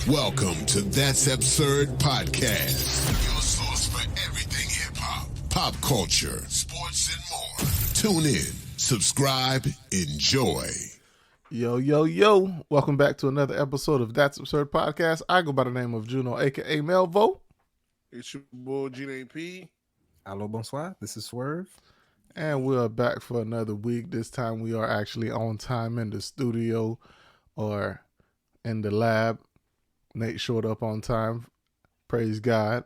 Welcome to That's Absurd Podcast, your source for everything hip-hop, pop culture, sports, and more. Tune in, subscribe, enjoy. Yo. Welcome back to another episode of That's Absurd Podcast. I go by the name of Juno, a.k.a. Melvo. It's your boy, G.A.P. Hello, bonsoir. This is Swerve. And we are back for another week. This time we are actually on time in the studio or in the lab. Nate showed up on time. Praise God.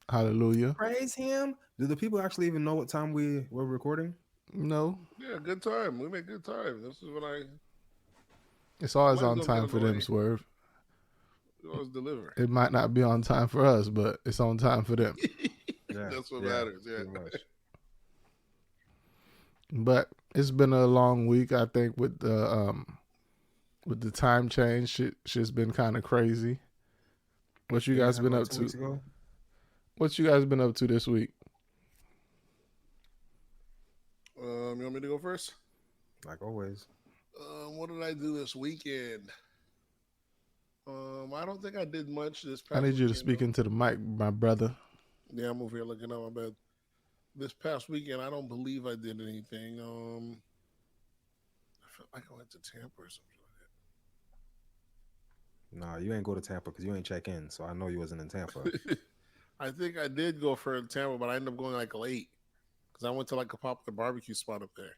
Hallelujah. Praise him. Do the people actually even know what time we were recording? No. Yeah, good time. We make good time. This is when I It's always Might on as well time get for it them, away. Swerve. always deliver. It might not be on time for us, but it's on time for them. Yeah, That's what matters. Yeah. pretty much. But it's been a long week, I think, with the time change. Shit's been kind of crazy. What you guys been up to? What you guys been up to this week? You want me to go first? Like always. What did I do this weekend? I don't think I did much this past I need you to weekend, speak though. into the mic, my brother. Yeah, I'm over here looking at my bed. This past weekend, I don't believe I did anything. I felt like I went to Tampa or something like Nah, you ain't go to Tampa because you ain't check in, so I know you wasn't in Tampa. that. I think I did go for Tampa, but I ended up going like late because I went to like a popular barbecue spot up there.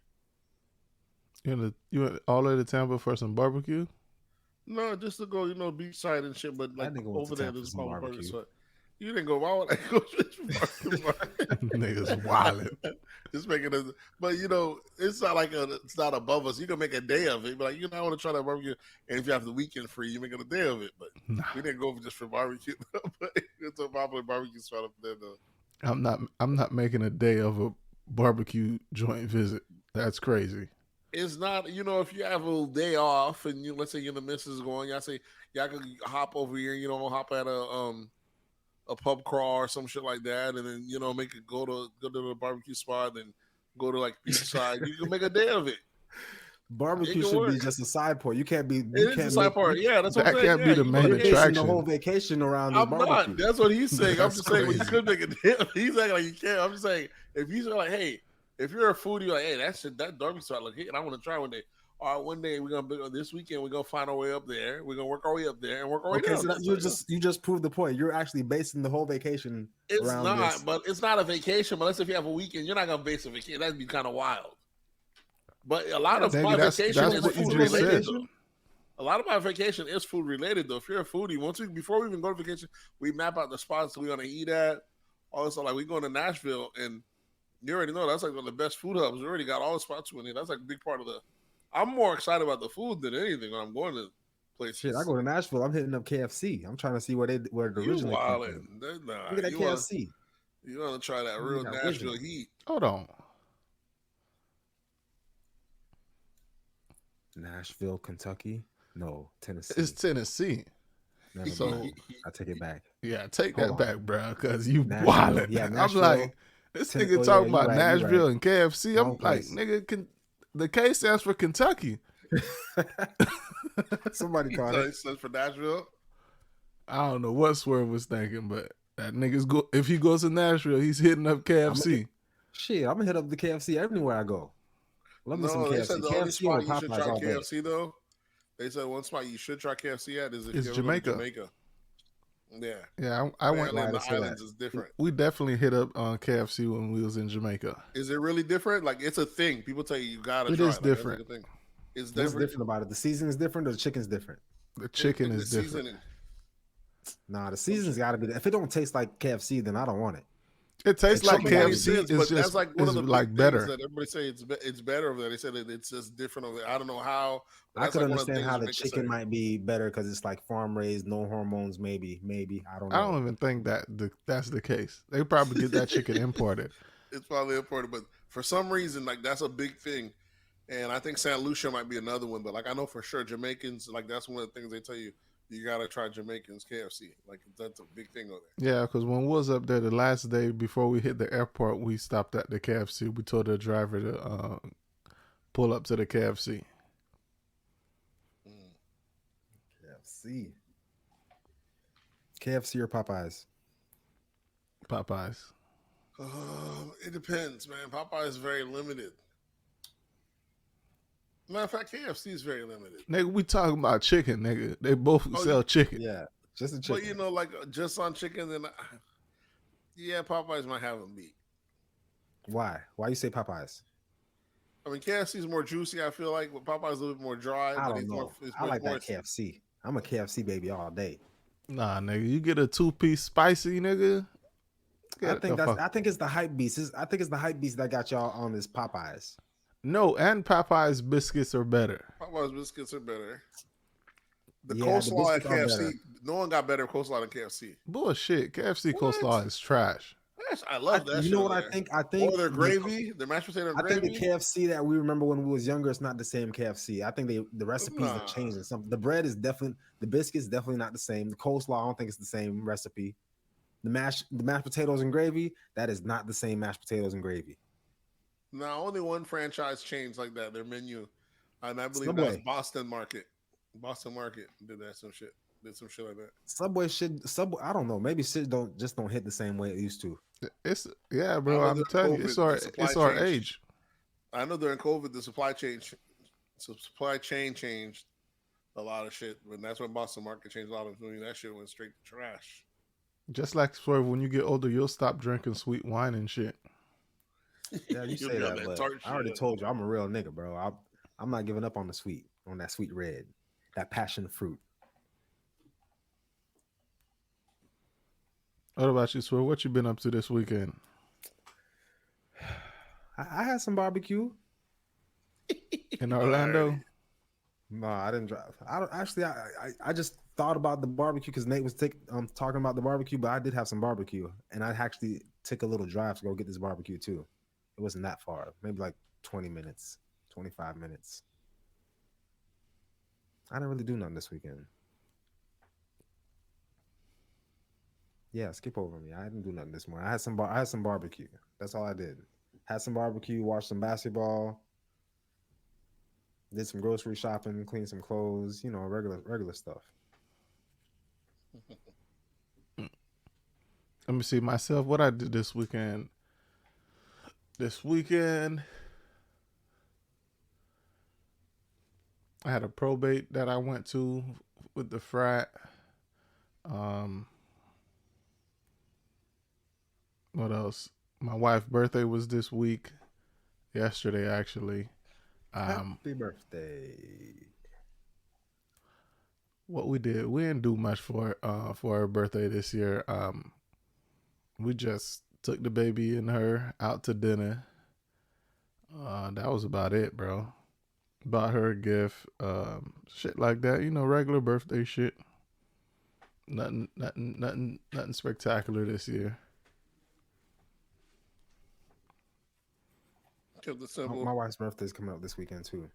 You went all the way to Tampa for some barbecue? No, just to go, beachside and shit. But like nigga went over to there, Tampa there's for some probably barbecue barbecue. spot. You didn't go. Why would I go to this barbecue? Niggas wildin'. Just making it, but it's not like it's not above us. You can make a day of it. But like, I want to try that barbecue, and if you have the weekend free, you make it a day of it. But we didn't go just for barbecue. But it's a popular barbecue spot up there, though. I'm not making a day of a barbecue joint visit. That's crazy. It's not, if you have a day off and let's say the missus is going, y'all say y'all could hop over here, hop at a pub crawl or some shit like that, and then make it go to the barbecue spot, and go to like beachside. You can make a day of it. Barbecue can should work. be just a side part. You can't be. It You is can't the side part. Yeah, that's what I'm That saying. can't be the you main can You're make basing attraction. the whole vacation around this I'm barbecue. not. That's what he's saying. I'm That's just saying, well, you crazy. could make a deal. He's acting like you can't. I'm just saying, if he's like, hey, if you're a foodie, like, hey, that barbecue spot look here, and I want to try one day. All right, one day this weekend we're gonna find our way up there. We're gonna work our way up there and work our way Okay, down. so you just proved the point. You're actually basing the whole vacation It's around not, this. but it's not a vacation. But let's say if you have a weekend, you're not gonna base a vacation. That'd be kind of wild. But a lot of Nigga, my that's vacation is what you food just related. said. Though. A lot of my vacation is food related, though. If you're a foodie, before we even go to vacation, we map out the spots we're gonna eat at. Also, like we going to Nashville, and you already know that's like one of the best food hubs. We already got all the spots in it. That's like a big part of the. I'm more excited about the food than anything when I'm going to places. Shit, I go to Nashville. I'm hitting up KFC. I'm trying to see where it You originally came wildin'. from. Nah, Look at that you KFC. You want to try that real that Nashville original. heat? Hold on. Nashville, Kentucky. No, Tennessee. It's Tennessee. Never so- mind. I take it back. Yeah, take Hold that on. back, bro, because you Nashville. wildin'. Yeah, I'm Nashville. like, this nigga Oh, talking yeah, about you right, you Nashville right. and KFC. Wrong I'm like, place. nigga, the K stands for Kentucky. Somebody caught So it. it says for Nashville. I don't know what Swerve was thinking, but that nigga's if he goes to Nashville, he's hitting up KFC. Shit, I'm gonna hit up the KFC everywhere I go. Love me some No, they KFC. said the only KFC or spot you should Popeyes try all day. KFC though. They said one spot you should try KFC at is if It's you ever go to Jamaica. Jamaica. Yeah, Yeah, I went. Apparently in Why the they say islands that? is different. We definitely hit up on KFC when we was in Jamaica. Is it really different? Like it's a thing. People tell you gotta It try. is Like, that's different. like a thing. It's What's different. different about it? The season is different or the chicken's different? The chicken The is different. seasoning. Nah, the season's got to be. If it don't taste like KFC, then I don't want it. It tastes It like should make KFC. sense, It's but just that's like one of the big like things better. that everybody say it's better over there. They said that it's just different over there. I don't know how. but I that's could like one of understand how the things chicken Jamaica say. might be better because it's like farm raised, no hormones. Maybe I don't know. I don't even think that's the case. They probably get that chicken imported. It's probably important, but for some reason, like that's a big thing. And I think St. Lucia might be another one, but like I know for sure Jamaicans, like that's one of the things they tell you. You gotta try Jamaicans KFC. Like that's a big thing over there. Yeah, because when we was up there the last day before we hit the airport, we stopped at the KFC. We told the driver to pull up to the KFC. KFC. KFC or Popeyes? Popeyes. It depends, man. Popeye is very limited. Matter of fact, KFC is very limited. Nigga, we talking about chicken, nigga. They both sell chicken. Yeah, just a But chicken. like just on chicken, then yeah, Popeyes might have them beat. Why? Why you say Popeyes? I mean, KFC is more juicy. I feel like, but Popeye's a little bit more dry. I but don't know. It's I like more that KFC. I'm a KFC baby all day. Nah, nigga, you get a 2-piece spicy, nigga. I think it's the hype beast. I think it's the hype beast that got y'all on this Popeyes. No, and Popeyes biscuits are better. Popeyes biscuits are better. The Yeah, coleslaw at biscuits are KFC, better. no one got better coleslaw than KFC. Bullshit. KFC What? coleslaw is trash. Yes, I love that. You know what I think? I think or their gravy, their mashed potato I gravy. think the KFC that we remember when we was younger is not the same KFC. I think the recipes Nah. have changed. And the bread is definitely, the biscuits definitely not the same. The coleslaw, I don't think it's the same recipe. The mashed potatoes and gravy, that is not the same mashed potatoes and gravy. Now, only one franchise changed like that, their menu, and I believe Subway. that's Boston Market. Boston Market did some shit like that. Subway. I don't know. Maybe shit don't hit the same way it used to. It's bro. I know I'm during telling you, COVID, it's the our supply chain age. I know during COVID, the supply chain changed a lot of shit, but that's when Boston Market changed a lot of food. That shit went straight to trash. Just like Swerve, when you get older, you'll stop drinking sweet wine and shit. Yeah, you say You'll be on that, but tart I already shit. told you I'm a real nigga, bro. I'm not giving up on that sweet red, that passion fruit. What about you, Swerve? What you been up to this weekend? I had some barbecue. In Orlando? No, I didn't drive. I don't actually. I just thought about the barbecue because Nate was talking about the barbecue, but I did have some barbecue, and I actually took a little drive to go get this barbecue too. It wasn't that far, maybe like 20 minutes, 25 minutes. I didn't really do nothing this weekend. Yeah, skip over me. I didn't do nothing this morning. I had some barbecue. That's all I did. Had some barbecue, watched some basketball, did some grocery shopping, cleaned some clothes, regular stuff. Let me see myself. What I did this weekend. I had a probate that I went to with the frat. What else? My wife's birthday was this week. Yesterday, actually. Happy birthday. What we did, we didn't do much for her birthday this year. We just took the baby and her out to dinner. That was about it, bro. Bought her a gift, shit like that. Regular birthday shit. Nothing spectacular this year. Kept it simple. My wife's birthday is coming up this weekend too.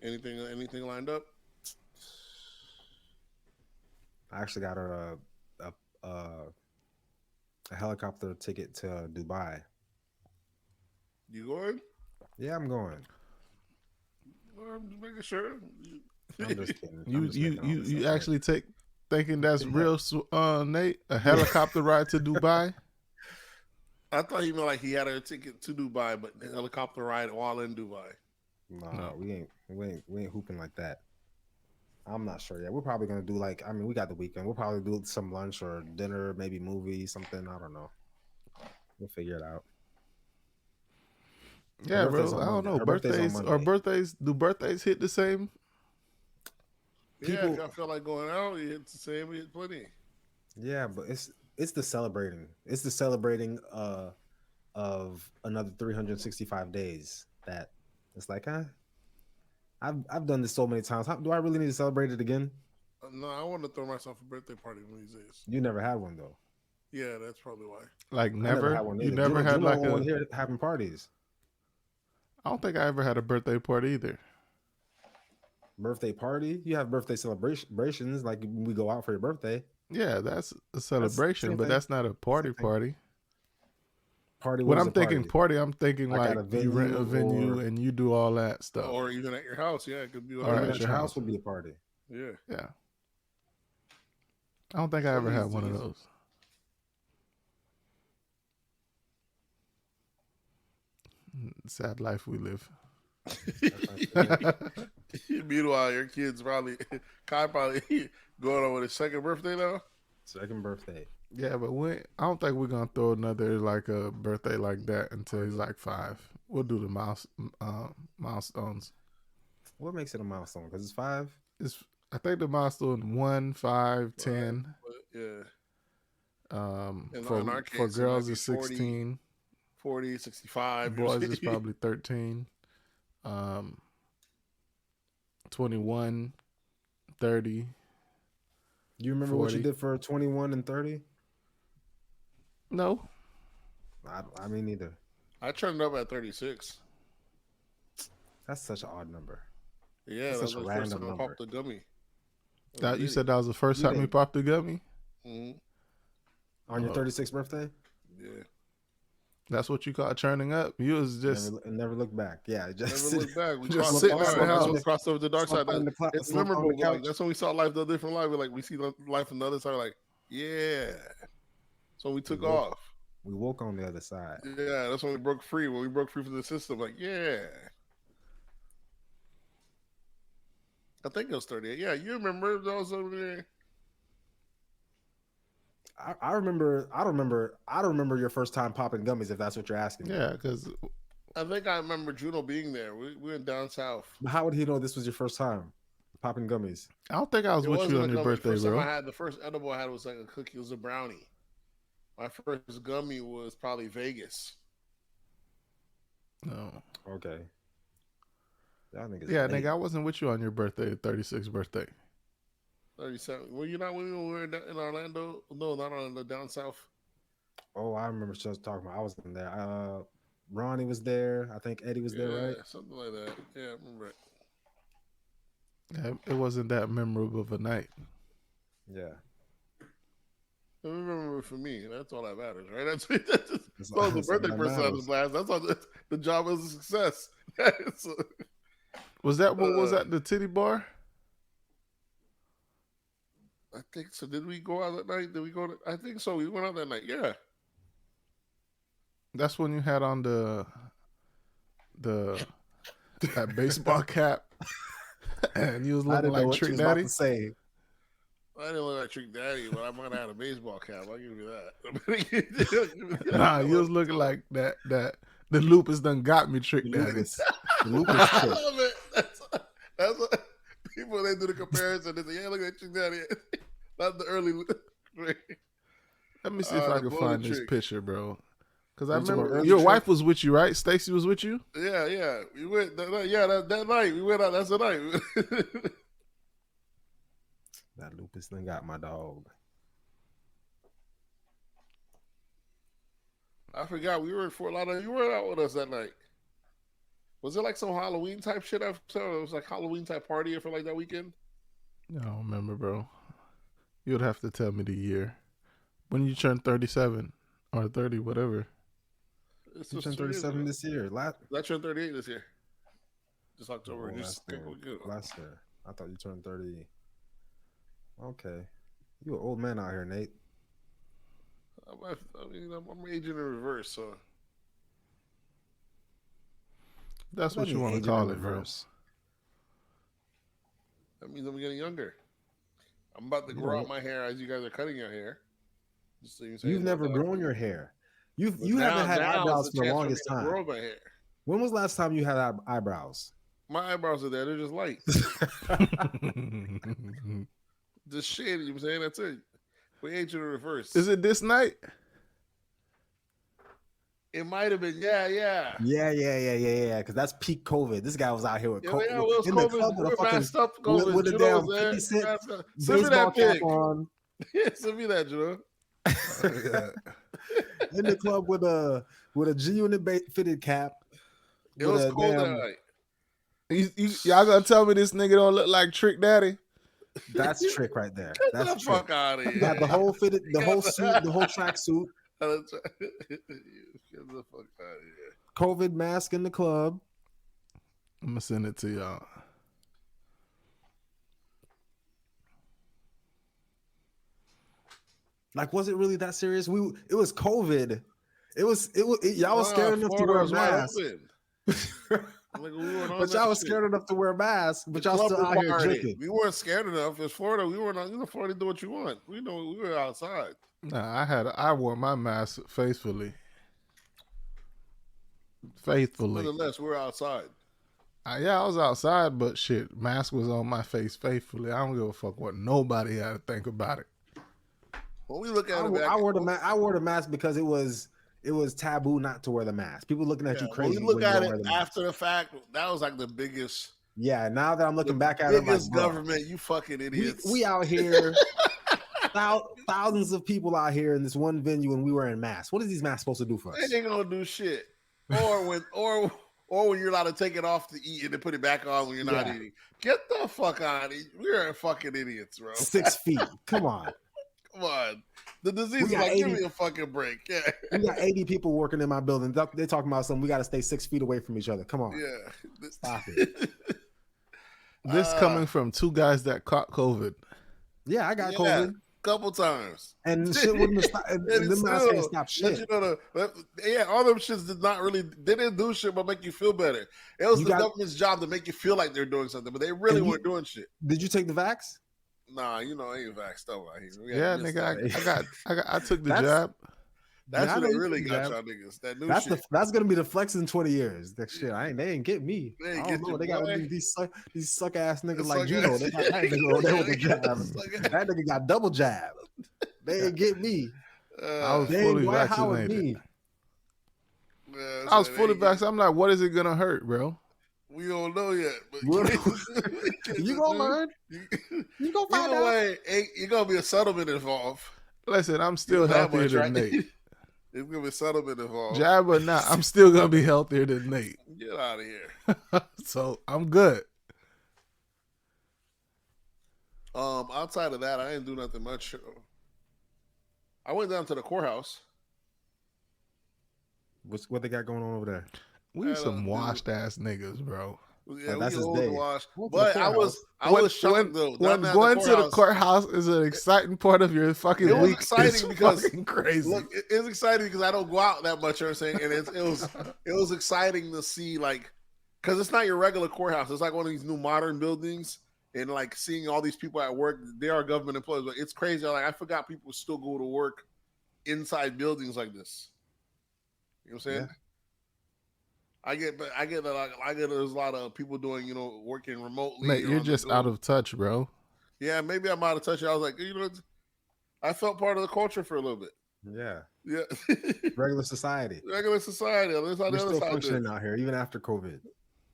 Anything lined up? I actually got her a helicopter ticket to Dubai. You going? Yeah, I'm going. Well, I'm just making sure. I'm just kidding. You actually thinking that's real, Nate? A helicopter ride to Dubai? I thought he meant like he had a ticket to Dubai, but the helicopter ride while in Dubai. No, we ain't hooping like that. I'm not sure yet. We're probably gonna do we got the weekend. We'll probably do some lunch or dinner, maybe movie, something. I don't know. We'll figure it out. Yeah, bro. I don't know. Do birthdays hit the same? Yeah, if I feel like going out, you hit the same. We hit plenty. Yeah, but it's the celebrating. It's the celebrating of another 365 days that it's like, I've done this so many times. Do I really need to celebrate it again? No, I want to throw myself a birthday party one of these days. You never had one though. Yeah, that's probably why. Like never? You never had like one here having parties. I don't think I ever had a birthday party either. Birthday party? You have birthday celebrations, like we go out for your birthday. Yeah, that's a celebration, but that's not a party. Party. When I'm thinking party, I'm thinking like you rent a venue or, and you do all that stuff. Or even at your house. Yeah, it could be. Or at your house would be a party. Yeah. Yeah. I don't think I ever Some had these one of dudes- those. Sad life we live. Meanwhile, your kid's probably Kai probably going on with his second birthday now. Second birthday. Yeah, but I don't think we're gonna throw another like a birthday like that until he's like 5. We'll do the milestones. What makes it a milestone? Because it's 5. I think the milestone 1, 5, 10. But, yeah. In For our case, for it girls might be is 16. 40, 65. Boys is probably 13. 21, 30. You remember 40. what you did for 21 and 30? No. I mean, neither. I turned up at 36. That's such an odd number. Yeah, That's that was such a the first random time I number. popped the gummy. You said that was the first You time you did. popped the gummy? Mm-hmm. On your Oh. 36th birthday? Yeah. That's what you call turning up? You was just Never look back. Yeah, just Never look back. We just crossed sitting over. at the That's house. when we crossed over the dark side. Slump on the It's slump on the memorable. Like, couch. that's when we saw life the different life. We see life on the other side. Like, yeah. So we took woke- off. We woke on the other side. Yeah, that's when we broke free. When we broke free from the system, like, yeah. I think it was 38. Yeah, you remember those over there? I remember. I don't remember your first time popping gummies. If that's what you're asking. me. yeah, because I think I remember Juno being there. We went down south. But how would he know this was your first time popping gummies? I don't think I was It with wasn't you a on your gummy. birthday, First time bro. the first edible I had was like a cookie. It was a brownie. My first gummy was probably Vegas. No. Okay. Y'all niggas Yeah, late. nigga, I wasn't with you on your birthday, 36th birthday. 37. Were you not when we were in Orlando? No, not Orlando, down south. Oh, I remember just talking about. I was in there. Ronnie was there. I think Eddie was there, right? Something like that. Yeah, I remember it. Yeah, it wasn't that memorable of a night. Yeah. I remember it for me. That's all that matters, right? That's That's so the all birthday that person has matters. a blast. That's all the job is a success. So, Was that what was at the titty bar? I think so. Did we go out that night? Did we go? I think so. We went out that night. Yeah. That's when you had on that baseball cap, and you was I looking didn't know like what you Trick was about Daddy. to say. I didn't look like Trick Daddy, but I might have had a baseball cap. I'll give you that. Nah, you was looking like that. The lupus done got me Trick Daddy. Lucas. Lucas I trick. love it. That's what people, they do the comparison. They say, "Yeah, look at Trick Daddy." Not the early. Let me see if I the can bullet find this trick. picture, bro. Because I You talking about remember early your trick? wife was with you, right? Stacy was with you. Yeah. We went. That night we went out. That's the night. That Lupus thing got my dog. I forgot we were in Fort Lauderdale. You weren't out with us that night. Was it like some Halloween type shit? It was like Halloween type party for like that weekend. I don't remember, bro. You'd have to tell me the year. When you turned 37 or 30, whatever. It's You just turned 3 years 37 ago. this year. I turned 38 this year. Just October. Oh, Just last year. Last year. I thought you turned 30. Okay. You an old man out here, Nate. I'm aging in reverse, so That's what you mean want to aging call in it, bro. reverse? that means I'm getting younger. I'm about to You grow don't- out my hair as you guys are cutting your hair. Just so you say You've about never that. grown your hair. You But haven't had now eyebrows is for the chance me longest to time. Grow my hair. When was the last time you had eyebrows? My eyebrows are there. They're just light. Just shady. You know what I'm saying? That's it. We aging in reverse. Is it this night? It might have been. Yeah. Yeah. Because that's peak COVID. This guy was out here with Yeah, COVID it was in the COVID. club with a We're fucking masked up. COVID. with a Juno's damn there. 50 Cent Send me baseball that cap pic. on. Yeah, send me that, Juno. In the club with a G-Unit fitted cap. It with was a cold damn- that night. Y'all gonna tell me this nigga don't look like Trick Daddy? That's trick right there. Get That's the trick. fuck out of here. You got the whole fitted, the whole suit, the whole track suit, Get the fuck out of here. COVID mask in the club. I'm gonna send it to y'all. Like, was it really that serious? It was COVID. Y'all was scared enough to Florida wear a was wide mask. open. Like, we weren't on But that y'all was shit. scared enough to wear a mask, but The y'all club still out here required it. drinking. We weren't scared enough. It's Florida. We weren't. Florida, do what you want. We know we were outside. Nah, I wore my mask faithfully. Faithfully. Nonetheless, we were outside. Yeah, I was outside, but shit, mask was on my face faithfully. I don't give a fuck what nobody had to think about it. When we look at it, I wore the mask because it was taboo not to wear the mask. People looking at you crazy. When we look you at don't it wear the mask. after the fact, that was like the biggest. Yeah, now that I'm looking back at it, I'm like, biggest government, you fucking idiots. We out here, thousands of people out here in this one venue, and we wearing masks. What is these masks supposed to do for us? They ain't gonna do shit. Or when you're allowed to take it off to eat and then put it back on when you're not eating. Get the fuck out of here. We're fucking idiots, bro. 6 feet. Come on. Come on. The disease is like, give me a fucking break. Yeah. We got 80 people working in my building. They're talking about something. We got to stay 6 feet away from each other. Come on. Yeah. Stop it. This coming from two guys that caught COVID. Yeah, I got COVID. Couple times. And shit wouldn't have stopped. And them masks ain't stop shit. All them shits they didn't do shit but make you feel better. It was the government's job to make you feel like they're doing something, but they really weren't doing shit. Did you take the vax? Nah, I ain't vaxxed up out here. Yeah, nigga, I took the jab. That's what they really got y'all niggas. That new shit. That's gonna be the flex in 20 years. That shit, they ain't get me. They ain't I don't know. They got these suck ass niggas like Juno. They got that nigga over there with the jab. That nigga got double jab. They ain't get me. I was fully vaccinated. I was fully vaccinated. I'm like, what is it gonna hurt, bro? We don't know yet, but you gonna learn. You gonna find out. You're gonna be a settlement involved. Listen, I'm still healthier than Nate. There's gonna be a settlement involved. Jab or not, I'm still gonna be healthier than Nate. Get out of here. So I'm good. Outside of that, I didn't do nothing much. I went down to the courthouse. What they got going on over there? We some washed ass niggas, bro. Yeah, that's his day. But I was shocked though. When going to the courthouse is an exciting part of your fucking week. It was exciting because crazy. Look, it's exciting because I don't go out that much. I'm saying, and it was exciting to see because it's not your regular courthouse. It's like one of these new modern buildings, and like seeing all these people at work. They are government employees, but it's crazy. Like I forgot people still go to work inside buildings like this. You know what I'm saying? Yeah. I get there's a lot of people doing, working remotely. Mate, you're just out of touch, bro. Yeah, maybe I'm out of touch. I was like, I felt part of the culture for a little bit. Yeah. Yeah. Regular society. We're still functioning out here, even after COVID.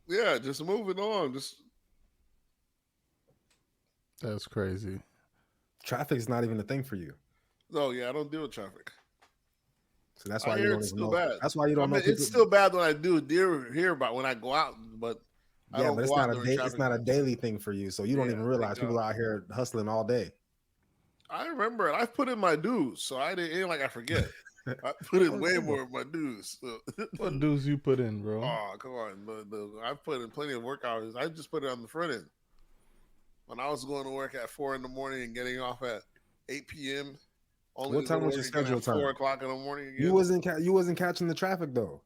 Yeah, just moving on. That's crazy. Traffic is not even a thing for you. No, yeah, I don't deal with traffic. So that's why you don't even know. Bad. That's why you don't know. It's still bad when I do hear about when I go out, but it's not a daily thing for you. So you don't even realize people out here hustling all day. I remember it. I've put in my dues, so I didn't like I forget. I put in way more of my dues. So. What dues you put in, bro? Oh, come on. I put in plenty of work hours. I just put it on the front end. When I was going to work at 4 a.m. and getting off at 8 p.m. What time was your schedule time? 4 o'clock in the morning. Again. You wasn't catching the traffic though.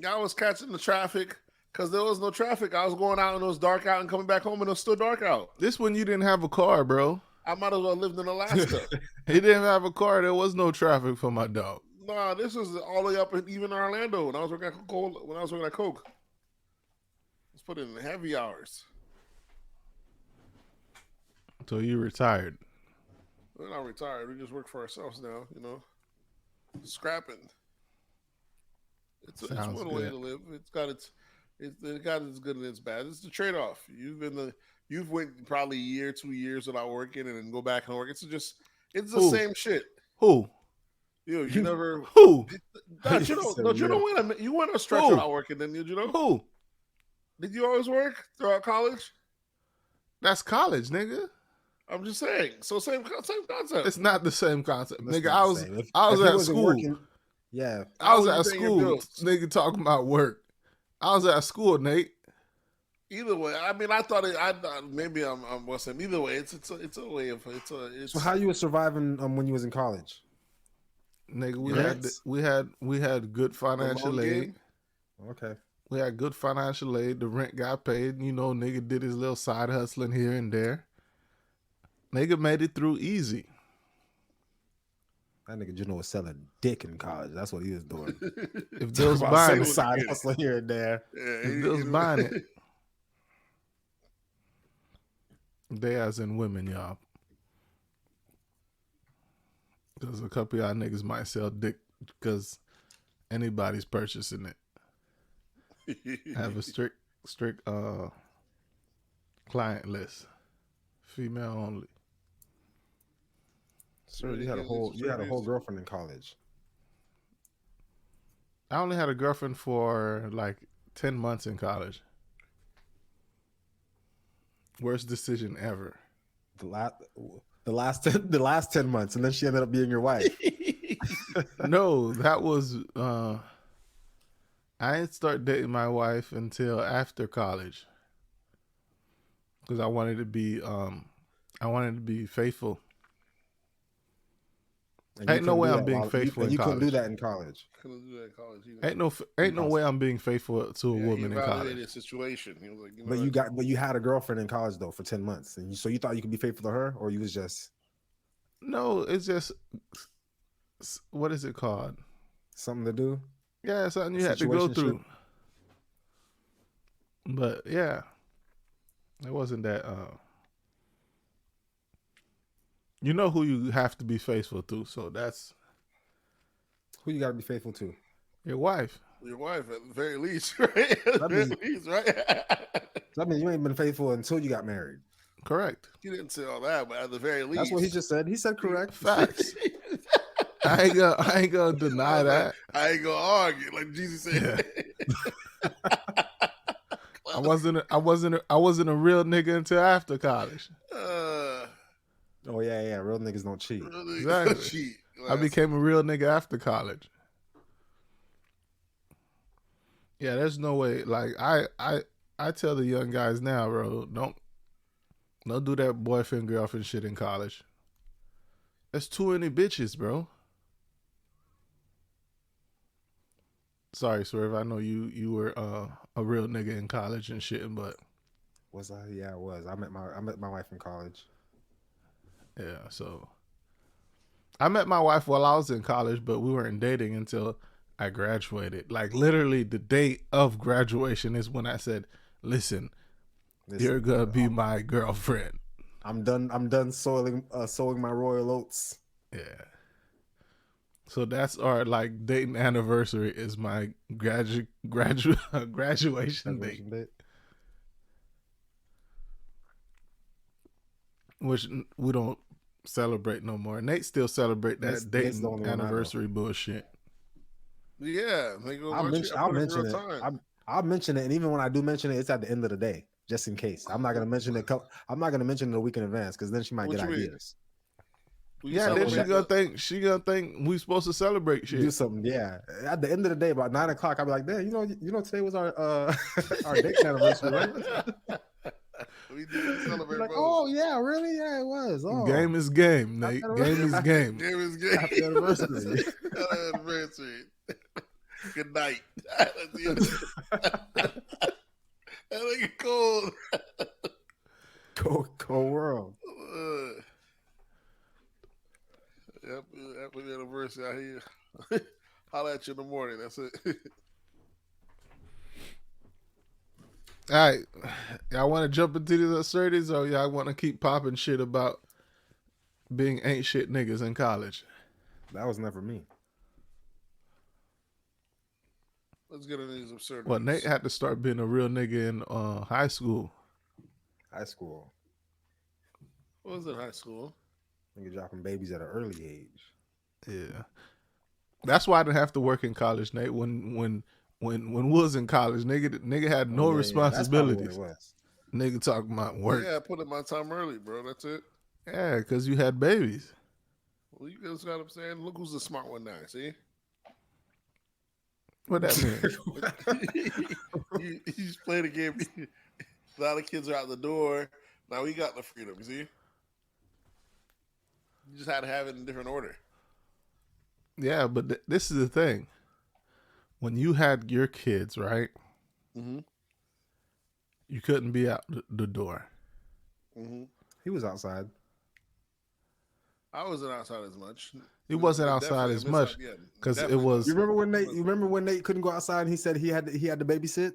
I was catching the traffic because there was no traffic. I was going out and it was dark out and coming back home and it was still dark out. This one you didn't have a car, bro. I might as well lived in Alaska. He didn't have a car. There was no traffic for my dog. Nah, this was all the way up in even Orlando when I was working at Coke. Let's put in heavy hours. So you retired. We're not retired. We just work for ourselves now, Scrapping. It's one way to live. It's got its good and its bad. It's the trade-off. You've went probably a year, 2 years without working and then go back and work. It's the same shit. Who? You never who? You went a stretch without working, didn't you? Who? Did you always work throughout college? That's college, nigga. I'm just saying. So same concept. It's not the same concept, nigga. I was at school. Working, yeah, I was at school. Nigga talking about work. I was at school, Nate. Either way, I mean, I thought maybe I'm Western. Either way, it's a way of it's. So how you was surviving when you was in college? Nigga, Rents? we had good financial long aid. game? Okay. We had good financial aid. The rent got paid. You know, nigga did his little side hustling here and there. Nigga made it through easy. That nigga Gino was selling dick in college. That's what he was doing. If they was About buying saying it, side hustle here and there. Yeah, if they was buying it, they as in women, y'all. Because a couple of y'all niggas might sell dick because anybody's purchasing it. Have a strict client list, female only. Sir, you had a whole girlfriend in college. I only had a girlfriend for like 10 months in college. Worst decision ever. The last 10 months, and then she ended up being your wife. No, that was I didn't start dating my wife until after college because I wanted to be faithful. And Ain't no way I'm being faithful in you couldn't do college. that in college. Couldn't do that in college either. Ain't no way I'm being faithful to a He woman in evaluated college. the situation. He was like, you know, But you had a girlfriend in college though for 10 months, and so you thought you could be faithful to her, or you was just No, it's just what is it called? something to do. Yeah, something you had to go Situationship? through. But yeah, it wasn't that. You know who you have to be faithful to, so that's Who you got to be faithful to? your wife. your wife at the very least, right? At the very least, right? That means you ain't been faithful until you got married. Correct. He didn't say all that, but at the very least, That's what he just said. He said correct. Facts. I ain't gonna deny that. I ain't gonna argue, like Jesus said. I wasn't a real nigga until after college. Oh yeah. Real niggas don't cheat. Exactly. Cheat. I became a real nigga after college. Yeah, there's no way. Like I tell the young guys now, bro, don't do that boyfriend girlfriend shit in college. There's too many bitches, bro. Sorry, Swerve. I know you were a real nigga in college and shit, but Was I? Yeah, I was. I met my wife in college. yeah. So I met my wife while I was in college, but we weren't dating until I graduated. Like literally, the date of graduation is when I said, "Listen, you're gonna be my girlfriend." I'm done sowing my royal oats. Yeah. So that's our like dating anniversary is my graduation date, which we don't celebrate no more. Nate still celebrate that That's the dating only one I know. anniversary bullshit. Yeah, I'll mention it, and even when I do mention it, it's at the end of the day, just in case. I'm not gonna mention it. I'm not gonna mention it a week in advance because then she might What get you mean? ideas. Yeah, then she gonna think we supposed to celebrate shit. Do something, yeah. At the end of the day, about 9 o'clock, I'll be like, "Damn, you know, today was our our date anniversary, right?" We did celebrate. Like, oh yeah, really? Yeah, it was. Oh. Game is game, Nate. Game is game. Game is game. Happy anniversary. Happy anniversary. Good night. That nigga cold. Cold world. Happy anniversary out here. Holla at you in the morning. That's it. All right, y'all want to jump into these absurdities, or y'all want to keep popping shit about being ain't shit niggas in college? That was never me. Let's get into these absurdities. Well, Nate had to start being a real nigga in high school. High school. What was in high school? Nigga dropping babies at an early age. Yeah, that's why I didn't have to work in college, Nate. When we was in college, nigga had no responsibilities. Yeah, that's nigga talking about work. Yeah, I put in my time early, bro. That's it. Yeah, because you had babies. Well, you guys got what I'm saying. Look who's the smart one now. See? What that mean? You just play the game. A lot of kids are out the door. Now we got the freedom. You see, you just had to have it in different order. Yeah, but this is the thing. When you had your kids, right? Mm-hmm. You couldn't be out the door. Mm-hmm. He was outside. I wasn't outside as much. He wasn't But outside definitely as a much mishap, yeah, because it definitely. was. You remember when Nate couldn't go outside and he said he had to babysit?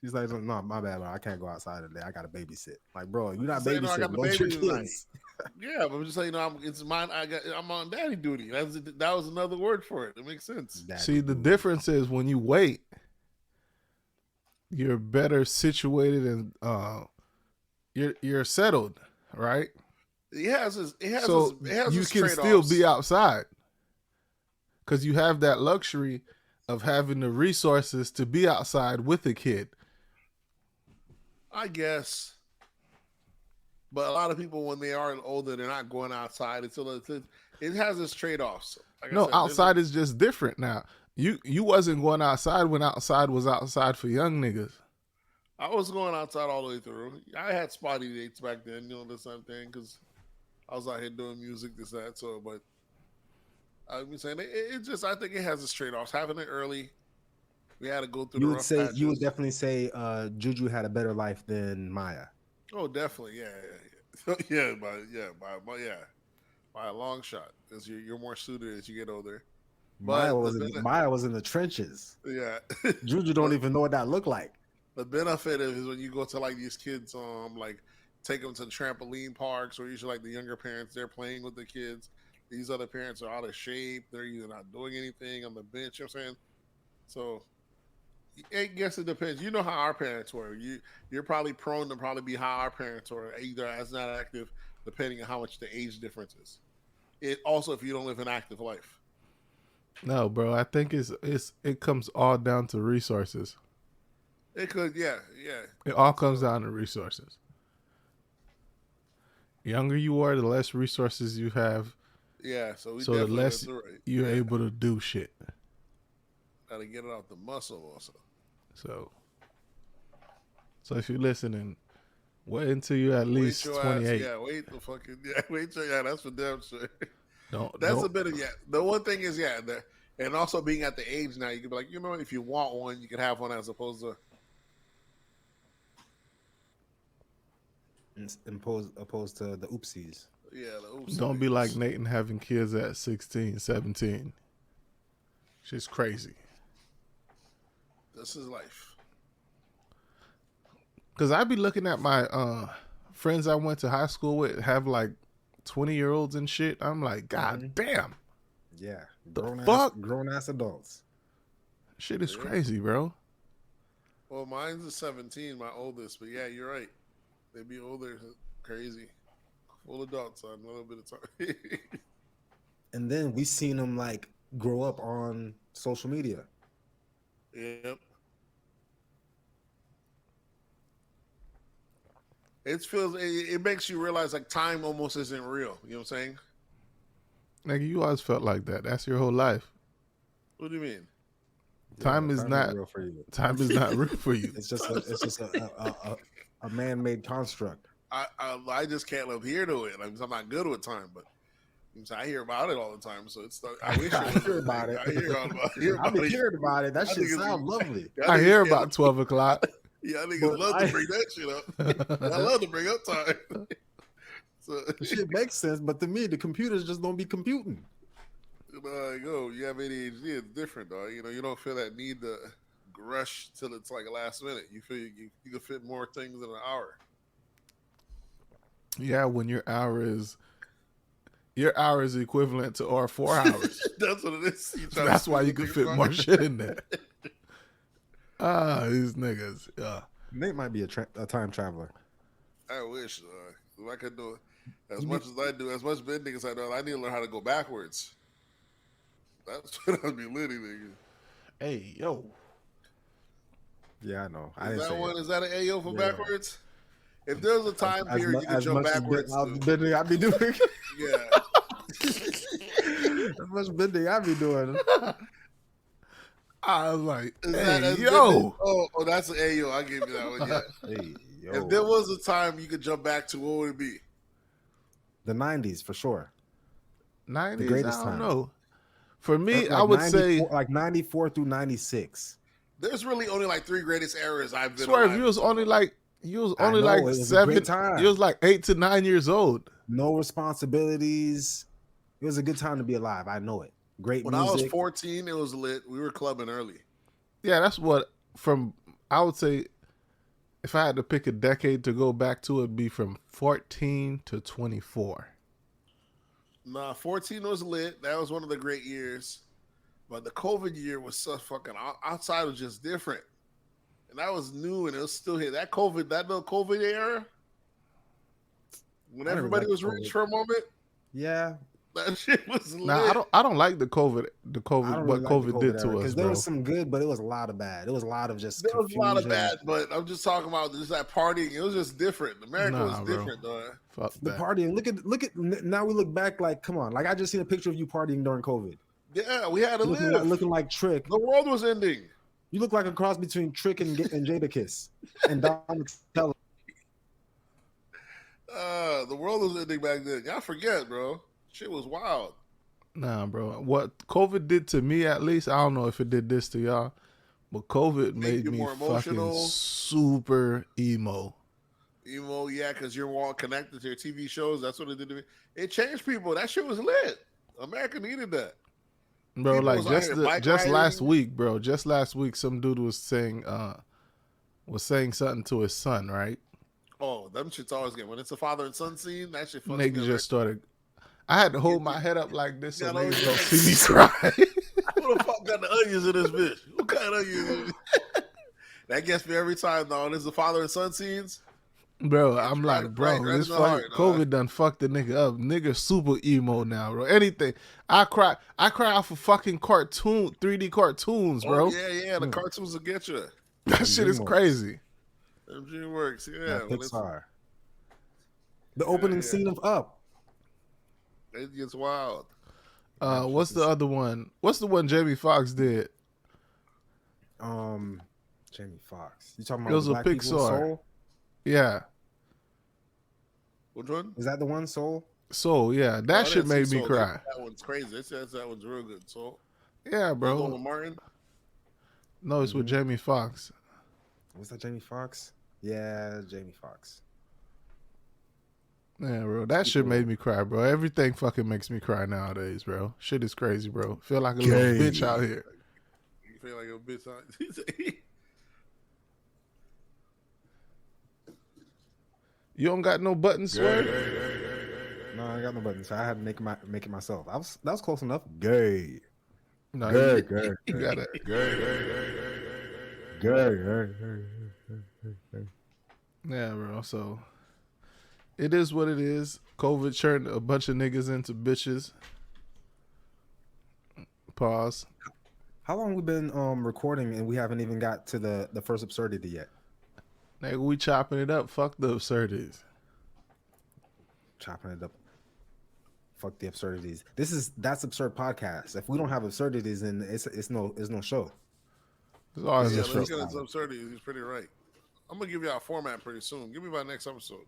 He's like, no, my bad, bro. I can't go outside today. I gotta babysit. Like, bro, you're not Just saying, no, I got babysitting. the Those your baby tonight. kids. Yeah, but I'm just saying, it's mine. I'm on daddy duty. That was another word for it. It makes sense. Daddy See, the duty. difference is when you wait, you're better situated and you're settled, right? It has So you can still be outside because you have that luxury of having the resources to be outside with a kid. I guess. But a lot of people, when they are older, they're not going outside until it has its trade-offs. Like I No, said, outside is just different now. You wasn't going outside when outside was outside for young niggas. I was going outside all the way through. I had spotty dates back then, this same thing, because I was out here doing music, this, that. So, but I'm saying it just, I think it has its trade-offs. Having it early, we had to go through. You would definitely say Juju had a better life than Maya. Oh, definitely, yeah. By a long shot, because you're more suited as you get older. Maya was in the trenches. Yeah, Juju don't even know what that looked like. the benefit is when you go to like these kids, like take them to trampoline parks, or usually like the younger parents, they're playing with the kids. These other parents are out of shape. They're either not doing anything on the bench. You know what I'm saying? So I guess it depends. You know how our parents were. You're probably prone to probably be how our parents were, either as not active, depending on how much the age difference is. It also, if you don't live an active life. No, bro. I think it comes all down to resources. It could, yeah. It all comes down to resources. Younger you are, the less resources you have. Yeah, so the less you're able to do shit. Got to get it off the muscle also. So if you're listening, wait until you're at least 28. Wait till that's for damn sure. That's a bit of The one thing is and also being at the age now, you can be like, if you want one, you can have one as opposed to opposed to the oopsies. Yeah, the oopsies. Don't be like Nate and having kids at 16, 17. Shit's crazy. This is life. Because I be looking at my friends I went to high school with have like 20-year-olds and shit. I'm like, God damn. Yeah. Grown ass adults. Shit is crazy, bro. Well, mine's a 17, my oldest, but yeah, you're right. They be older, crazy. Full adults on a little bit of time. And then we seen them like grow up on social media. Yep. It makes you realize like time almost isn't real. You know what I'm saying? Nigga, you always felt like that. That's your whole life. What do you mean? Time is not real for you. Time is not real for you. It's just a man-made construct. I just can't live here to it. I'm not good with time, but I hear about it all the time. So it's I wish I hear about it. I hear about it. That shit sounds lovely. I hear about 12 o'clock. Yeah, I niggas love to bring that shit up. I love to bring up time. So shit makes sense, but to me, the computers just don't be computing. You have ADHD, it's different, dog. You don't feel that need to rush till it's like a last minute. You feel you can fit more things in an hour. Yeah, when your hour is equivalent to our 4 hours. That's what it is. That's why you can fit more shit in there. These niggas. Yeah. Nate might be a time traveler. I wish. If I could do as much as I do, as much bending as I do, I need to learn how to go backwards. That's what I'd be living, nigga. Hey, yo. Yeah, I know. Is that an AO for backwards? If there was a time period you could jump backwards, bending I be doing. Yeah. As much bending I be doing. I was like, Is hey, that yo. Oh, that's an AO. I'll give you that one. Yeah. Hey, If there was a time you could jump back to, what would it be? The 90s for sure. 90s, The greatest I don't time. know. For me, Like I would say like 94 through 96. There's really only like 3 greatest eras I've been swear if alive. you was only like I know, it was a 7, great time. you was like 8 to 9 years old. No responsibilities. It was a good time to be alive. I know it. Great When music. I was 14, it was lit. We were clubbing early. Yeah, that's what I would say if I had to pick a decade to go back to, it'd be from 14 to 24. Nah, 14 was lit. That was one of the great years. But the COVID year was so fucking outside was just different. And that was new and it was still here. That little COVID era, when everybody was rich for a moment, Yeah. that shit was lit. Now I don't like the COVID I don't what really like COVID the did to era, us, because there bro. was some good, but it was a lot of bad. It was a lot of just there was a confusion. lot of bad, but I'm just talking about just that partying. It was just different. America was Bro. different, though. Fuck The that. partying. Look at now we look back like, come on. Like I just seen a picture of you partying during COVID. Yeah, we had to live. Looking like Trick. The world was ending. You look like a cross between Trick and Jadakiss and Donatello. The world was ending back then. Y'all forget, bro. Shit was wild. Nah, bro. What COVID did to me, at least, I don't know if it did this to y'all, but COVID made you me more fucking emotional. super emo. Emo, yeah, because you're all connected to your TV shows. That's what it did to me. It changed people. That shit was lit. America needed that. Bro, People like was out here bike just last riding. week, bro. Just last week, some dude was saying something to his son, right? Oh, them shit's always good. When it's a father and son scene, that shit fucks Niggas me just started. I had to hold my head up like this so Yeah, niggas no, don't see me cry. Who the fuck got the onions in this bitch? Who got onions? That gets me every time, though. This is the father and son scenes. Bro, I'm right- like, bro, right in this the fucking heart, dog. COVID done fucked the nigga up. Nigga super emo now, bro. Anything. I cry off of fucking 3D cartoons, bro. Oh, yeah. The cartoons will get you. That shit is crazy. Them DreamWorks, yeah. Yeah, when it's- Pixar. The opening scene of Up. It gets wild. What's the other one? What's the one Jamie Foxx did? Jamie Foxx. You talking about It was a Black People Pixar. Soul? Yeah. Which one? Is that the one, Soul? So yeah, that Oh, I shit didn't made see me Soul. cry. That one's crazy. It says that one's real good. So, Yeah, bro. bro. Martin. No, it's with Jamie Foxx. Was that Jamie Foxx? Yeah, Jamie Foxx. Yeah, bro. That shit made me cry, bro. Everything fucking makes me cry nowadays, bro. Shit is crazy, bro. Feel like a little bitch out here. You feel like a bitch. Huh? You don't got no buttons, swear? No, I ain't got no buttons. So I had to make it myself. That was close enough. Gay. No, Gay. you got it. Gay. Yeah, bro. So it is what it is. COVID turned a bunch of niggas into bitches. Pause. How long we been recording and we haven't even got to the first absurdity yet? Nigga, we chopping it up. Fuck the absurdities. Chopping it up. Fuck the absurdities. That's absurd podcast. If we don't have absurdities, then it's no show. It's always Yeah, a show. let's get into absurdity. He's pretty right. I'm gonna give you a format pretty soon. Give me by next episode.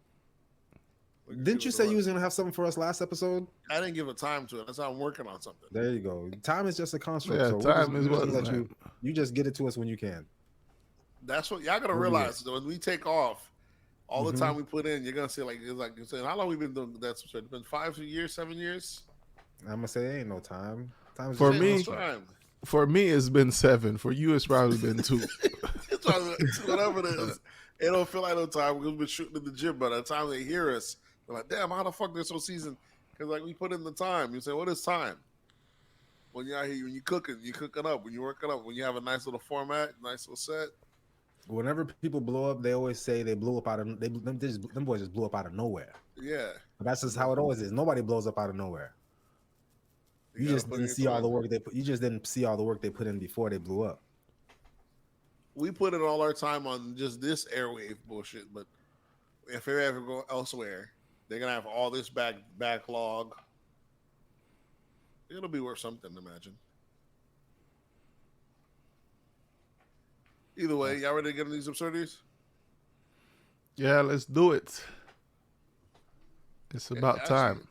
Didn't you say you was gonna have something for us last episode? I didn't give a time to it. That's how I'm working on something. There you go. Time is just a construct. Yeah, so time we're is just what gonna it's let you just get it to us when you can. That's what y'all gotta realize. When we take off, all the time we put in, you're gonna say like you're saying, how long we been doing that? It's been 5 years, 7 years. I'm gonna say ain't no time. Time's For just me- a construct. Time. For me, it's been 7. For you, it's probably been 2. It's whatever it is. It don't feel like no time because we've been shooting in the gym. By the time they hear us, they're like, "Damn, how the fuck this whole season?" Because like we put in the time. You say, "What is time?" When you're out here, when you're cooking up. When you're working up, when you have a nice little format, nice little set. Whenever people blow up, they always say they blew up out of them boys just blew up out of nowhere. Yeah, But that's just how it always is. Nobody blows up out of nowhere. You gotta just put didn't in see all time. the work they put. You just didn't see all the work they put in before they blew up. We put in all our time on just this airwave bullshit. But if they ever go elsewhere, they're gonna have all this backlog. It'll be worth something, imagine. Either way, y'all ready to get into these absurdities? Yeah, let's do it. It's about Actually, time.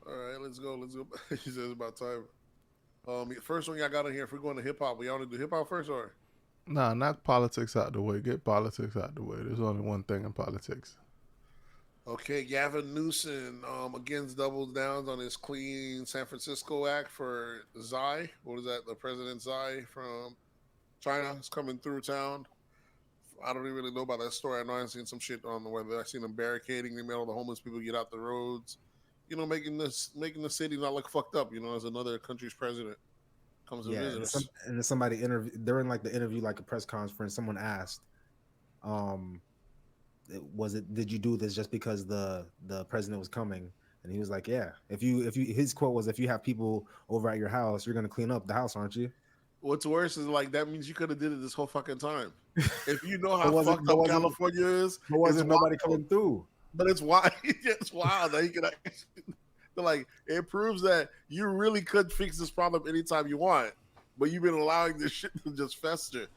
all right, let's go. Let's go. She says it's about time. First one y'all got in here. If we're going to hip hop, we want to do hip hop first, or Nah, knock politics out the way. Get politics out the way. There's only one thing in politics. okay? Gavin Newsom again doubles down on his Clean San Francisco Act for Xi. What is that? The President Xi from China is coming through town. I don't even really know about that story. I know I've seen some shit on the weather. I've seen them barricading. They made all the homeless people get out the roads. You know, making the city not look fucked up. You know, as another country's president comes to Yeah, visit us. and then somebody during like the interview, like a press conference, someone asked, did you do this just because the president was coming? And he was like, yeah. If you his quote was, if you have people over at your house, you're gonna clean up the house, aren't you? What's worse is like that means you could have did it this whole fucking time. If you know how But fucked up California is, But wasn't it's nobody wild. coming through? But it's wild. It's wild that he could actually, like, it proves that you really could fix this problem anytime you want, but you've been allowing this shit to just fester.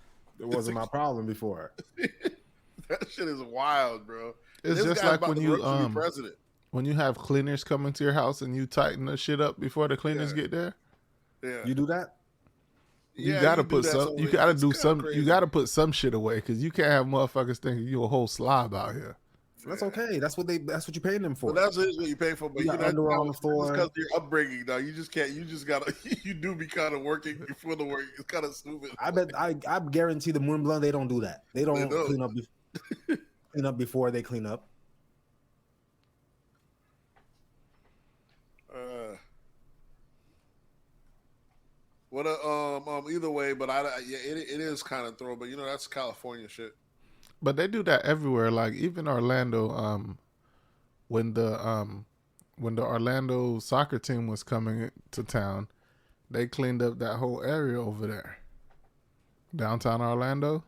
It wasn't my problem before. That shit is wild, bro. It's This just guy's like about when to you run to be president. when you have cleaners coming to your house and you tighten the shit up before the cleaners Yeah. get there. Yeah, You do that? You Yeah, gotta do put that some. some You way. gotta It's do kinda some. crazy. You gotta put some shit away because you can't have motherfuckers thinking you a whole slob out here. That's okay. That's what you're paying them for. But that's what you pay for. But You you got know, underwear on the floor. because of your upbringing, though. You just can't. You just gotta. You do be kind of working before the work. It's kind of stupid. I guarantee the Moonblend, they don't do that. They don't don't. clean up clean up before they clean up. What either way, but it is kind of throw. But you know that's California shit. But they do that everywhere. Like even Orlando. When the Orlando soccer team was coming to town, they cleaned up that whole area over there. Downtown Orlando.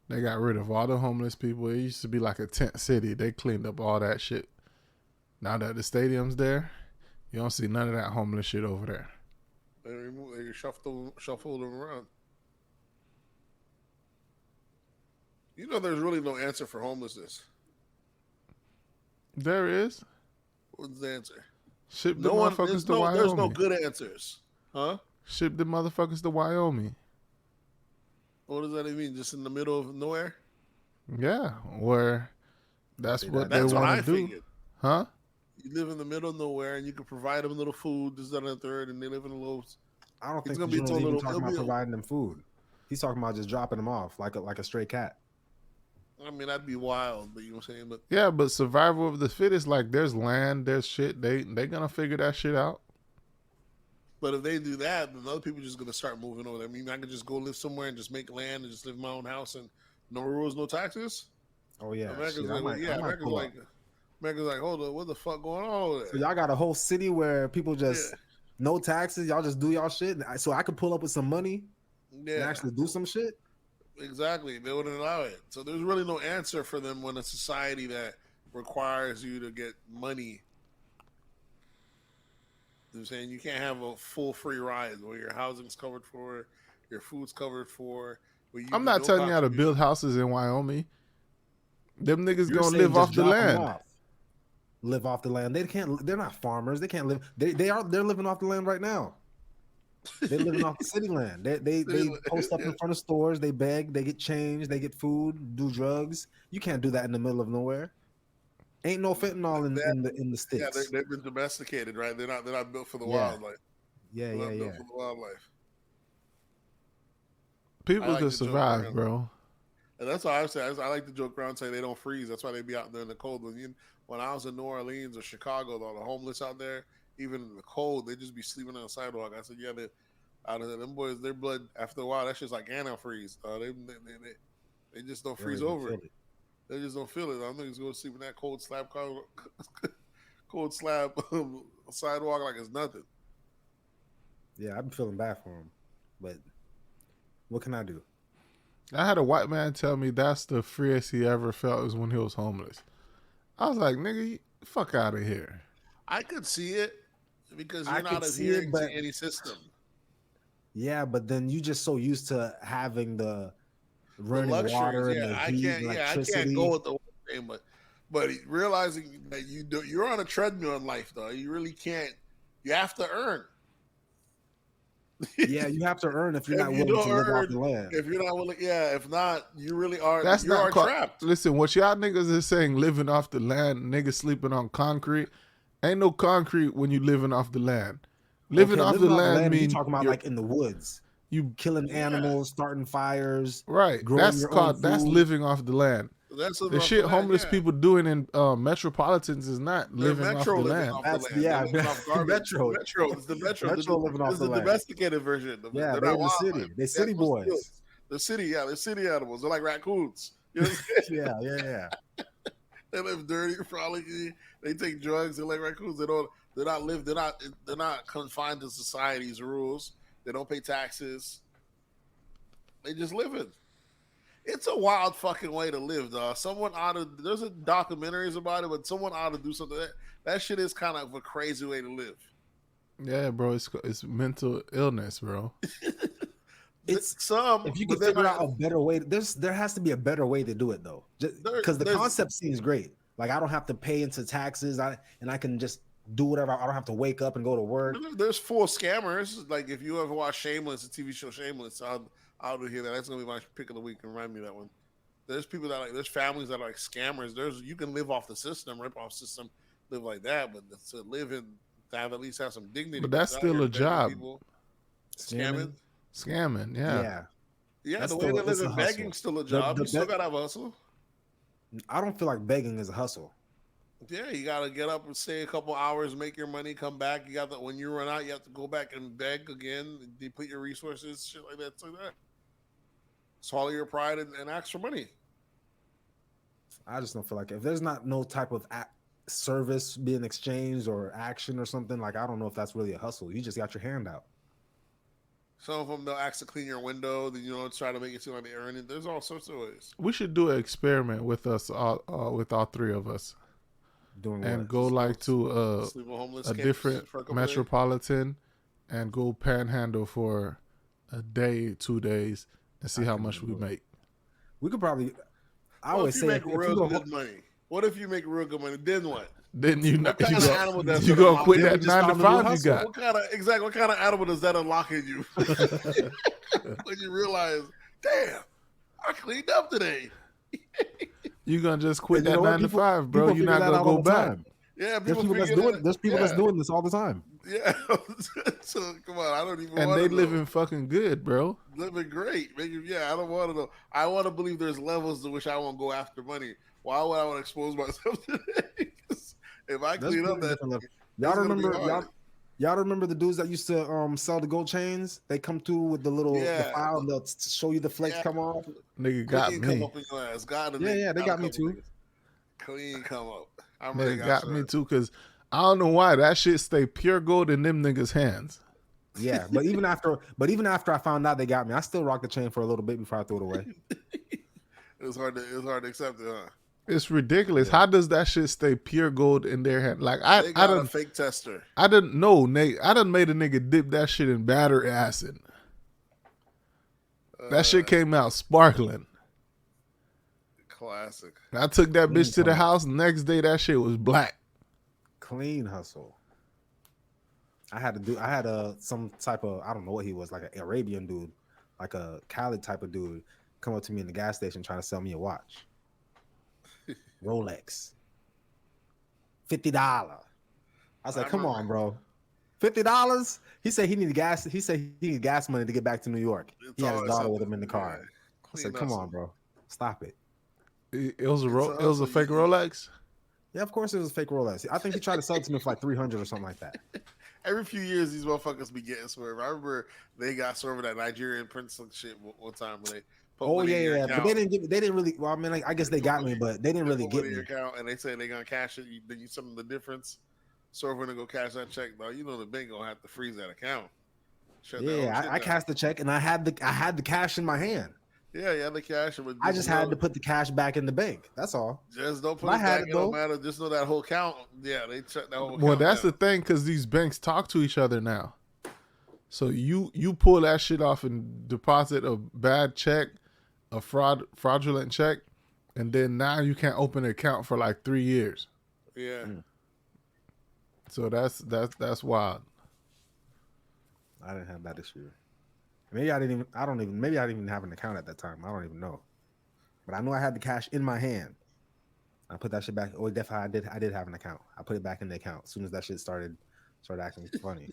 They got rid of all the homeless people. It used to be like a tent city. They cleaned up all that shit. Now that the stadium's there, you don't see none of that homeless shit over there. They shuffle them around. You know, there's really no answer for homelessness. There is. What's the answer? Ship the motherfuckers to Wyoming. There's no good answers, huh? Ship the motherfuckers to Wyoming. What does that mean? Just in the middle of nowhere? Yeah, where that's what they That's what I want to do. figured. Huh? You live in the middle of nowhere, and you can provide them a little food, this, that, and the third, and they live in a little. I don't think gonna he's be even little- talking it'll about be a- providing them food. He's talking about just dropping them off like a stray cat. I mean, that'd be wild, but you know what I'm saying. But Yeah, but survival of the fittest. Like there's land, there's shit. They gonna figure that shit out. if they do that, then other people are just gonna start moving over there. I mean, I could just go live somewhere and just make land and just live in my own house and no rules, no taxes. Oh yeah, America's shit, like, America's pull like, up. America's like, hold on, what the fuck going on over So there? y'all got a whole city where people just Yeah. no taxes. Y'all just do y'all shit. So I could pull up with some money and Yeah, actually do some shit. exactly. They wouldn't allow it. So there's really no answer for them when a society that requires you to get money. You know what I'm saying you can't have a full free ride where your housing's covered for, your food's covered for. Where you I'm get not no telling you how to contribution. build houses in Wyoming. Them niggas You're gonna saying live just off the drop 'em land. off. Live off the land. They can't. They're not farmers. They can't live. They're living off the land right now. They're living off the city land. They post up in front of stores. They beg. They get changed. They get food. Do drugs. You can't do that in the middle of nowhere. Ain't no fentanyl in the Yeah, sticks. they've been domesticated, right? They're not built for the Yeah. wildlife. Yeah, They're yeah, not built yeah. for the wildlife. People I like can to joke survive, around. bro. And that's why I say I like to joke around and say they don't freeze. That's why they be out there in the cold. When I was in New Orleans or Chicago, all the homeless out there, even in the cold, they just be sleeping on the sidewalk. I said, yeah, out of them boys, their blood after a while, that's just like antifreeze. They just don't freeze Really over. feel it. They just don't feel it. I'm niggas go to sleep in that cold slab sidewalk like it's nothing. Yeah, I'm feeling bad for him, but what can I do? I had a white man tell me that's the freest he ever felt was when he was homeless. I was like, nigga, fuck out of here. I could see it because I you're not could see it, adhering but- to any system. Yeah, but then you just so used to having the running luxuries. water and Yeah, the I heat, can't. and Yeah, I electricity. can't go with the thing, but realizing that you're on a treadmill in life, though. You really can't. You have to earn. Yeah, you have to earn if you're not willing to live off the land. If you're not willing, yeah. If not, you really are. That's you not are called. trapped. Listen, what y'all niggas is saying, living off the land, niggas sleeping on concrete. Ain't no concrete when you living off the land. Living off the land you mean talking about like in the woods, you killing animals, starting fires, right. growing That's your called own that's food. living off the land. That's The shit homeless people doing in metropolitans is not living off the land. That's They're living off garbage. Metro. It's the metro. Metro living off the the land. domesticated version. Yeah, they're they're not in the city. wildlife. They're city boys. The city, yeah, they're city animals. They're like raccoons. You know what I'm saying? Yeah. They live dirty, frolicky. They take drugs. They're like raccoons. They're not confined to society's rules. They don't pay taxes. They just live it. It's a wild fucking way to live, dog. There's a documentaries about it, but someone ought to do something. That shit is kind of a crazy way to live. Yeah, bro, it's mental illness, bro. If you can figure out a better way, there has to be a better way to do it though, because the concept seems great. Like I don't have to pay into taxes, and I can just do whatever. I don't have to wake up and go to work. There's full scammers. Like if you ever watch Shameless, the TV show Shameless, I'll do hear that. That's gonna be my pick of the week. Remind me of that one. There's people there's families that are like scammers. You can live off the system, rip off system, live like that, but to live in to at least have some dignity. But that's still a job. Scamming, yeah. Yeah, the way they live in begging's still a job. You still gotta have a hustle. I don't feel like begging is a hustle. Yeah, you gotta get up and stay a couple hours, make your money, come back. You got that when you run out, you have to go back and beg again, deplete your resources, shit like that, swallow your pride and ask for money. I just don't feel like if there's no type of service being exchanged or action or something, like I don't know if that's really a hustle. You just got your hand out. Some of them they'll ask to clean your window, then try to make it seem like they earn it. There's all sorts of ways. We should do an experiment with us, with all three of us, and go like to a different metropolitan, and go panhandle for a day, 2 days, and see how much we make. We could probably. I always say, make real good money. What if you make real good money? Then what? Then you gonna quit that 9 to 5 you got. What kind of animal does that unlock in you? When you realize, damn, I cleaned up today. You gonna just quit that 9 to 5, bro. You're not gonna go back. Yeah, there's people that's doing this all the time. Yeah, so come on, I don't even. And they living fucking good, bro. Living great. I don't want to know. I want to believe there's levels to which I won't go after money. Why would I want to expose myself today? If I clean up that, y'all remember the dudes that used to sell the gold chains? They come through with the little the file and they'll show you the flakes come off. Nigga got me. Come up in your ass. They got me too. Clean come up. They got me too, because I don't know why that shit stay pure gold in them niggas' hands. Yeah, but even after I found out they got me, I still rocked the chain for a little bit before I threw it away. It was hard to accept it, huh? It's ridiculous. Yeah. How does that shit stay pure gold in their hand? Like I got a fake tester. I didn't know, Nate. I done made a nigga dip that shit in battery acid. That shit came out sparkling. Classic. I took that bitch to the house. Next day, that shit was black. Clean hustle. I had some type of, I don't know what he was, like an Arabian dude, like a Khaled type of dude, come up to me in the gas station trying to sell me a watch. Rolex. $50. I was like, come on, bro. $50? He said he needed gas. He said he needed gas money to get back to New York. He had his daughter with him in the car. I said, come on, bro. Stop it. It was a fake Rolex? Yeah, of course it was a fake Rolex. I think he tried to sell it to me for like $300 or something like that. Every few years, these motherfuckers be getting swerved. I remember they got swerved with that Nigerian prince shit one time when they but they didn't really. Well, I mean, like, I guess they got me, but they didn't really get me. Account and they say they're gonna cash it. Then you some of the difference. So if we're gonna go cash that check, though, the bank gonna have to freeze that account. I cashed the check and I had the cash in my hand. Yeah, you had the cash. I just had to put the cash back in the bank. That's all. Just don't put it back. It don't matter. Just know that whole count. Yeah, they check that whole count. Well, that's the thing, because these banks talk to each other now. So you pull that shit off and deposit a bad check, a fraudulent check, and then now you can't open an account for like 3 years. Yeah. So that's wild. I didn't have that issue. Maybe I didn't even have an account at that time. I don't even know. But I know I had the cash in my hand. I put that shit back. Oh, definitely I did have an account. I put it back in the account as soon as that shit started acting funny.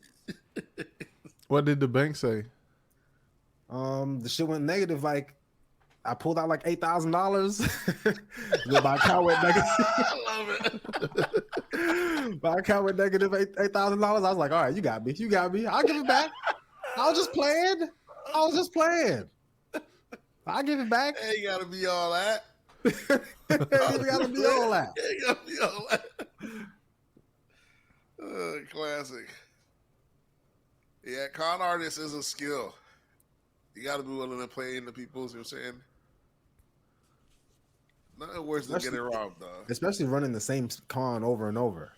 What did the bank say? The shit went negative. Like I pulled out like $8,000. My account went negative. I love it. My account went negative $8,000. I was like, all right, you got me. I'll give it back. I was just playing. I'll give it back. Ain't gotta be all that. Ain't gotta be all that. Ain't gotta be all that. Classic. Yeah, con artist is a skill. You got to be willing to play into people's, you know what I'm saying? Nothing worse than getting robbed, though. Especially running the same con over and over.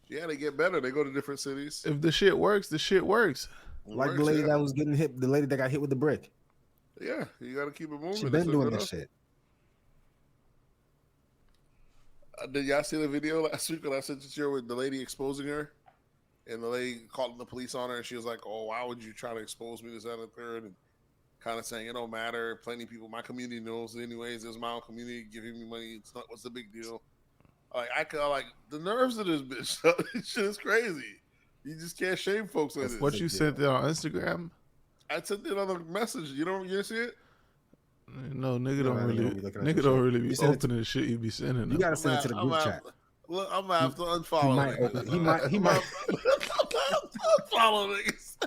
Yeah, they get better. They go to different cities. If the shit works, the shit works. Like the lady that was getting hit, the lady that got hit with the brick. Yeah, you got to keep it moving. She's been doing this shit. Did y'all see the video last week when I sent it to you with the lady exposing her? And the lady calling the police on her, and she was like, "Oh, why would you try to expose me, this, that, and the third?" And kind of saying, "It don't matter. Plenty of people, my community knows anyways. It's my own community giving me money. It's not. What's the big deal?" Like the nerves of this bitch. This shit is crazy. You just can't shame folks like this. What you sent it on Instagram? I sent it on a message. You didn't see it? No, nigga don't really be opening the shit you be sending. You gotta send it to the group chat. Look, I'm gonna have to unfollow. He might unfollow niggas.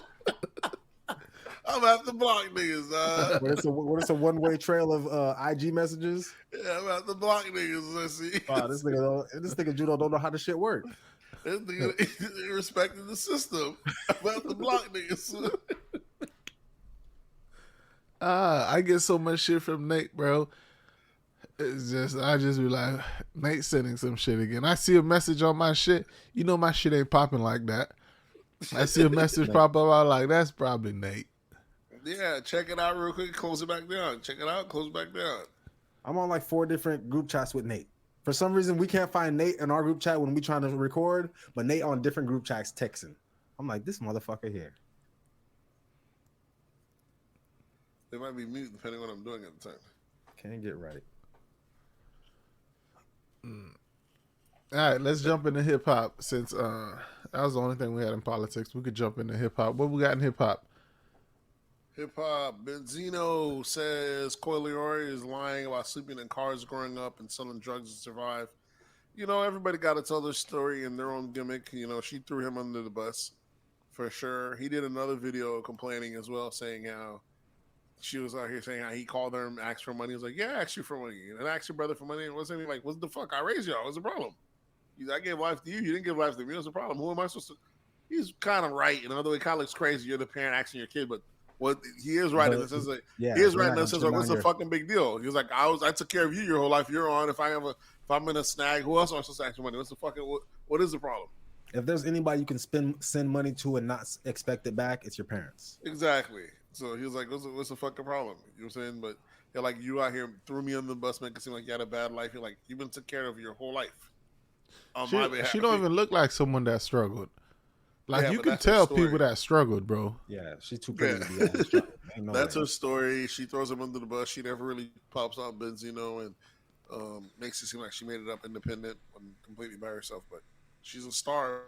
I'm gonna have to block niggas. What is a one-way trail of IG messages? Yeah, I'm gonna have to block niggas. Let's see. Oh, this nigga Judo don't know how this shit work. This nigga respecting the system. I'm gonna have to block niggas. I get so much shit from Nate, bro. It's just I just be like, Nate sending some shit again. I see a message on my shit. You know my shit ain't popping like that. I see a message pop up. I'm like, that's probably Nate. Yeah, check it out real quick. Close it back down. Check it out. Close it back down. I'm on like 4 different group chats with Nate. For some reason, we can't find Nate in our group chat when we trying to record, but Nate on different group chats texting. I'm like, this motherfucker here. They might be mute depending on what I'm doing at the time. Can't get right. All right, let's jump into hip hop since that was the only thing we had in politics. We could jump into hip hop. What we got in hip hop? Hip hop. Benzino says Coi Leray is lying about sleeping in cars growing up and selling drugs to survive. You know, everybody got to tell their story and their own gimmick. You know, she threw him under the bus for sure. He did another video complaining as well, saying how she was out here saying how he called her and asked for money. He was like, "Yeah, I asked you for money. And I asked your brother for money." And wasn't he like, "What the fuck? I raised y'all. What's the problem? I gave life to you. You didn't give life to me. What's the problem? Who am I supposed to?" He's kind of right. In another way, it kind of looks crazy. You're the parent asking your kid, but what he is right in the sense that he is right in the sense like, what's the fucking big deal? He was like, I took care of you your whole life. You're on. If I'm in a snag, who else am I supposed to ask for money? What's the fucking what is the problem? If there's anybody you can send money to and not expect it back, it's your parents. Exactly. So he was like, what's the fucking problem? You know what I'm saying? But you're like, you out here threw me on the bus, make it seem like you had a bad life. You're like, you've been took care of your whole life. On my behalf. She don't even look like someone that struggled. Like, you can tell people that struggled, bro. Yeah, she's too pretty to be honest. That's her story. She throws him under the bus. She never really pops out Benzino and makes it seem like she made it up independent and completely by herself. But she's a star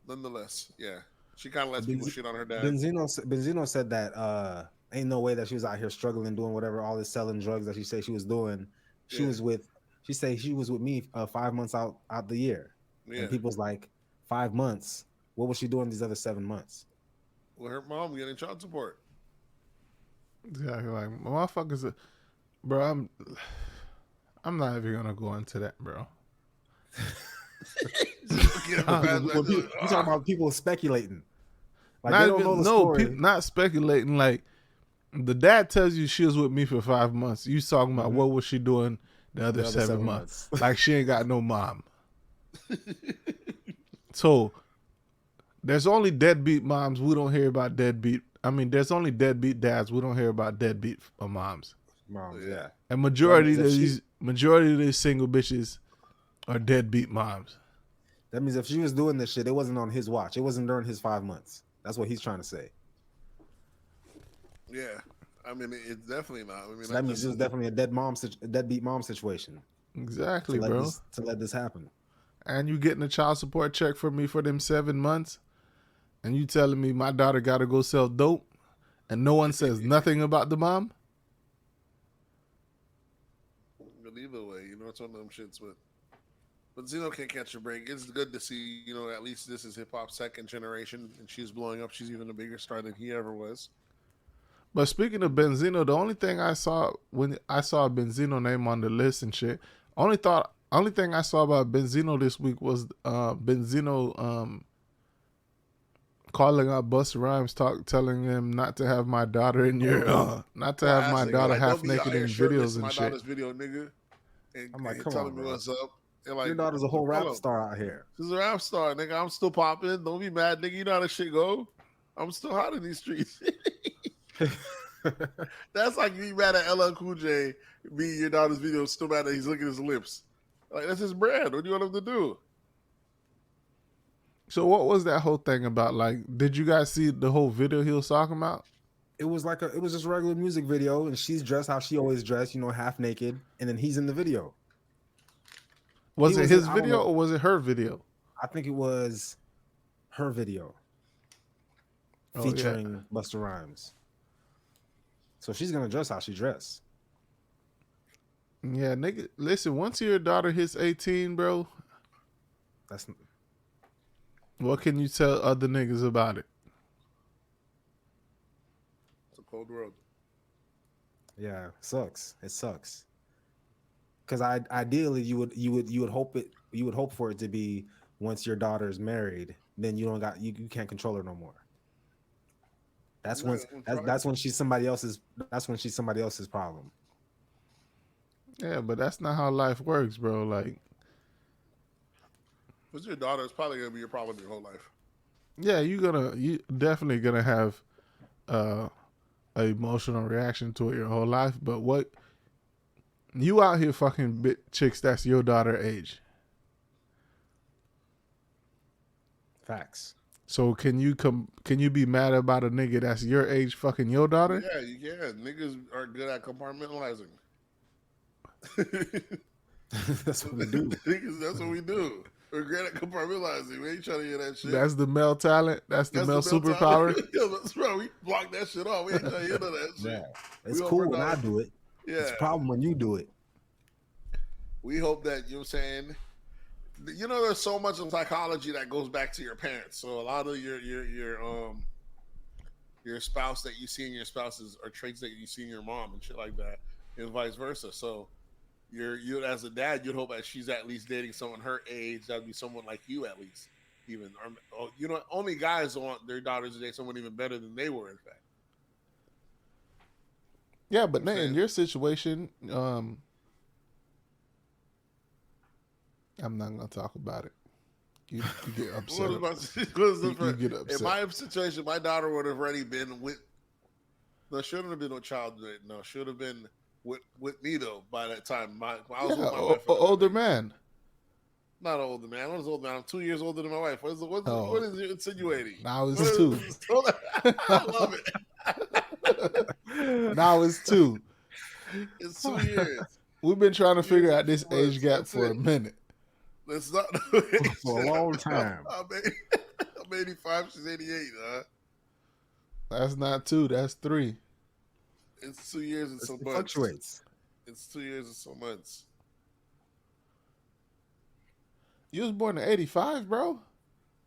nonetheless. Yeah. She kind of lets people shit on her dad. Benzino said that ain't no way that she was out here struggling, doing whatever, all this selling drugs that she said she was doing. She said she was with me 5 months out the year. Yeah. And people's like, 5 months? What was she doing these other 7 months? Well, her mom getting child support. Yeah, like, motherfuckers, bro, I'm not even gonna go into that, bro. You talking about people speculating? Like, they don't know the story. Not speculating. Like, the dad tells you she was with me for 5 months. You talking about what was she doing the other 7 months? Like, she ain't got no mom. So there's only deadbeat moms. We don't hear about deadbeat. I mean, there's only deadbeat dads. We don't hear about deadbeat moms. Moms, yeah. And That means majority of these single bitches are deadbeat moms. That means if she was doing this shit, it wasn't on his watch. It wasn't during his 5 months. That's what he's trying to say. Yeah, I mean, it's definitely not. I mean, So that means it was definitely a deadbeat mom situation. Exactly, to bro. let this happen. And you getting a child support check from me for them 7 months, and you telling me my daughter got to go sell dope, and no one says nothing about the mom? But either way, it's one of them shits. But Zeno can't catch a break. It's good to see, at least this is hip hop's second generation, and she's blowing up. She's even a bigger star than he ever was. But speaking of Benzino, the only thing I saw when I saw a Benzino name on the list and shit, only thing I saw about Benzino this week was Benzino calling out Busta Rhymes, telling him not to have my daughter in your not to have my daughter half naked in videos and my shit. daughter's video, nigga. And, I'm like, and come telling on, me bro. what's up. And like, Your daughter's a whole rap star out here. She's a rap star, nigga. I'm still popping. Don't be mad, nigga. You know how this shit go. I'm still hot in these streets. That's like you mad at LL Cool J being your daughter's video, still mad that he's licking his lips. Like, that's his brand. What do you want him to do? So what was that whole thing about? Like, did you guys see the whole video he was talking about? It was just a regular music video, and she's dressed how she always dressed, half naked, and then he's in the video. Was it his video or was it her video? I think it was her video featuring Busta Rhymes. So she's gonna dress how she dressed. Yeah, nigga. Listen, once your daughter hits 18, bro, what can you tell other niggas about it? It's a cold world. Yeah, it sucks. It sucks. Because ideally you would hope for it to be once your daughter's married, then you can't control her no more. That's when she's somebody else's problem. Yeah, but that's not how life works, bro. Like, with your daughter, it's probably gonna be your problem your whole life. Yeah, you definitely gonna have an emotional reaction to it your whole life. But what you out here fucking chicks that's your daughter age. Facts. So can you be mad about a nigga that's your age fucking your daughter? Yeah, you can. Niggas are good at compartmentalizing. That's what we do. Niggas, that's what we do. We're great at compartmentalizing. We ain't trying to hear that shit. That's the male talent. That's the male superpower. Yeah, that's right. We block that shit off. We ain't trying to hear none of that shit. Yeah. It's cool when I do it. Yeah. It's a problem when you do it. We hope that, you know what I'm saying, there's so much of psychology that goes back to your parents. So a lot of your spouse that you see in your spouses are traits that you see in your mom and shit like that, and vice versa. So you as a dad, you'd hope that she's at least dating someone her age. That'd be someone like you at least. Even only guys want their daughters to date someone even better than they were, in fact. Yeah, but in your situation, I'm not gonna talk about it. You get upset. You get upset. In my situation, my daughter would have already been with. No, shouldn't have been with child. No, should have been with me though. By that time, I was with my wife. Older man. Not an older man. I was older man. I'm 2 years older than my wife. What is you insinuating? Now it's 2. I love it. Now it's 2. It's 2 years. We've been trying to figure out this age gap for a minute. It's not for a long time. I'm 85. She's 88. That's not 2. That's 3. It's 2 years and some months. Fluctuates. It's 2 years and some months. You was born in 85, bro?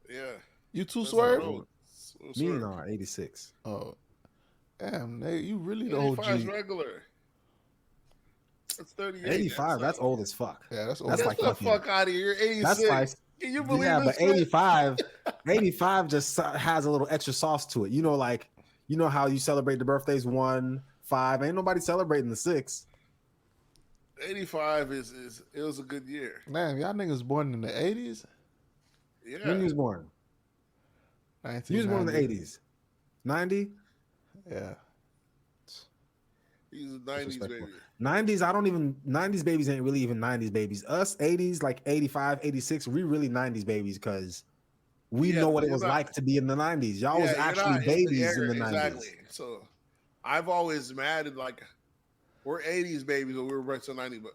Yeah. You too swerve? Me no, 86. Oh. Damn, you really the 85 OG. is regular. That's 38. 85, that's old as fuck. Yeah, that's old. Get like the fuck out of here. 86. That's like, can you believe but 85 just has a little extra sauce to it. How you celebrate the birthdays 1, 5. Ain't nobody celebrating the 6. 85 it was a good year. Man, y'all niggas born in the 80s? Yeah. When you was born? You was born in the 80s. 90? Yeah. He's a 90s baby. 90s, I don't even 90s babies ain't really even 90s babies. Us 80s, like 85, 86, we really 90s babies because we know what it was like to be in the 90s. Y'all was actually babies in the 90s. Exactly. So I've always imagined like we're 80s babies or we were bred to 90s, but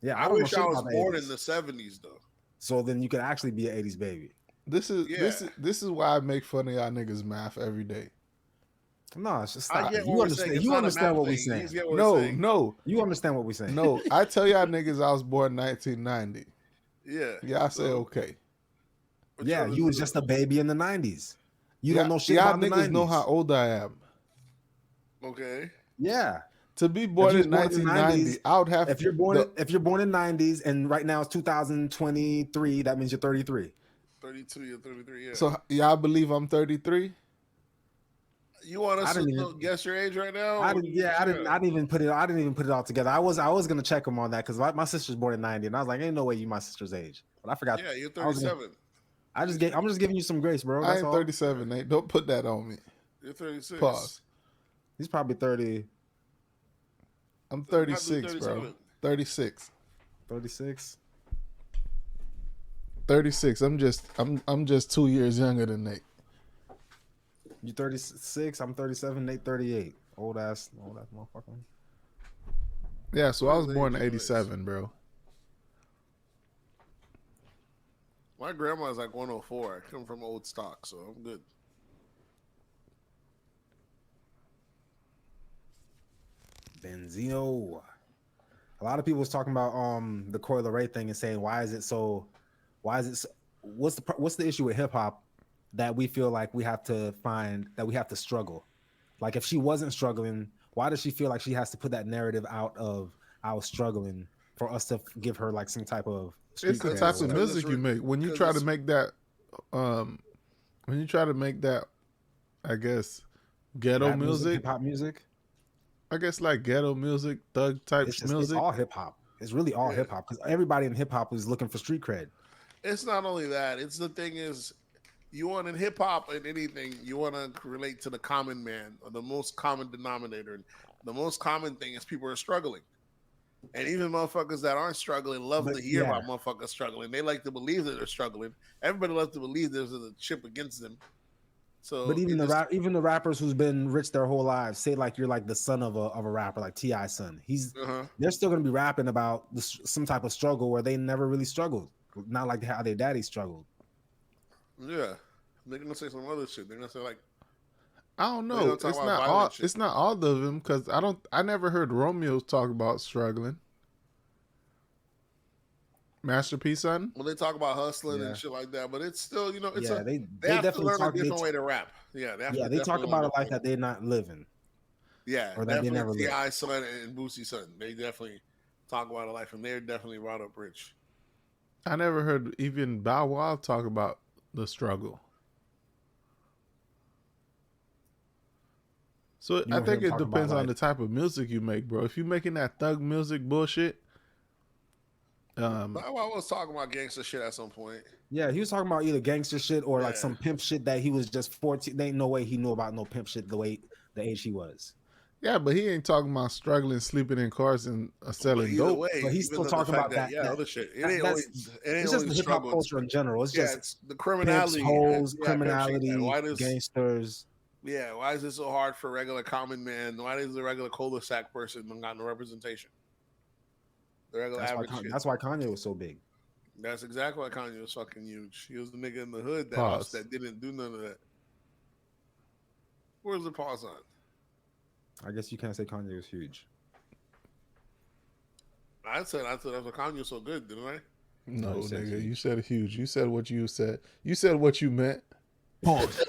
yeah, I wish I was born in the 70s though. So then you could actually be an 80s baby. This is why I make fun of y'all niggas math every day. No, it's just stop. You understand what we're saying. No. You understand what we're saying. No, I tell y'all niggas I was born 1990. Yeah. Y'all say okay. Yeah, you was just a baby in the 90s. You don't know shit about the 90s. Y'all niggas know how old I am. Okay. Yeah. To be born in 1990, I would have. If you're born in 90s and right now it's 2023, that means you're 33. 32, you're 33. Yeah. So y'all believe I'm 33? You want us to guess your age right now? I didn't even put it all together. I was gonna check them on that because my sister's born in 90, and I was like, ain't no way you my sister's age. But I forgot. Yeah, you're 37. I'm just giving you some grace, bro. I ain't 37, Nate. Don't put that on me. You're 36. Pause. He's probably 30. I'm 36, bro. 36. 36. 36. I'm just 2 years younger than Nate. You 36, I'm 37, Nate 38. Old ass motherfucker. Yeah, so I was born in 87, bro. My grandma's like 104. I come from old stock, so I'm good. Benzino. A lot of people was talking about the Coi Leray thing and saying what's the issue with hip hop that we feel like we have to struggle? Like if she wasn't struggling, why does she feel like she has to put that narrative out of I was struggling for us to give her like some type of it's the type of music you make. When you try to make that I guess ghetto music, hip hop music. I guess like ghetto music, thug type music. It's all hip hop. It's really all hip hop because everybody in hip hop is looking for street cred. It's not only that. It's the thing is, you want in hip hop and anything, you want to relate to the common man or the most common denominator. And the most common thing is people are struggling. And even motherfuckers that aren't struggling love to hear about motherfuckers struggling. They like to believe that they're struggling. Everybody loves to believe there's a chip against them. So, but even the rappers who's been rich their whole lives, say like you're like the son of a rapper, like T.I.'s son. They're still gonna be rapping about some type of struggle where they never really struggled. Not like how their daddy struggled. Yeah, they're gonna say some other shit. They're gonna say like, I don't know. It's not all of them because I never heard Romeo talk about struggling. Master P son. Well, they talk about hustling and shit like that, but it's still they have to definitely learn a different way to rap. Yeah, they talk about a life that they're not living. Yeah, or that they never lived. T.I.'s son and Boosie's son, they definitely talk about a life, and they're definitely brought up rich. I never heard even Bow Wow talk about the struggle. So I think it depends on the type of music you make, bro. If you're making that thug music bullshit. Bow Wow was talking about gangster shit at some point. Yeah, he was talking about either gangster shit or like some pimp shit that he was just 14. There ain't no way he knew about no pimp shit the age he was. Yeah, but he ain't talking about struggling, sleeping in cars and selling dope. But he's still talking about that other shit. It's just the hip hop culture in general. It's just it's the criminality, pimps, hoes, criminality, gangsters. Yeah, why is it so hard for a regular common man? Why does the regular cul-de-sac person got no representation? The regular average shit. That's why Kanye was so big. That's exactly why Kanye was fucking huge. He was the nigga in the hood that didn't do none of that. Where's the pause on? I guess you can't say Kanye was huge. I said that's why Kanye was so good, didn't I? No, nigga, you said huge. You said what you said. You said what you meant. Pause.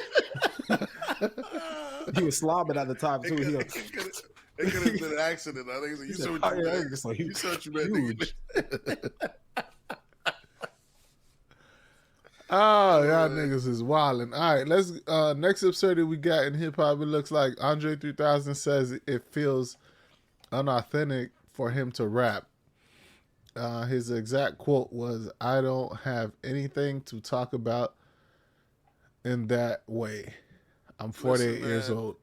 He was slobbing at the top too. It could have been an accident. I think you said what you meant. You said what you meant. Huge. Oh, y'all niggas is wilding. All right, let's next absurdity we got in hip hop. It looks like André 3000 says it feels unauthentic for him to rap. His exact quote was, "I don't have anything to talk about in that way. I'm 48 years old."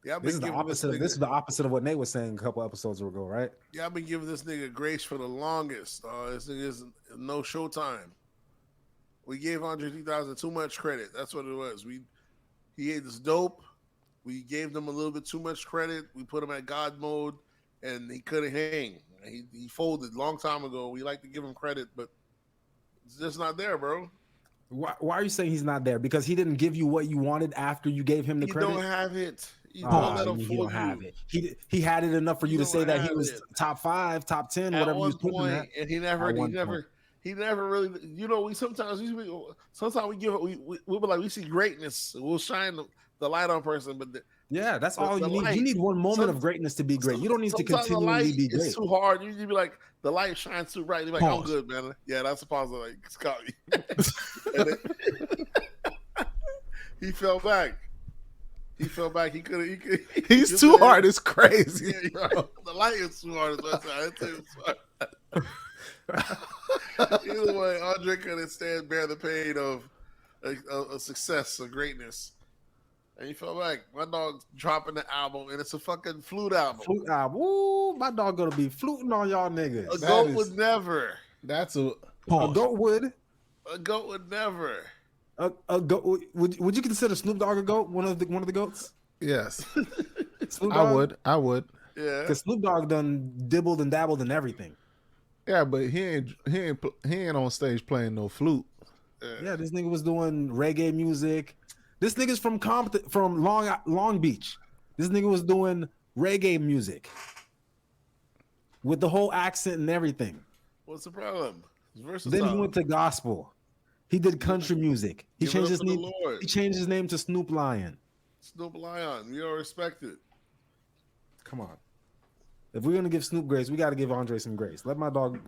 Yeah, I've This been is the giving opposite of this is the opposite of what Nate was saying a couple episodes ago, right? Yeah, I've been giving this nigga grace for the longest. This nigga is no showtime. We gave Andre 3000 too much credit. That's what it was. He ate this dope. We gave them a little bit too much credit. We put him at God mode, and he couldn't hang. He folded a long time ago. We like to give him credit, but it's just not there, bro. Why are you saying he's not there? Because he didn't give you what you wanted after you gave him the He credit? don't have it. You don't let him he fool don't have you. it. He had it enough for you to say that he have was it. top 5, top 10, At whatever you one was putting him point, at. and he never really. You know, we sometimes we give we'll be like we see greatness. We'll shine the light on a person, but Yeah, that's all you need. light- You need one moment of greatness to be great. You don't need to sometimes the continually light be great. is too hard. You be like the light shines too bright. You're like, I'm good, man. Yeah, that's a positive. Like, Scott. He fell back. He fell back. He could. He's too hard. It's crazy. Yeah, the light is too hard. Either way, Andre couldn't bear the pain of a success, of greatness. And he fell back. My dog's dropping the album, and it's a fucking flute album. Flute album. Woo, my dog gonna be fluting on y'all niggas. A goat would never. That's a goat would. A goat would never. A goat would you consider Snoop Dogg a goat? One of the goats? yes. Snoop Dogg? I would. Yeah. Because Snoop Dogg done dibbled and dabbled in everything. Yeah, but he ain't on stage playing no flute. Yeah, this nigga was doing reggae music. This nigga's from Compton, from Long Beach. This nigga was doing reggae music with the whole accent and everything. What's the problem? It's versatile. Then he went to gospel. He did country music. He changed his name. He changed his name to Snoop Lion. Snoop Lion. We don't respect it. Come on. If we're gonna give Snoop grace, we got to give Andre some grace. Let my dog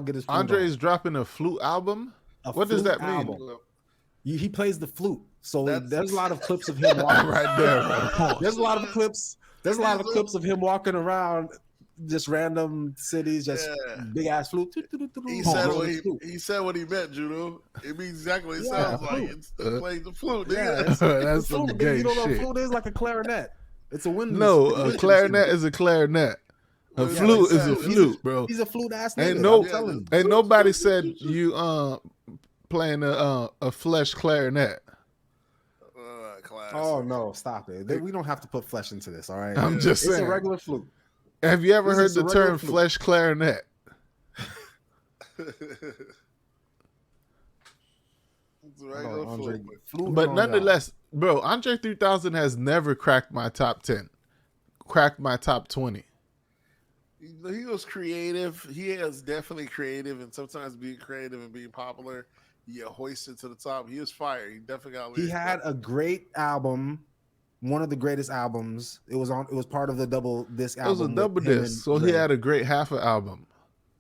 get his. Andre's dropping a flute album. What does that mean? He plays the flute. So there's a lot of clips of him walking right there. There's a lot of clips. There's a lot of clips of him walking around just random cities, just big ass flute. He said what he meant, Judo. It means exactly what it sounds like. It's playing the flute. Yeah, that's some gay shit. You know what a shit. flute is? Like a clarinet. It's a wind. No, a clarinet is a clarinet. A flute is a flute, bro. He's a flute ass nigga. Ain't nobody said you playing a flesh clarinet. Oh no, stop it. We don't have to put flesh into this, all right? I'm just saying. It's a regular flute. Have you ever heard the term flesh clarinet? It's a regular flute. But nonetheless, bro, Andre 3000 has never cracked my top 10. Cracked my top 20. He was creative. He is definitely creative, and sometimes being creative and being popular, you get hoisted to the top. He was fire. He definitely got. He had a great album, one of the greatest albums. It was part of the double disc album. It was a double disc, so he had a great half an album.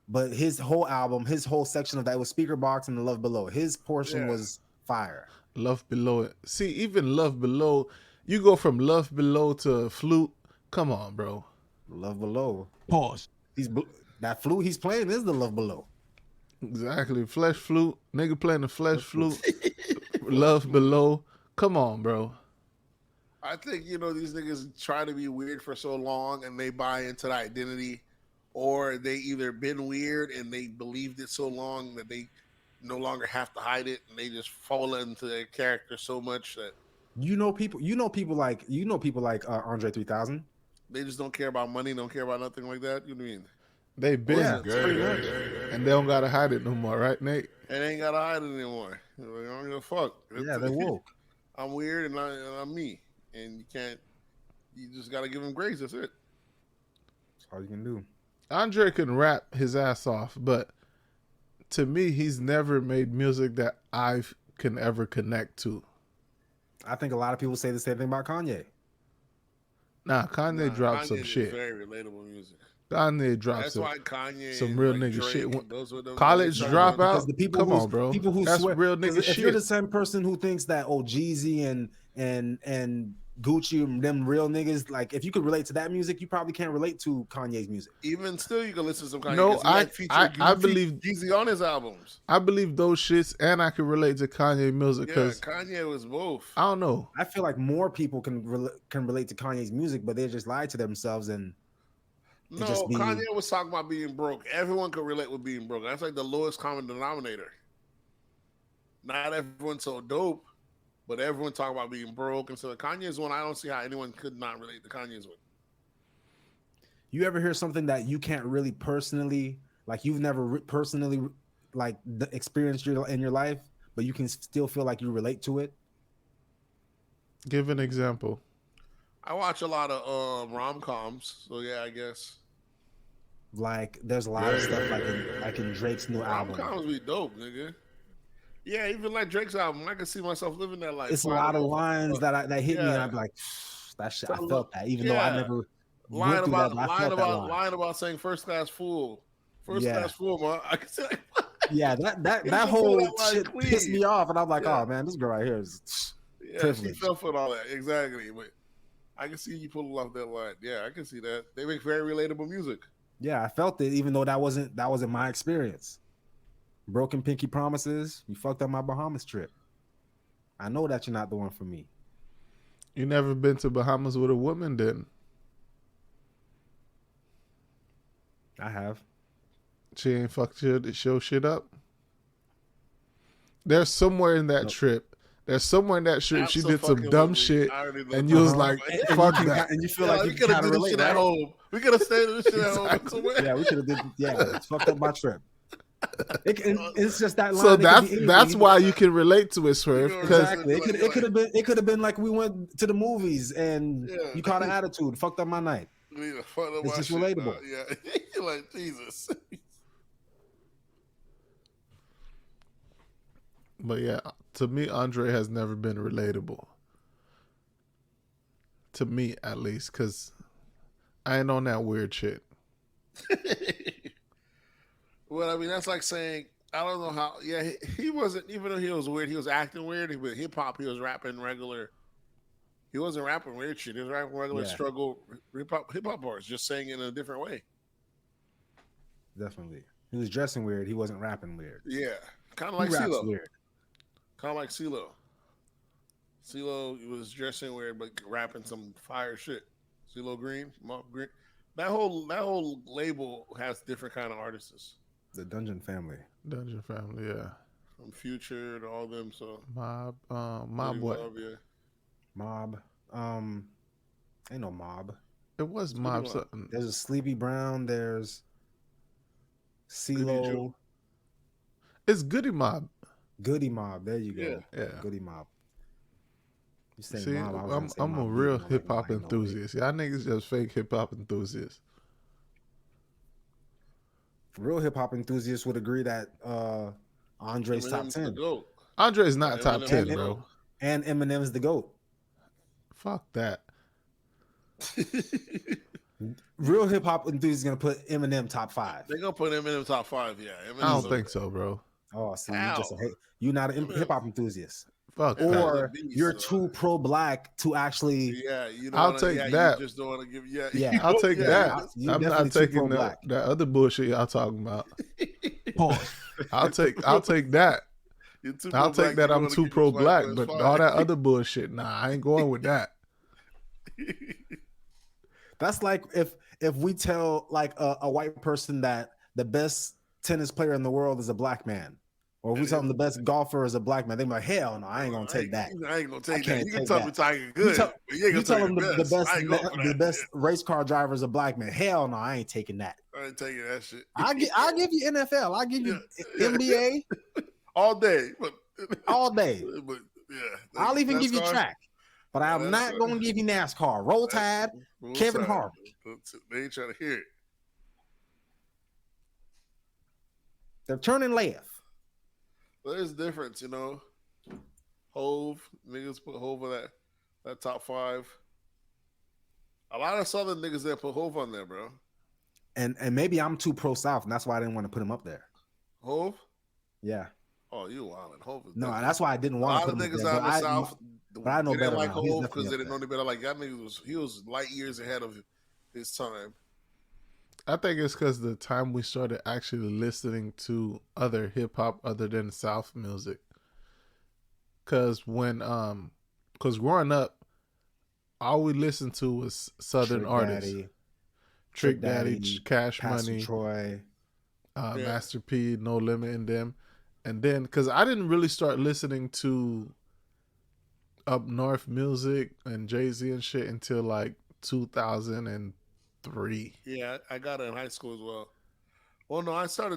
But his whole album, his whole section of that was Speaker Box and the Love Below. His portion was fire. Love Below. See, even Love Below, you go from Love Below to Flute. Come on, bro. Love Below. Pause. That flute he's playing is the Love Below. Exactly. Flesh flute. Nigga playing the flesh flute. Love Below. Come on, bro. I think, these niggas try to be weird for so long and they buy into the identity, or they either been weird and they believed it so long that they no longer have to hide it, and they just fall into their character so much that people like Andre 3000. They just don't care about money, don't care about nothing like that. You know what I mean? They been and they don't gotta hide it no more, right, Nate? And they ain't gotta hide it anymore. I don't give a fuck. Yeah, they woke. I'm weird and I'm me, and you just gotta give them grace. That's it. That's all you can do. Andre can rap his ass off, but to me, he's never made music that I can ever connect to. I think a lot of people say the same thing about Kanye. Kanye dropped some shit. Very relatable music. Kanye dropped That's why Kanye some real nigga Drake, shit. College dropout. Come on, bro. People who that's swear, real nigga if shit. If you're the same person who thinks that Jeezy and Gucci, them real niggas. Like, if you could relate to that music, you probably can't relate to Kanye's music. Even still, you can listen to some Kanye. No, 'cause he had featured I believe Jeezy on his albums. I believe those shits, and I can relate to Kanye music Yeah, because Kanye was both. I don't know. I feel like more people can relate to Kanye's music, but they just lie to themselves and No, just be- Kanye was talking about being broke. Everyone could relate with being broke. That's like the lowest common denominator. Not everyone's so dope, but everyone talk about being broke. And so Kanye's one I don't see how anyone could not relate to Kanye's one. You ever hear something that you can't really personally, like you've never personally like experienced in your life, but you can still feel like you relate to it? Give an example. I watch a lot of rom-coms, so yeah, I guess. Like there's a lot of stuff like in Drake's new album. Rom-coms be dope, nigga. Yeah, even like Drake's album, I can see myself living that life. It's a lot of lines that hit me, and I'd be like, that shit. I felt that, even though I never went through that. I felt that line. Lying about saying first class fool, man. I can say, like, yeah, that whole shit pissed me off, and I'm like, oh man, this girl right here is she fell for all that exactly. But I can see you pulling off that line. Yeah, I can see that. They make very relatable music. Yeah, I felt it, even though that wasn't my experience. Broken pinky promises. You fucked up my Bahamas trip. I know that you're not the one for me. You never been to Bahamas with a woman, then? I have. She ain't fucked your shit up. There's somewhere in that trip. There's somewhere in that trip she did some dumb shit, and you was like, "Fuck that," and you feel like we you could have gotta did this relate, shit right? at home. We could have stayed in this shit at home somewhere. Yeah, we could have did. Yeah, it's fucked up my trip. It's just that line. So that's why you can relate to it, Swerve. Exactly. It could have been like we went to the movies and you caught an attitude, fucked up my night. It's just relatable. Yeah, you're like Jesus. But yeah, to me, André has never been relatable. To me, at least, because I ain't on that weird shit. Well, I mean, that's like saying, I don't know how. Yeah, he wasn't, even though he was weird, he was acting weird. But hip hop, he was rapping regular. He wasn't rapping weird shit. He was rapping regular struggle hip hop bars, just saying it in a different way. Definitely. He was dressing weird. He wasn't rapping weird. Yeah. Kind of like CeeLo. Weird. Kind of like CeeLo. CeeLo was dressing weird, but rapping some fire shit. CeeLo Green, Mob Green. That whole label has different kind of artists. The Dungeon Family. Yeah. From Future to all them. So Mob what? Love, yeah. Mob. Ain't no Mob. It was Mob something. There's a Sleepy Brown. There's CeeLo. It's Goody Mob. Goody Mob. There you go. Yeah. Goody Mob. You say See, Mob, I'm a real hip hop enthusiast. Y'all niggas just fake hip hop enthusiasts. Real hip hop enthusiasts would agree that Andre's top 10. Andre's not top 10, bro. And Eminem's the GOAT. Fuck that. Real hip hop enthusiasts gonna put Eminem top 5. They're gonna put Eminem top 5, yeah. I don't think so, bro. Oh, see, you're not a hip hop enthusiast. Fuck or you're too pro black to actually. Yeah, you know. I'll take that. You just don't want to give. Yeah, I'll take that. I'm not taking that other bullshit y'all talking about. I'll take that. I'll take that. I'm too pro black, but all that other bullshit, nah, I ain't going with that. That's like if we tell like a white person that the best tennis player in the world is a black man. Or if we tell them the best golfer is a black man, they be like, hell no, I ain't gonna take that. I ain't gonna take that. You can tell me Tiger good. You tell them the best race car driver is a black man. Hell no, I ain't taking that. I ain't taking that shit. I'll give you NFL. I'll give you NBA. All day. All day. But yeah. I'll even give you track. But I'm not gonna give you NASCAR. Roll Tide, Kevin Harvick. They ain't trying to hear it. They're turning left. There's a difference, you know. Hove, niggas put Hove on that top 5. A lot of Southern niggas that put Hove on there, bro. And maybe I'm too pro South, and that's why I didn't want to put him up there. Hove? Yeah. Oh, you wildin'. Hov is No, definitely. that's why I didn't A want lot to of put him up niggas there. out in the South, But I know they didn't better like now. He's Hov because definitely they up didn't know there. any better. Like that nigga was light years ahead of his time. I think it's because the time we started actually listening to other hip hop other than South music. Cause growing up, all we listened to was Southern artists. Trick Daddy, Cash Pastor Money, Troy. Yeah. Master P, No Limit, and them. And then, because I didn't really start listening to up north music and Jay-Z and shit until like 2003. Yeah, I got it in high school as well. Well, no, I saw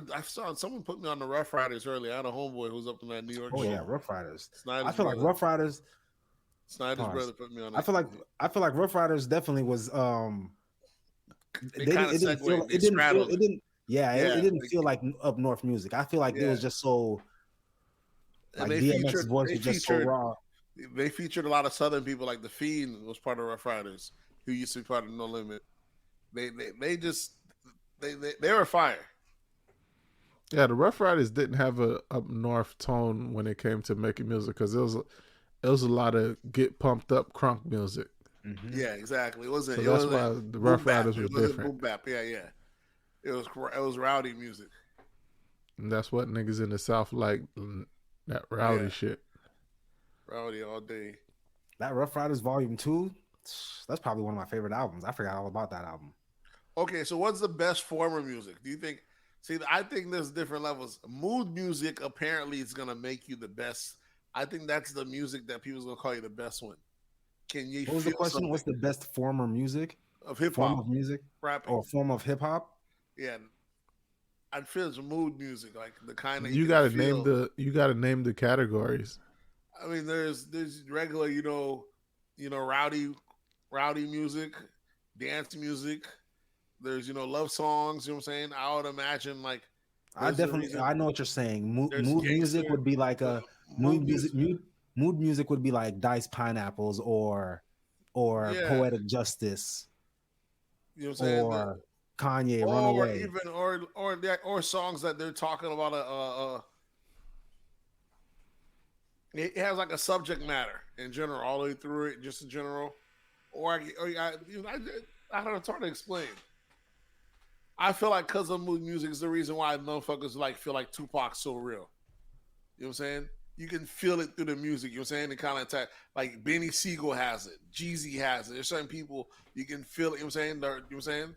someone put me on the Rough Riders early. I had a homeboy who was up in that New York Oh show. yeah, Rough Riders. Snyder's I feel brother. like Rough Riders. Snyder's Pause. brother put me on it. I feel like Rough Riders definitely was. They kind of it didn't segued. feel. They It didn't feel. straddled. It didn't. Yeah, Yeah, it didn't feel like up north music. I feel like it was just so. and Like DMX's voice was just so raw. They featured a lot of Southern people, like the Fiend was part of Rough Riders, who used to be part of No Limit. They were fire. Yeah, the Rough Riders didn't have a up north tone when it came to making music because it was a lot of get pumped up crunk music. Mm-hmm. Yeah, exactly. It wasn't. So it that's wasn't why the Rough boom bap. Riders were It wasn't different. boom bap. Yeah. It was rowdy music. And that's what niggas in the South like, that rowdy Yeah. shit. Rowdy all day. That Rough Riders Volume 2, that's probably one of my favorite albums. I forgot all about that album. Okay, so what's the best form of music? Do you think? See, I think there's different levels. Mood music apparently is gonna make you the best. I think that's the music that people's gonna call you the best one. Can you? What was the feel question? something What's the best form of music? of hip Form hop, of music? rapping? Or form of hip hop? Yeah, I feel it's mood music, like the kind of You gotta name the categories. I mean, there's regular, rowdy music, dance music. There's love songs. You know what I'm saying? I would imagine like I know what you're saying. Mood There's music gangster- would be like a mood mood music would be like Diced Pineapples or Yeah. Poetic Justice You know what I'm saying? or Kanye or Runaway. even or songs that they're talking about it has like a subject matter in general, all the way through it, just in general. I don't know, it's hard to explain. I feel like because of mood music is the reason why motherfuckers feel like Tupac's so real. You know what I'm saying? You can feel it through the music. You know what I'm saying? It kind of like Benny Siegel has it, Jeezy has it. There's certain people you can feel it. You know what I'm saying? You know what I'm saying?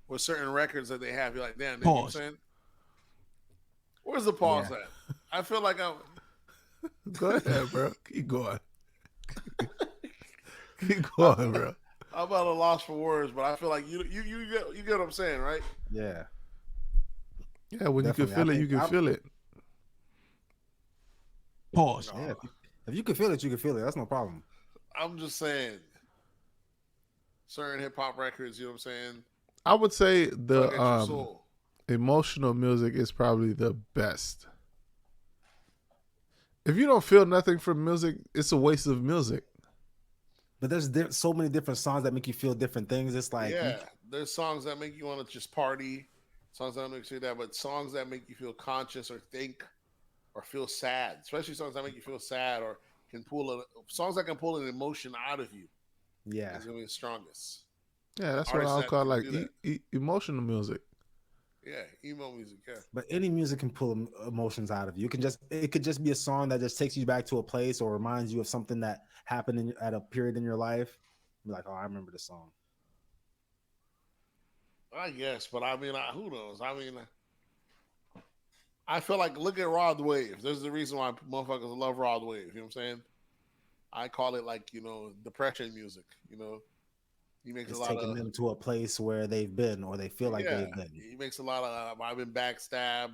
With certain records that they have, you're like, damn. You know what I'm saying? Where's the pause at? I feel like I'm. Go ahead, bro. Keep going. Keep going, bro. I'm at a loss for words, but I feel like you get what I'm saying, right? Yeah. Yeah, when Definitely. you can feel it, you can feel it. Pause. Yeah. If you can feel it, you can feel it. That's no problem. I'm just saying, certain hip hop records, you know what I'm saying? I would say Tug at your the soul. emotional music is probably the best. If you don't feel nothing from music, it's a waste of music. But there's so many different songs that make you feel different things. It's like there's songs that make you want to just party, songs that make you that, but songs that make you feel conscious or think or feel sad, especially songs that make you feel sad or songs that can pull an emotion out of you. Yeah, it's gonna be the strongest. Yeah, that's what I'll call like emotional music. Yeah, emo music. Yeah, but any music can pull emotions out of you. It could just be a song that just takes you back to a place or reminds you of something that happened at a period in your life. You're like, oh, I remember this song. I guess, but I mean, who knows? I mean, I feel like look at Rod Wave. There's the reason why motherfuckers love Rod Wave. You know what I'm saying? I call it like depression music. He makes It's a lot taking them to a place where they've been or they feel like they've been. He makes a lot of I've been backstabbed.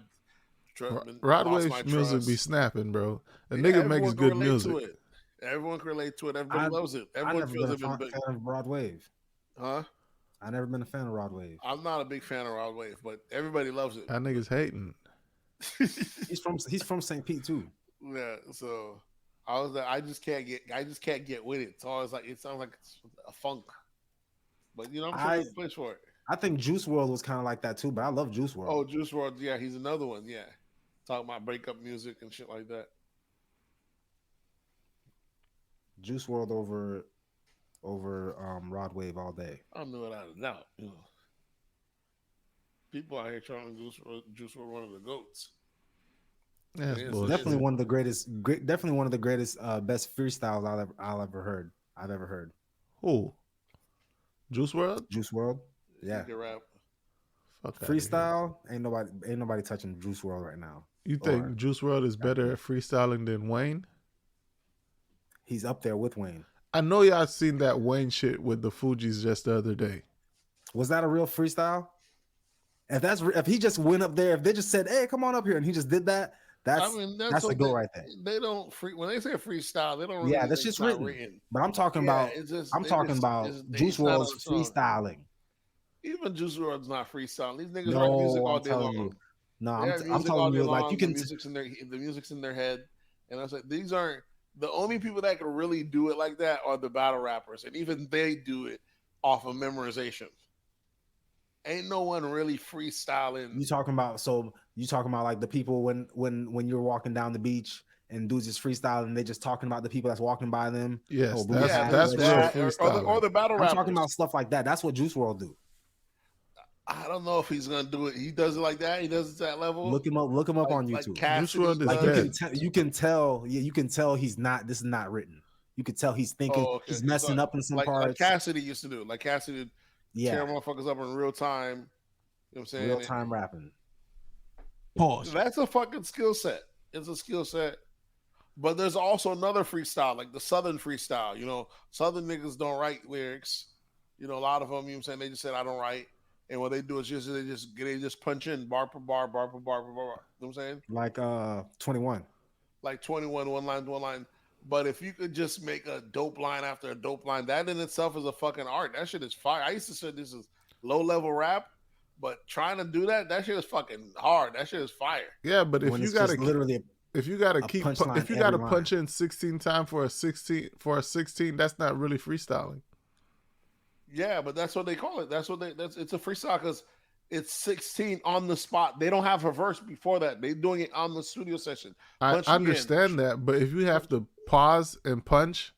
Rod Wave's music be snapping, bro. A nigga makes good music. Everyone can relate to it. Everybody loves it. I've never been a fan of Rod Wave. Huh? I've never been a fan of Rod Wave. I'm not a big fan of Rod Wave, but everybody loves it. That nigga's hating. He's from St. Pete too. Yeah, so I was like, I just can't get with it. It's always like it sounds like it's a funk. But I'm sure there's a place for it. I think Juice WRLD was kind of like that too, but I love Juice WRLD. Oh, Juice WRLD, yeah, he's another one, yeah. talking about breakup music and shit like that. Juice World over Rod Wave all day. I knew it out of doubt. You know, people out here trying to Juice WRLD one of the goats. Yeah, It is. bullshit. Definitely one of the greatest. Definitely one of the greatest, best freestyles I've ever heard. Who? Juice WRLD? Juice World. Yeah. He can rap. Fuck outta here. Freestyle. Ain't nobody touching Juice World right now. You think Or- Juice WRLD is better at freestyling than Wayne? He's up there with Wayne. I know y'all seen that Wayne shit with the Fugees just the other day. Was that a real freestyle? If he just went up there, if they just said, "Hey, come on up here," and he just did that, that's a what go right there. They don't when they say freestyle, they don't really Yeah, that's think just it's not written. But I'm talking about it's just- I'm they talking just- about it's Juice not on WRLD's the song. freestyling. Even Juice WRLD's not freestyling. These niggas write music No, all I'm day telling long. you. No, They have I'm music all telling day you, like long. you can. The music's in their head, and I was like, these aren't the only people that can really do it like that are the battle rappers, and even they do it off of memorization. Ain't no one really freestyling. You talking about like the people when you're walking down the beach and dudes just freestyling and they just talking about the people that's walking by them. Yes, Oh, that's yeah, that's there's real that, freestyling. or the battle I'm rappers. talking about stuff like that. That's what Juice WRLD do. I don't know if he's gonna do it. He does it like that. He does it to that level. Look him up on Like YouTube. Cassidy Juice WRLD is Like dead. you can tell he's not. This is not written. You can tell he's thinking. Oh, okay. He's messing up in some like parts. Cassidy used to do. Like Cassidy would tear yeah, motherfuckers up in real time. You know what I'm saying? real time rapping. Pause. That's a fucking skill set. It's a skill set. But there's also another freestyle, like the Southern freestyle. You know, Southern niggas don't write lyrics. You know, a lot of them, you know what I'm saying, they just said, I don't write. And what they do is they just punch in bar per bar, bar per bar per bar. You know what I'm saying? Like 21. Like 21, one line. But if you could just make a dope line after a dope line, that in itself is a fucking art. That shit is fire. I used to say this is low level rap, but trying to do that shit is fucking hard. That shit is fire. Yeah, but if When you it's gotta just literally if you gotta a punchline if you gotta every punch in 16 times for a 16, that's not really freestyling. Yeah, but that's what they call it. It's a freestyle because it's 16 on the spot. They don't have a verse before that. They're doing it on the studio session. I Punching understand that, but if you have to pause and punch,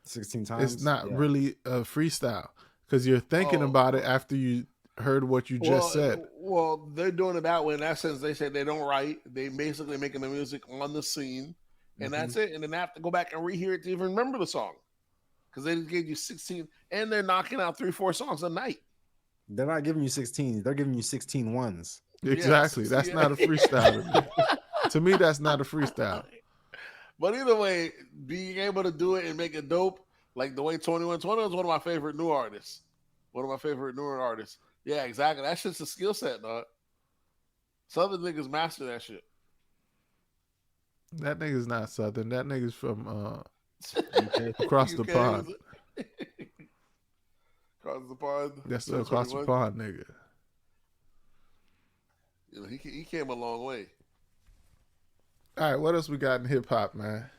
16 times, it's not really a freestyle because you're thinking about it after you heard what you just said. Well, they're doing it that way. In that sense, they say they don't write. They basically making the music on the scene, and that's it. And then they have to go back and rehear it to even remember the song because they just gave you 16, and they're knocking out 3-4 songs a night. They're not giving you 16. They're giving you 16 ones. Exactly. That's not a freestyle. To me, that's not a freestyle. But either way, being able to do it and make it dope, like the way 21 is one of my favorite new artists. One of my favorite newer artists. Yeah, exactly. That's just a skill set, dog. Southern niggas master that shit. That nigga's not Southern. That nigga's from across the pond. Across the pond. That's the across the pond nigga. You know, he came a long way. All right, what else we got in hip hop, man?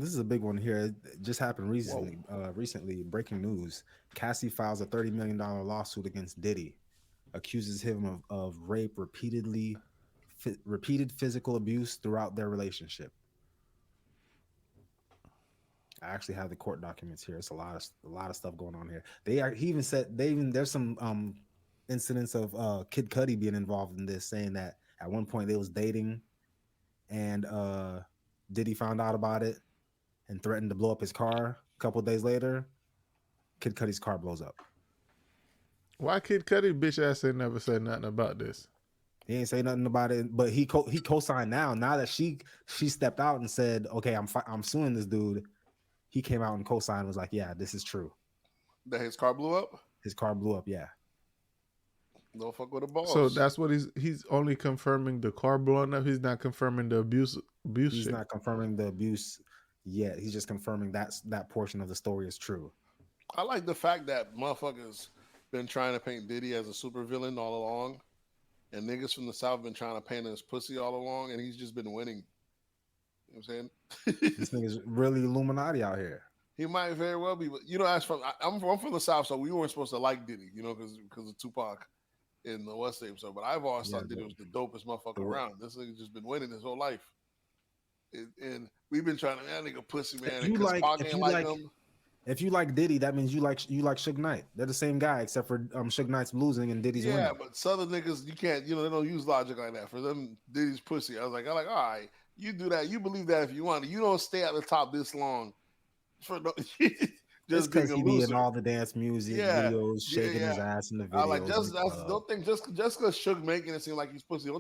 This is a big one here. It just happened recently. Recently, breaking news: Cassie files a $30 million lawsuit against Diddy, accuses him of rape, repeated physical abuse throughout their relationship. I actually have the court documents here. It's a lot of stuff going on here. He even said there's some incidents of Kid Cudi being involved in this, saying that at one point they was dating, and Diddy found out about it and threatened to blow up his car. A couple of days later, Kid Cudi's car blows up. Why Kid Cudi bitch ass ain't never said nothing about this? He ain't say nothing about it, but he co-signed now. Now that she stepped out and said, "Okay, I'm suing this dude," he came out and co-signed and was like, "Yeah, this is true." That his car blew up? His car blew up, yeah. No fuck with the balls. So that's what he's only confirming the car blowing up. He's not confirming the abuse. He's shit. not confirming the abuse yet. He's just confirming that portion of the story is true. I like the fact that motherfuckers been trying to paint Diddy as a supervillain all along, and niggas from the South been trying to paint him as pussy all along, and he's just been winning. You know what I'm saying? This nigga's really Illuminati out here. He might very well be, but you know, I'm from the South, so we weren't supposed to like Diddy, you know, because of Tupac. in the West Name. So, but I've always Yeah, thought Diddy was the dopest motherfucker the- around. This nigga just been winning his whole life. And we've been trying to, that nigga pussy, man. If you Because like, Pac if ain't you like like, him. if you like Diddy, that means you like Suge Knight. They're the same guy, except for Suge Knight's losing and Diddy's Yeah, winning. but Southern niggas, you can't, they don't use logic like that. For them, Diddy's pussy. I was like, all right, you do that. You believe that if you want. You don't stay at the top this long for no, Just just being because a he be in loser. all the dance music Yeah, videos, shaking his yeah. ass in the I like videos. don't think just because Suge making it seem like he's pussy.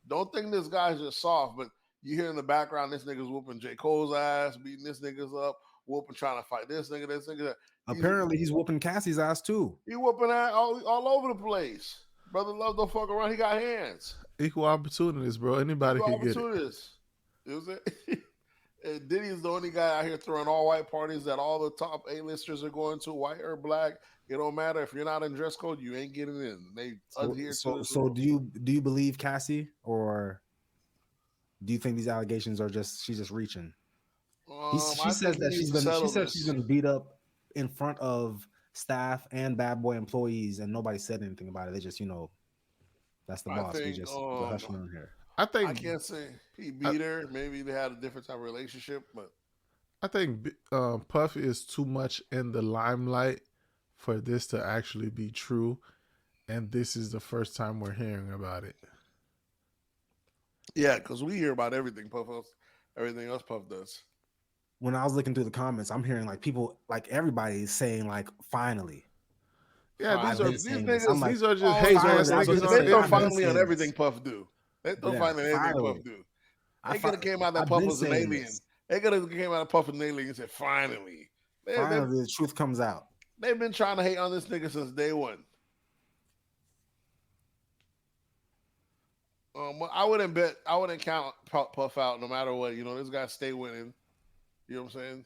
Don't think this guy's just soft. But you hear in the background this nigga's whooping J. Cole's ass, beating this nigga's up, whooping trying to fight this nigga, that. Apparently, he's whooping Cassie's ass too. He whooping ass all over the place. Brother Love don't fuck around. He got hands. Equal opportunities, bro. Anybody can get it. Opportunities. You know what I'm saying? And Diddy is the only guy out here throwing all white parties that all the top A-listers are going to, white or black. It don't matter if you're not in dress code, you ain't getting in. They adhere to this So rule. do you believe Cassie, or do you think these allegations are she's just reaching? She says that she's been beat up in front of staff and Bad Boy employees, and nobody said anything about it. They just that's the boss. We just we're hushing on here. I can't say he beat her. Maybe they had a different type of relationship, but I think Puff is too much in the limelight for this to actually be true, and this is the first time we're hearing about it. yeah, because we hear about everything everything else Puff does. When I was looking through the comments, I'm hearing like people, like everybody is saying like finally. Yeah, these are just oh, hater finally, ass they niggas. throw on finally on internet. everything Puff do. They throw finally on everything Puff do. They could have came out that Puff was an alien. They could have came out of Puff an alien and said, finally. Finally, the truth comes out. They've been trying to hate on this nigga since day one. I wouldn't count Puff out no matter what. This guy stay winning. You know what I'm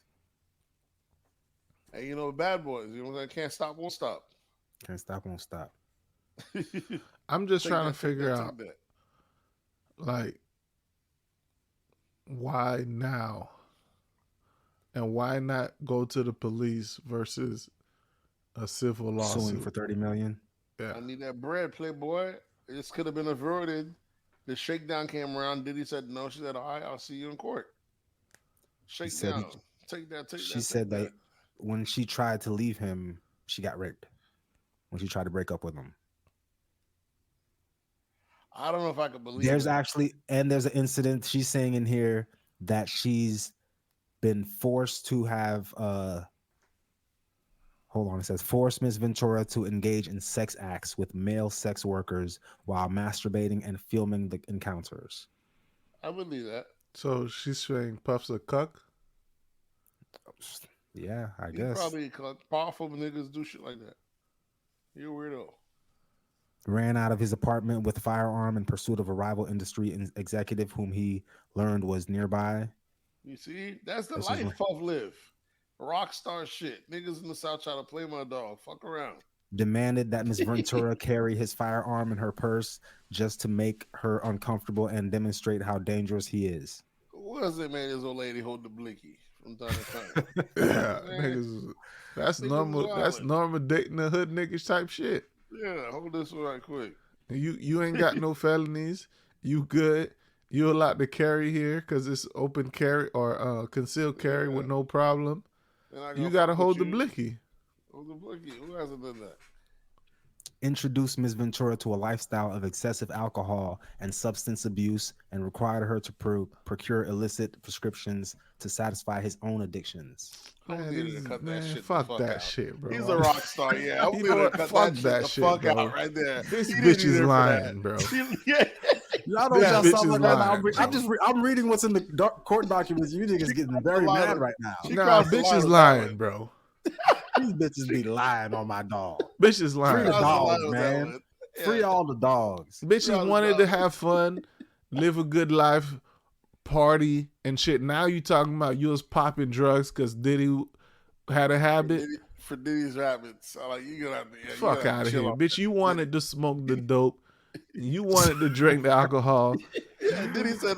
saying? And bad boys, you know what I'm saying? Can't stop, won't stop. Can't stop, won't stop. I'm just trying to figure out, like, why now? And why not go to the police versus a civil lawsuit? Suing for $30 million. Yeah. I need that bread, playboy. This could have been averted. The shakedown came around. Diddy said no. She said, all right, I'll see you in court. Shakedown. Take that. She said that when she tried to leave him, she got raped. When she tried to break up with him. I don't know if I could believe there's it. There's an incident she's saying in here that she's been forced to have it says forced Miss Ventura to engage in sex acts with male sex workers while masturbating and filming the encounters. I believe that. So she's saying Puff's a cuck? Yeah, I guess. Probably powerful niggas do shit like that. You're a weirdo. Ran out of his apartment with a firearm in pursuit of a rival industry executive whom he learned was nearby. You see? That's the life Puff live. Rock star shit. Niggas in the South try to play my dog. Fuck around. Demanded that Ms. Ventura carry his firearm in her purse just to make her uncomfortable and demonstrate how dangerous he is. Who was it, man? This old lady hold the blicky from time to time. Yeah, niggas. That's normal. Wildin'. That's normal dating the hood niggas type shit. Yeah, hold this one right quick. You ain't got no felonies. You good. You allowed to carry here because it's open carry or concealed carry with no problem. You got to hold the blicky. Hold the blicky. Who hasn't done that? Introduced Ms. Ventura to a lifestyle of excessive alcohol and substance abuse and required her to procure illicit prescriptions to satisfy his own addictions. Fuck that shit, bro. He's a rock star, yeah. Fuck that shit, fuck bro. out right there. This bitch is lying, bro. Y'all know y'all sound like that. I'm reading what's in the court documents. You niggas getting very mad right now. Nah, bitch is lying, bro. These bitches be lying on my dog. Bitch is lying. Free the dogs, man. Free all the dogs. Bitches wanted to have fun, live a good life, party and shit. Now you talking about you was popping drugs because Diddy had a habit. For Diddy's habits. Like, you gonna have to, fuck out of here, bitch. You wanted to smoke the dope. You wanted to drink the alcohol. Yeah, Diddy said,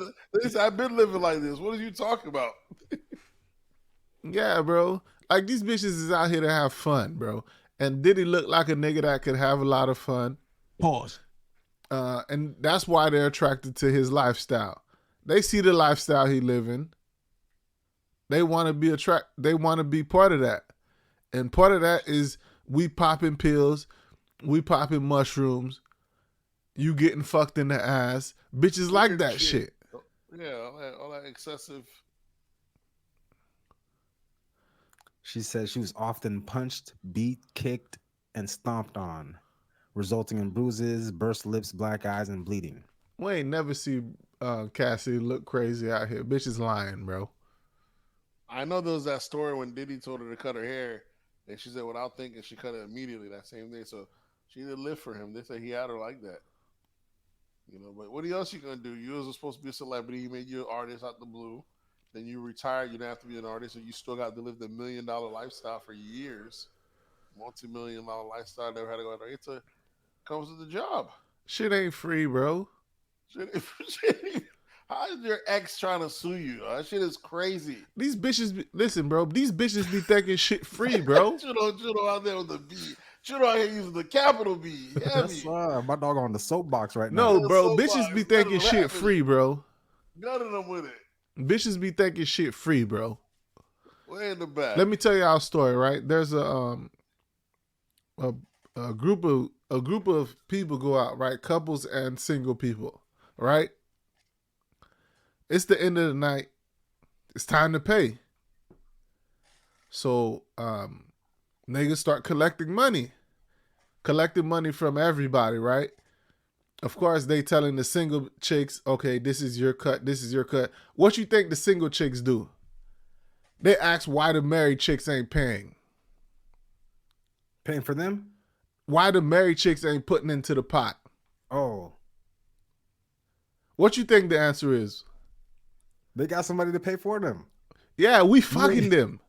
I've been living like this. What are you talking about? Yeah, bro. Like, these bitches is out here to have fun, bro. And Diddy looked like a nigga that could have a lot of fun. Pause. And that's why they're attracted to his lifestyle. They see the lifestyle he living. They want to be They want to be part of that, and part of that is we popping pills, we popping mushrooms, you getting fucked in the ass. Bitches like that shit. Yeah, all that excessive. She said she was often punched, beat, kicked, and stomped on, resulting in bruises, burst lips, black eyes, and bleeding. We ain't never see Cassie look crazy out here. Bitch is lying, bro. I know there was that story when Diddy told her to cut her hair, and she said without thinking she cut it immediately that same day. So she didn't live for him. They said he had her like that. You know, but what else you gonna do? You was supposed to be a celebrity. He made you an artist out the blue. Then you retired. You didn't have to be an artist, and you still got to live the $1 million lifestyle for years. Multi-million-dollar lifestyle. Never had to go out there. It comes with the job. Shit ain't free, bro. How is your ex trying to sue you? That shit is crazy. These bitches, listen, bro. These bitches be thinking shit free, bro. Chudo out there with the B. Chudo out here using the capital B. That's my dog on the soapbox right now. No, bro. Bitches be thinking shit free, bro. None of them with it. Bitches be thinking shit free, bro. Way in the back. Let me tell y'all a story, right? There's a group of people go out, right? Couples and single people, right? It's the end of the night. It's time to pay. So niggas start collecting money from everybody, right? Of course, they telling the single chicks, okay, this is your cut, this is your cut. What you think the single chicks do? They ask why the married chicks ain't paying. Paying for them? Why the married chicks ain't putting into the pot? Oh. What you think the answer is? They got somebody to pay for them. Yeah, we fucking them.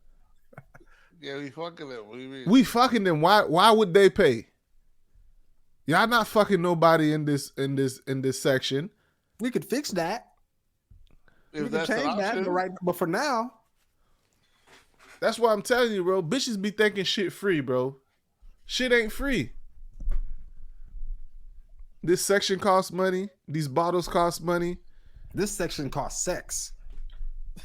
Yeah, we fucking them. What do you mean? We fucking them. Why would they pay? Y'all not fucking nobody in this section. We could fix that. If we could change that, but for now. That's why I'm telling you, bro. Bitches be thinking shit free, bro. Shit ain't free. This section costs money. These bottles cost money. This section costs sex.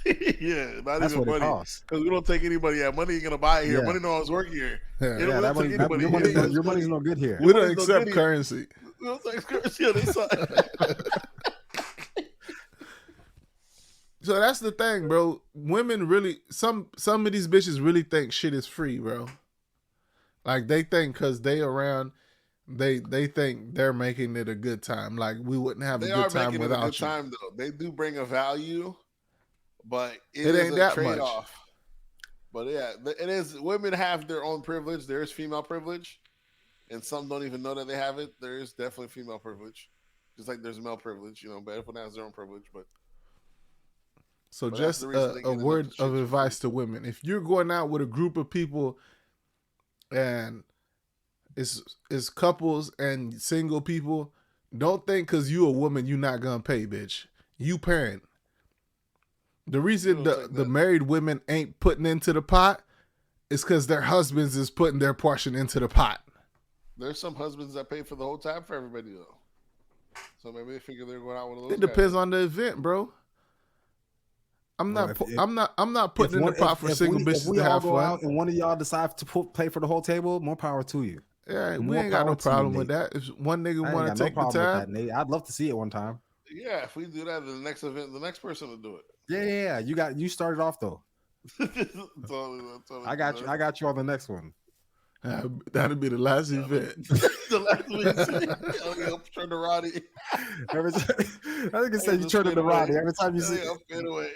Yeah, that's even what money. It costs. Because we don't take anybody. Yeah, money ain't gonna buy it here. Yeah. Money no one's working here. Yeah, your money's no good here. We don't accept currency. We don't accept currency on this side. So that's the thing, bro. Women really, some of these bitches really think shit is free, bro. Like they think because they around, they think they're making it a good time. Like we wouldn't have a good time without you. They are making it a good time, though. They do bring a value, but it ain't that trade-off. much. But yeah, it is. Women have their own privilege. There is female privilege, and some don't even know that they have it. There is definitely female privilege, just like there's male privilege. You know, but everyone has their own privilege. So just a word of advice to women: if you're going out with a group of people, and it's couples and single people, don't think because you a woman you're not gonna pay, bitch. You parent. The reason the married women ain't putting into the pot is because their husbands is putting their portion into the pot. There's some husbands that pay for the whole time for everybody though. So maybe they figure they're going out with those. It depends on the event, bro. I'm not putting in the pot for single bitches to have fun. Out and one of y'all decides to pay for the whole table, more power to you. Yeah, we ain't got no problem with that. If one nigga want to take the time, I'd love to see it one time. Yeah, if we do that, the next event, the next person will do it. Yeah. You started off though. totally. I got you on the next one. That'll be the last event. The last week. Turn to Roddy. I think it said you turn to the Roddy every time you see it. Fade away.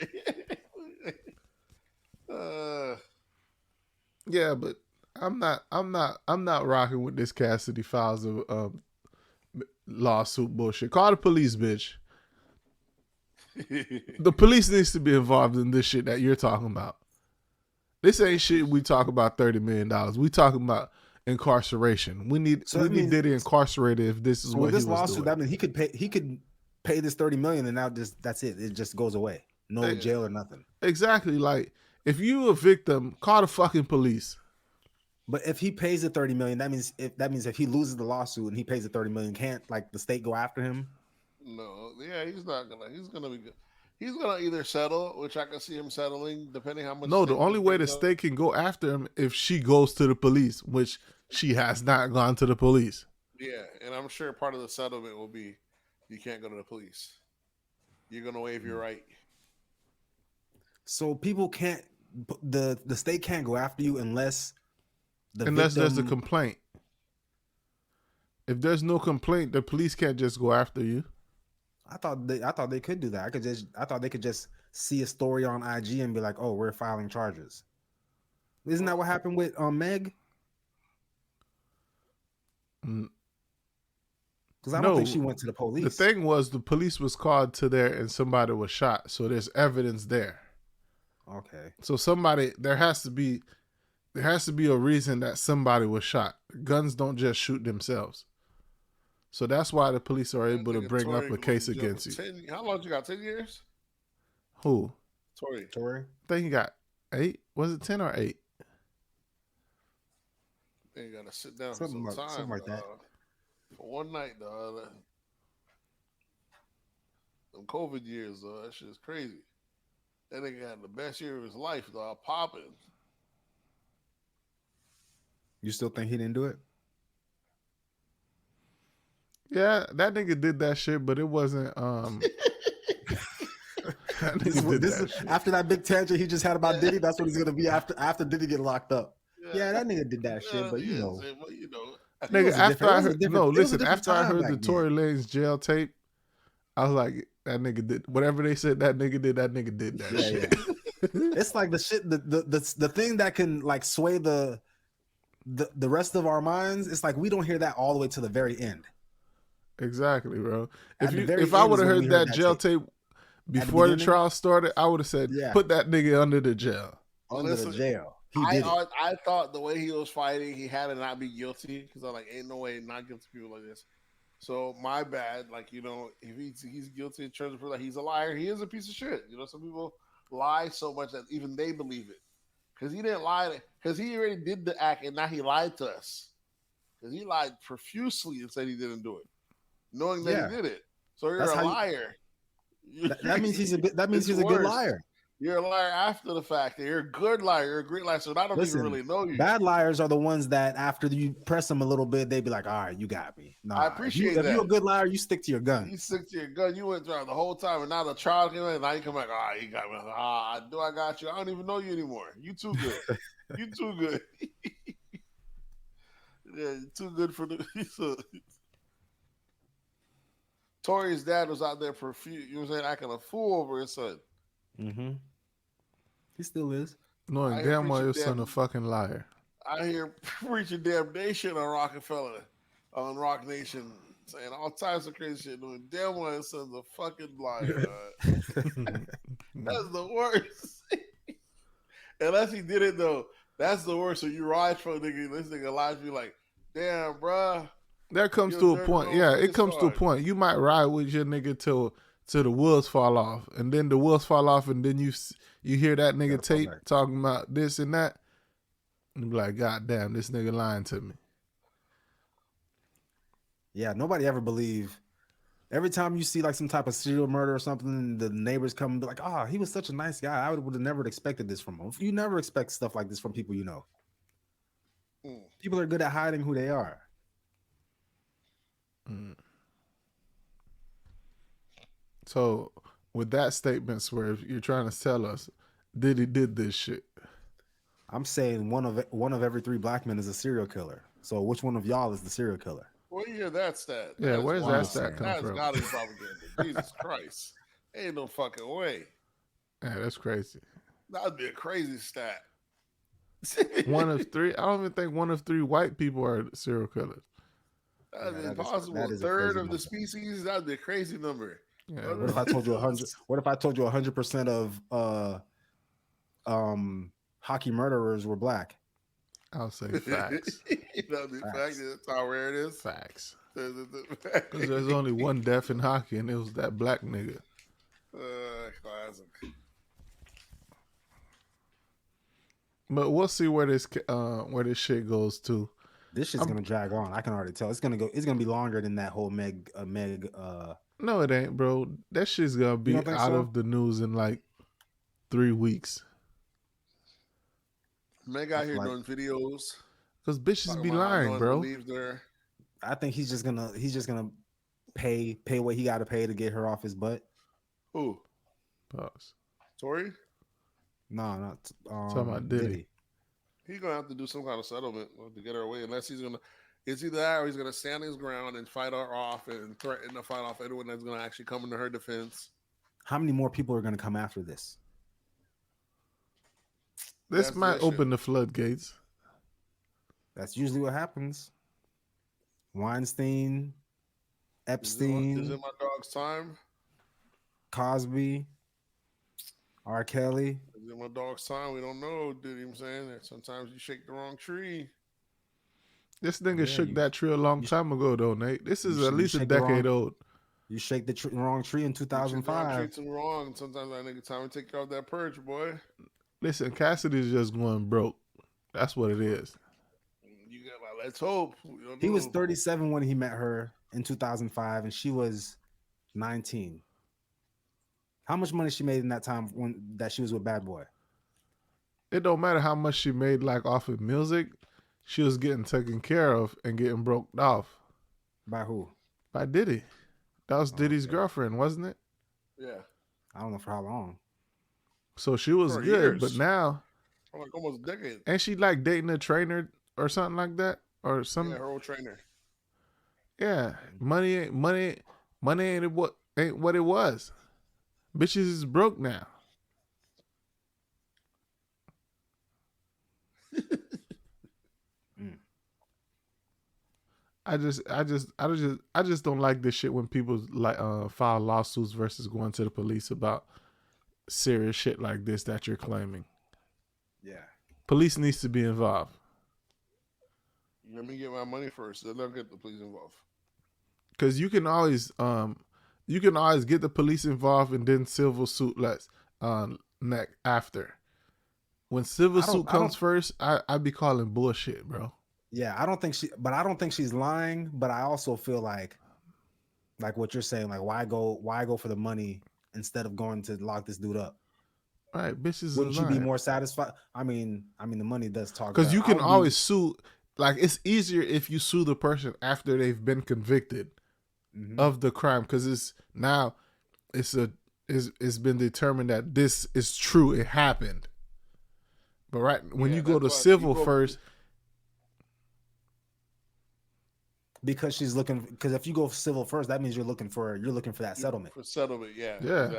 Yeah, but I'm not rocking with this Cassidy Files of lawsuit bullshit. Call the police, bitch. The police needs to be involved in this shit that you're talking about. This ain't shit we talk about $30 million. We talking about incarceration. We need Diddy incarcerated if this is what he was lawsuit, doing. That means he could pay this $30 million and now that's it. It just goes away. No jail or nothing. Exactly. Like if you a victim, call the fucking police. But if he pays the 30 million, that means if he loses the lawsuit and he pays the 30 million, can't like the state go after him? No, yeah, he's not gonna. He's gonna be good. He's gonna either settle, which I can see him settling, depending how much. No, the state only way the pays up. state can go after him if she goes to the police, which she has not gone to the police. Yeah, and I'm sure part of the settlement will be you can't go to the police. You're gonna waive your right. So people can't. The state can't go after you unless There's a complaint. If there's no complaint, the police can't just go after you. I thought they could do that. I thought they could just see a story on IG and be like, "Oh, we're filing charges." Isn't that what happened with Meg? Because I don't think she went to the police. The thing was, the police was called to there and somebody was shot. So there's evidence there. Okay. So there has to be a reason that somebody was shot. Guns don't just shoot themselves. So that's why the police are able to bring up a case against you. How long you got? 10 years? Who? Tory. I think he got 8. Was it 10 or 8? You gotta sit down Something for some like- time. something like that. For one night, dog. Them COVID years, dog. That shit's crazy. That nigga had the best year of his life, dog. Popping. You still think he didn't do it? Yeah, that nigga did that shit, but it wasn't. That nigga did that shit. After that big tangent he just had about Diddy, that's what he's gonna be after Diddy get locked up. Yeah, that nigga did that shit, but you know. Nigga, after I heard, no, listen, after I heard the then. Tory Lanez jail tape, I was like, that nigga did whatever they said that nigga did that Yeah, shit. yeah. It's like the shit, the thing that can like sway the rest of our minds. It's like we don't hear that all the way to the very end. Exactly, bro. At the very If I end would is have when heard we heard that that jail tape. tape before the beginning? trial started, I would have said, Yeah. put that nigga under the jail. Under Listen, the jail. He did it. I thought the way he was fighting, he had to not be guilty because I'm like, ain't no way not guilty people like this. So my bad. Like, you know, if he's guilty in terms of that he's a liar, he is a piece of shit. You know, some people lie so much that even they believe it. Because he didn't lie, because he already did the act and now he lied to us. Because he lied profusely and said he didn't do it, knowing that he did it. So you're That's a how you- liar. That means he's a good liar. You're a liar after the fact. You're a good liar. You're a great liar. So I don't even really know you. Bad liars are the ones that after you press them a little bit, they be like, all right, you got me. Nah, I appreciate If that. you're a good liar, you stick to your gun. You stick to your gun. You went through the whole time, and now the trial came in, and now you come back, he got me. I got you. I don't even know you anymore. You too good. You too good. Yeah, you're too good for the... Tory's dad was out there for a few, you know what I'm saying, acting a fool over his son. Mm-hmm. He still is. Knowing damn well your son a fucking liar. I hear preaching damnation on Rockefeller, on Rock Nation, saying all types of crazy shit, knowing damn well his son's a fucking liar. That's the worst. Unless he did it, though, that's the worst. So you ride for a nigga, this nigga lies, be like, damn, bruh. There comes to a point. Yeah, it comes to a point. You might ride with your nigga till the wheels fall off, and then the wheels fall off, and then you hear that nigga tape talking about this and that, and you be like, God damn, this nigga lying to me. Yeah, nobody ever believe. Every time you see like some type of serial murder or something, the neighbors come and be like, "Oh, he was such a nice guy. I would have never expected this from him." You never expect stuff like this from people you know. People are good at hiding who they are. So, with that statement, Swerve, you're trying to tell us Diddy did this shit. I'm saying one of every 3 black men is a serial killer. So, which one of y'all is the serial killer? Where you hear that stat? Yeah, where's that stat come That's from? gotta be propaganda. Jesus Christ. Ain't no fucking way. Yeah, that's crazy. That'd be a crazy stat. 1 of 3? I don't even think 1 of 3 white people are serial killers. That'd be that is- impossible. that A is a third crazy of the number. species, that'd be a crazy number. Yeah, What if I told you 100? What if I told you 100% of hockey murderers were black? I'll say facts. That'd be facts. That's how rare it is. Facts. Because Because there's only one deaf in hockey, and it was that black nigga. Classic. But we'll see where this shit goes to. This shit's gonna drag on. I can already tell. It's gonna go. It's gonna be longer than that whole Meg. No, it ain't, bro. That shit's gonna You be don't think out so? of the news in like 3 weeks. Meg out here Like- doing videos. Cause bitches talking be about how no lying, one bro. believes there. I think he's just gonna pay what he got to pay to get her off his butt. Who? Pause. Tory? No, not Talking about Diddy. He's gonna have to do some kind of settlement to get her away, unless he's gonna. It's either that or he's gonna stand his ground and fight her off and threaten to fight off anyone that's gonna actually come into her defense. How many more people are gonna come after this? This That's might their open shit. the floodgates. That's usually what happens. Weinstein, Is Epstein, it my dog's time? Cosby, R. Kelly. Is it my dog's time? We don't know, dude. You know what I'm saying? That sometimes you shake the wrong tree. This nigga Yeah, shook you- that tree a long you- time ago, though, Nate. This is you at least a shake the wrong- decade old. You shake the wrong tree in You shake the wrong 2005. tree too wrong. Sometimes that nigga time to take you off that perch, boy. Listen, Cassidy's just going broke. That's what it is. You got like, let's hope. We don't He was know. 37 when he met her in 2005, and she was 19. How much money she made in that time that she was with Bad Boy? It don't matter how much she made, like off of music. She was getting taken care of and getting broke off By who? by Diddy. That was Diddy's okay. girlfriend, wasn't it? Yeah. I don't know for how long. So she was For good, but years. now I'm like almost a decade. ain't she like dating a trainer or something like that, or some? Yeah, her old trainer. Yeah, money ain't what it was. Bitches is broke now. I just don't like this shit when people like file lawsuits versus going to the police about serious shit like this that you're claiming. Yeah. Police needs to be involved. Let me get my money first. Then they'll get the police involved. Because you can always get the police involved and then civil suit neck after. When civil suit comes first, I be calling bullshit, bro. Yeah, I don't think she's lying, but I also feel like what you're saying, like why go for the money instead of going to lock this dude up? All right, bitches. Wouldn't you be more satisfied? I mean the money does talk. Because you can I would always sue. Like it's easier if you sue the person after they've been convicted of the crime, because it's been determined that this is true. It happened. But when you go to civil first. Because if you go civil first, that means you're looking for that settlement. For settlement, yeah. Yeah.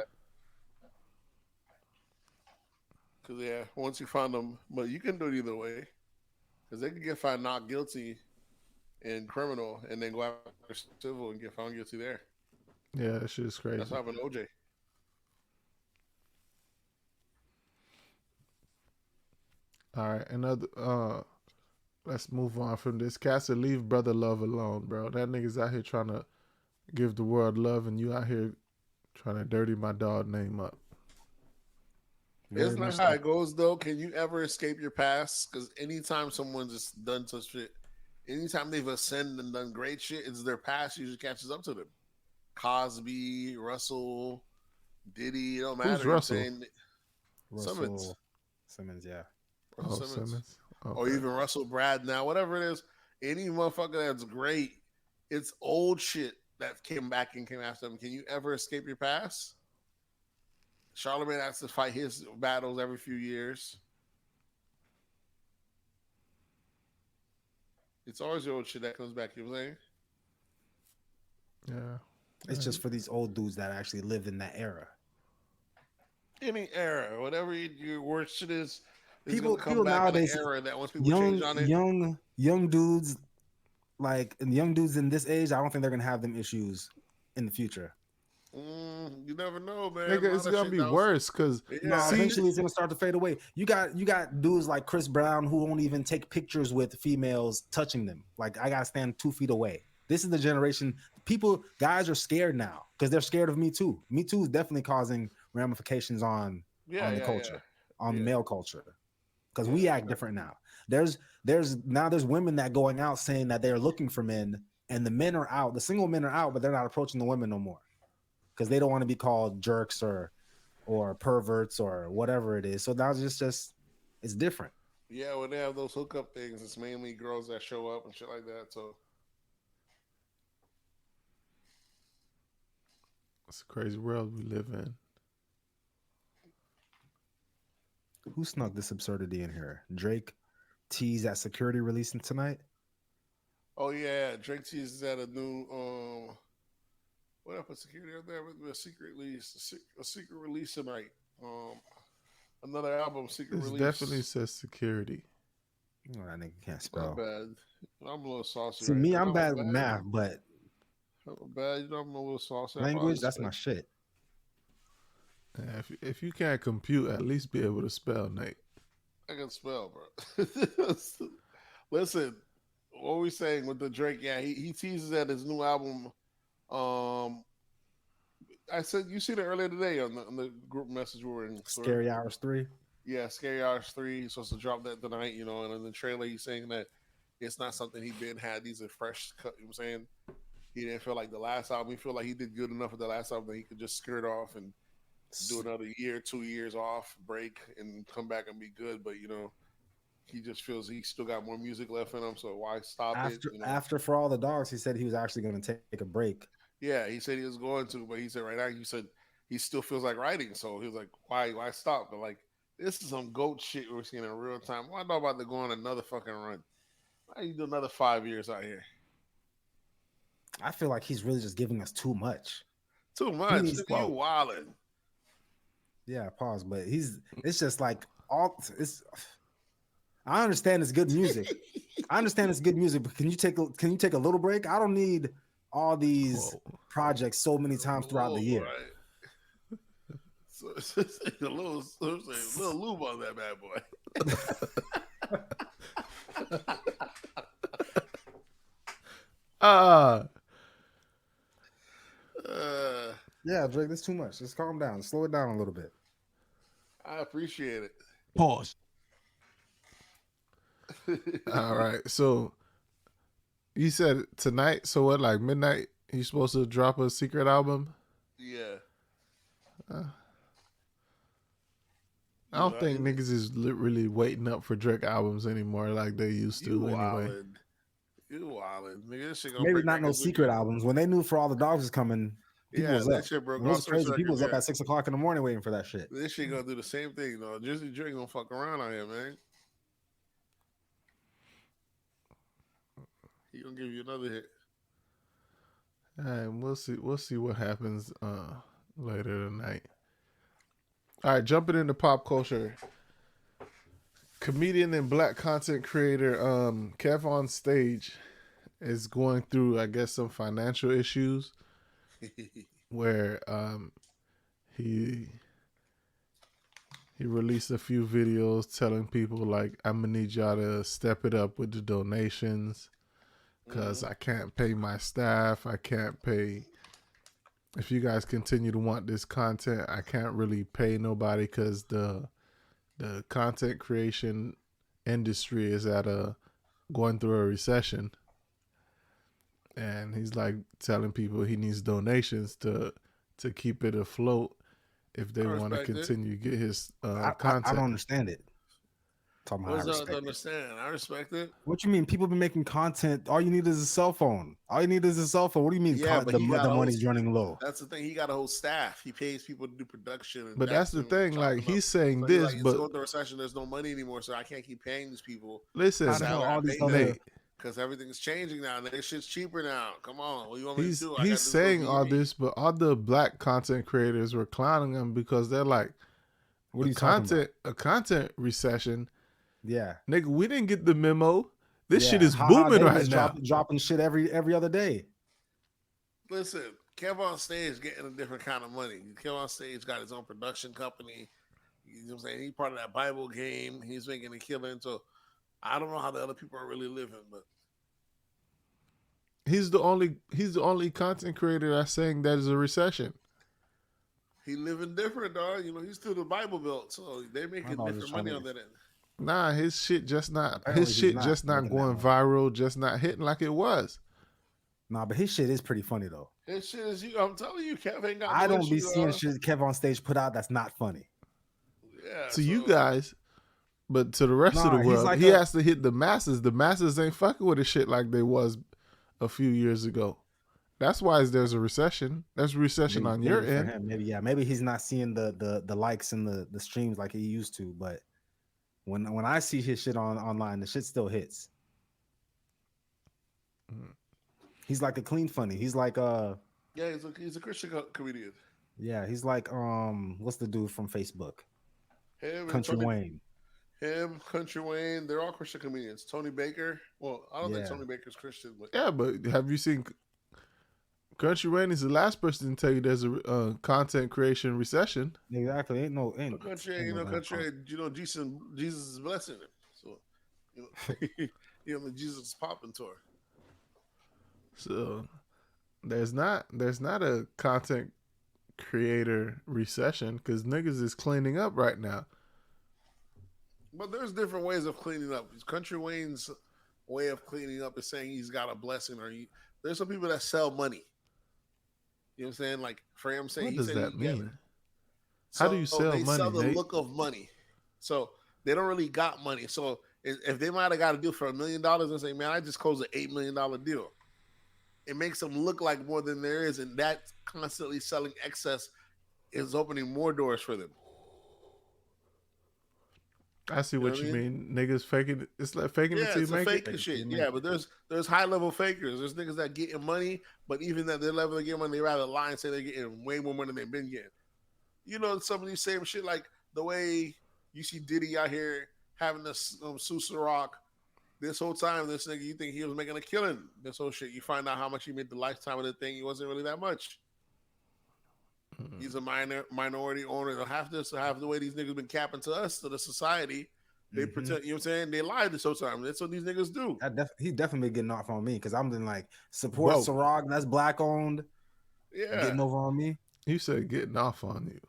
Because once you find them, but you can do it either way. Because they can get found not guilty in criminal and then go after civil and get found guilty there. Yeah, that shit is crazy. That's what happened to OJ. All right, another. Let's move on from this. Cassie, leave brother love alone, bro. That nigga's out here trying to give the world love, and you out here trying to dirty my dog name up. Isn't that how it goes, though? Can you ever escape your past? Because anytime someone's just done such shit, anytime they've ascended and done great shit, it's their past usually catches up to them. Cosby, Russell, Diddy, it don't matter. Who's Russell? Simmons, yeah. Russell Simmons. Okay. Or even Russell Brad now, whatever it is. Any motherfucker that's great, it's old shit that came back and came after them. Can you ever escape your past? Charlamagne has to fight his battles every few years. It's always the old shit that comes back. You know what I'm saying? Yeah. It's just for these old dudes that actually lived in that era. Any era, whatever your worst shit is, People nowadays, nowadays, era that once people change on it. young dudes, young dudes in this age, I don't think they're gonna have them issues in the future. You never know, man. Nigga, it's gonna be worse because eventually it's gonna start to fade away. You got dudes like Chris Brown who won't even take pictures with females touching them. Like, I gotta stand 2 feet away. This is the generation. Guys are scared now because they're scared of Me Too. Me Too is definitely causing ramifications on the culture, on the male culture. because we act different now. There's women that going out saying that they're looking for men, and the men are out. The single men are out, but they're not approaching the women no more because they don't want to be called jerks or perverts or whatever it is. So now it's just it's different. Yeah, when they have those hookup things, it's mainly girls that show up and shit like that. So It's a crazy world we live in. Who snuck this absurdity in here? Drake teased at security releasing tonight. oh yeah, Drake teases at a new what up with security out there with a secret release, a secret release tonight. Another album, secret This release. definitely says security. Oh, that nigga can't Not spell. bad. I'm a little saucy. See, right me, now. I'm bad with math, but I'm bad. You know, I'm a little saucy. language, that's my shit. Yeah, if you can't compute, at least be able to spell, Nate. I can spell, bro. Listen, what were we saying with the Drake? Yeah, he teases at his new album. I said you seen it earlier today on the group message we were in. Scary Hours 3. Yeah, Scary Hours 3. He's supposed to drop that tonight, you know, and in the trailer he's saying that it's not something he been had. These are fresh cut, you know what I'm saying? He didn't feel like the last album. He feel like he did good enough with the last album that he could just skirt off and do another year, 2 years off, break, and come back and be good. But, you know, he just feels he still got more music left in him, so why stop it? You know? After For All the Dogs, he said he was actually going to take a break. Yeah, he said he was going to, but he said right now, he said he still feels like writing. So he was like, why stop? But like, this is some GOAT shit we're seeing in real time. Why not about to go on another fucking run? Why you do another 5 years out here? I feel like he's really just giving us too much. Too much. You wildin'. Yeah, pause. But it's just like I understand it's good music. But can you take a little break? I don't need all these projects so many times throughout the year. Right. So, a little lube on that bad boy. Yeah, Drake, that's too much. Just calm down. Slow it down a little bit. I appreciate it. Pause. All right. So you said tonight. So what? Like midnight? He's supposed to drop a secret album. Yeah. I don't think niggas is really waiting up for Drake albums anymore like they used to anyway. You wildin'. Nigga, this shit gonna maybe not no secret albums. When they knew For All the Dogs was coming, people was up. Shit broke. It was crazy. People was up at 6 o'clock in the morning waiting for that shit. This shit gonna do the same thing, though. Drizzy Drake gonna fuck around out here, man. He gonna give you another hit. And we'll see what happens later tonight. All right, jumping into pop culture. Comedian and black content creator Kev on Stage is going through, I guess, some financial issues where he released a few videos telling people like, I'm gonna need y'all to step it up with the donations because I can't pay my staff. I can't pay. If you guys continue to want this content, I can't really pay nobody because the content creation industry is going through a recession. And he's like telling people he needs donations to keep it afloat if they want to continue to get his content. I don't understand it. What's up to understand? I respect it. What you mean? People been making content. All you need is a cell phone. What do you mean? Yeah, but the money's running low. That's the thing. He got a whole staff. He pays people to do production. But that's the thing. Like he's saying this, but but going through a recession, there's no money anymore, so I can't keep paying these people. Listen, because everything's changing now. This shit's cheaper now. Come on, what do you want me to do? He's saying all this, but all the black content creators were clowning him because they're like, "What are you talking about? A content recession." Yeah, nigga, we didn't get the memo. This shit is booming right now. Dropping shit every other day. Listen, Kev on Stage getting a different kind of money. Kev on Stage got his own production company. You know what I'm saying? He's part of that Bible game. He's making a killing. So I don't know how the other people are really living, but he's the only content creator that's saying that is a recession. He living different, dog. You know, he's still the Bible Belt, so they're making different money on that end. Nah, his shit just Apparently he's not making that going money. viral, just not hitting like it was. Nah, but his shit is pretty funny though. This shit is you. I'm telling you, Kev ain't got I no don't be issue, seeing shit Kev on stage put out that's not funny. Yeah. To you guys, but to the rest of the Nah, he's world, like he a- has to hit the masses. The masses ain't fucking with his shit like they was a few years ago. That's why there's a recession. There's a recession on your for end. him, maybe he's not seeing the likes and the streams like he used to. But when I see his shit online, the shit still hits. He's like a clean funny. He's like Yeah, he's a Christian comedian. yeah, he's like what's the dude from Facebook? Him and Country Tony, Wayne. him, Country Wayne, they're all Christian comedians. Tony Baker. Well, I don't think Yeah. Tony Baker's Christian, but Yeah, but have you seen Country Wayne is the last person to tell you there's a content creation recession. Exactly. Ain't Country, ain't no damn Country, Jesus is blessing him. So, Jesus is popping tour. So there's not a content creator recession because niggas is cleaning up right now. But there's different ways of cleaning up. Country Wayne's way of cleaning up is saying he's got a blessing, there's some people that sell money. You know what I'm saying? Like for him saying, What he does said that he get mean? it. How do you sell they money, sell the Nate? look of money. So they don't really got money. So if they might have got a deal for $1 million and say, man, I just closed an $8 million deal, it makes them look like more than there is, and that constantly selling excess is opening more doors for them. I see what you mean. Niggas faking it. It's like faking it till you it's a make fake it. shit. Yeah, but there's high level fakers. There's niggas that getting money, but even at their level of getting money, they rather lie and say they're getting way more money than they've been getting. You know, some of these same shit, like the way you see Diddy out here having this Sousa Rock. This whole time, this nigga, you think he was making a killing. This whole shit, you find out how much he made the lifetime of the thing. He wasn't really that much. He's a minority owner. Half the way these niggas been capping to us, to the society. They pretend, you know what I'm saying? They lie this whole time. That's what these niggas do. He definitely been getting off on me because I'm been like support Ciroc, that's black owned. Yeah, getting over on me. You said getting off on you.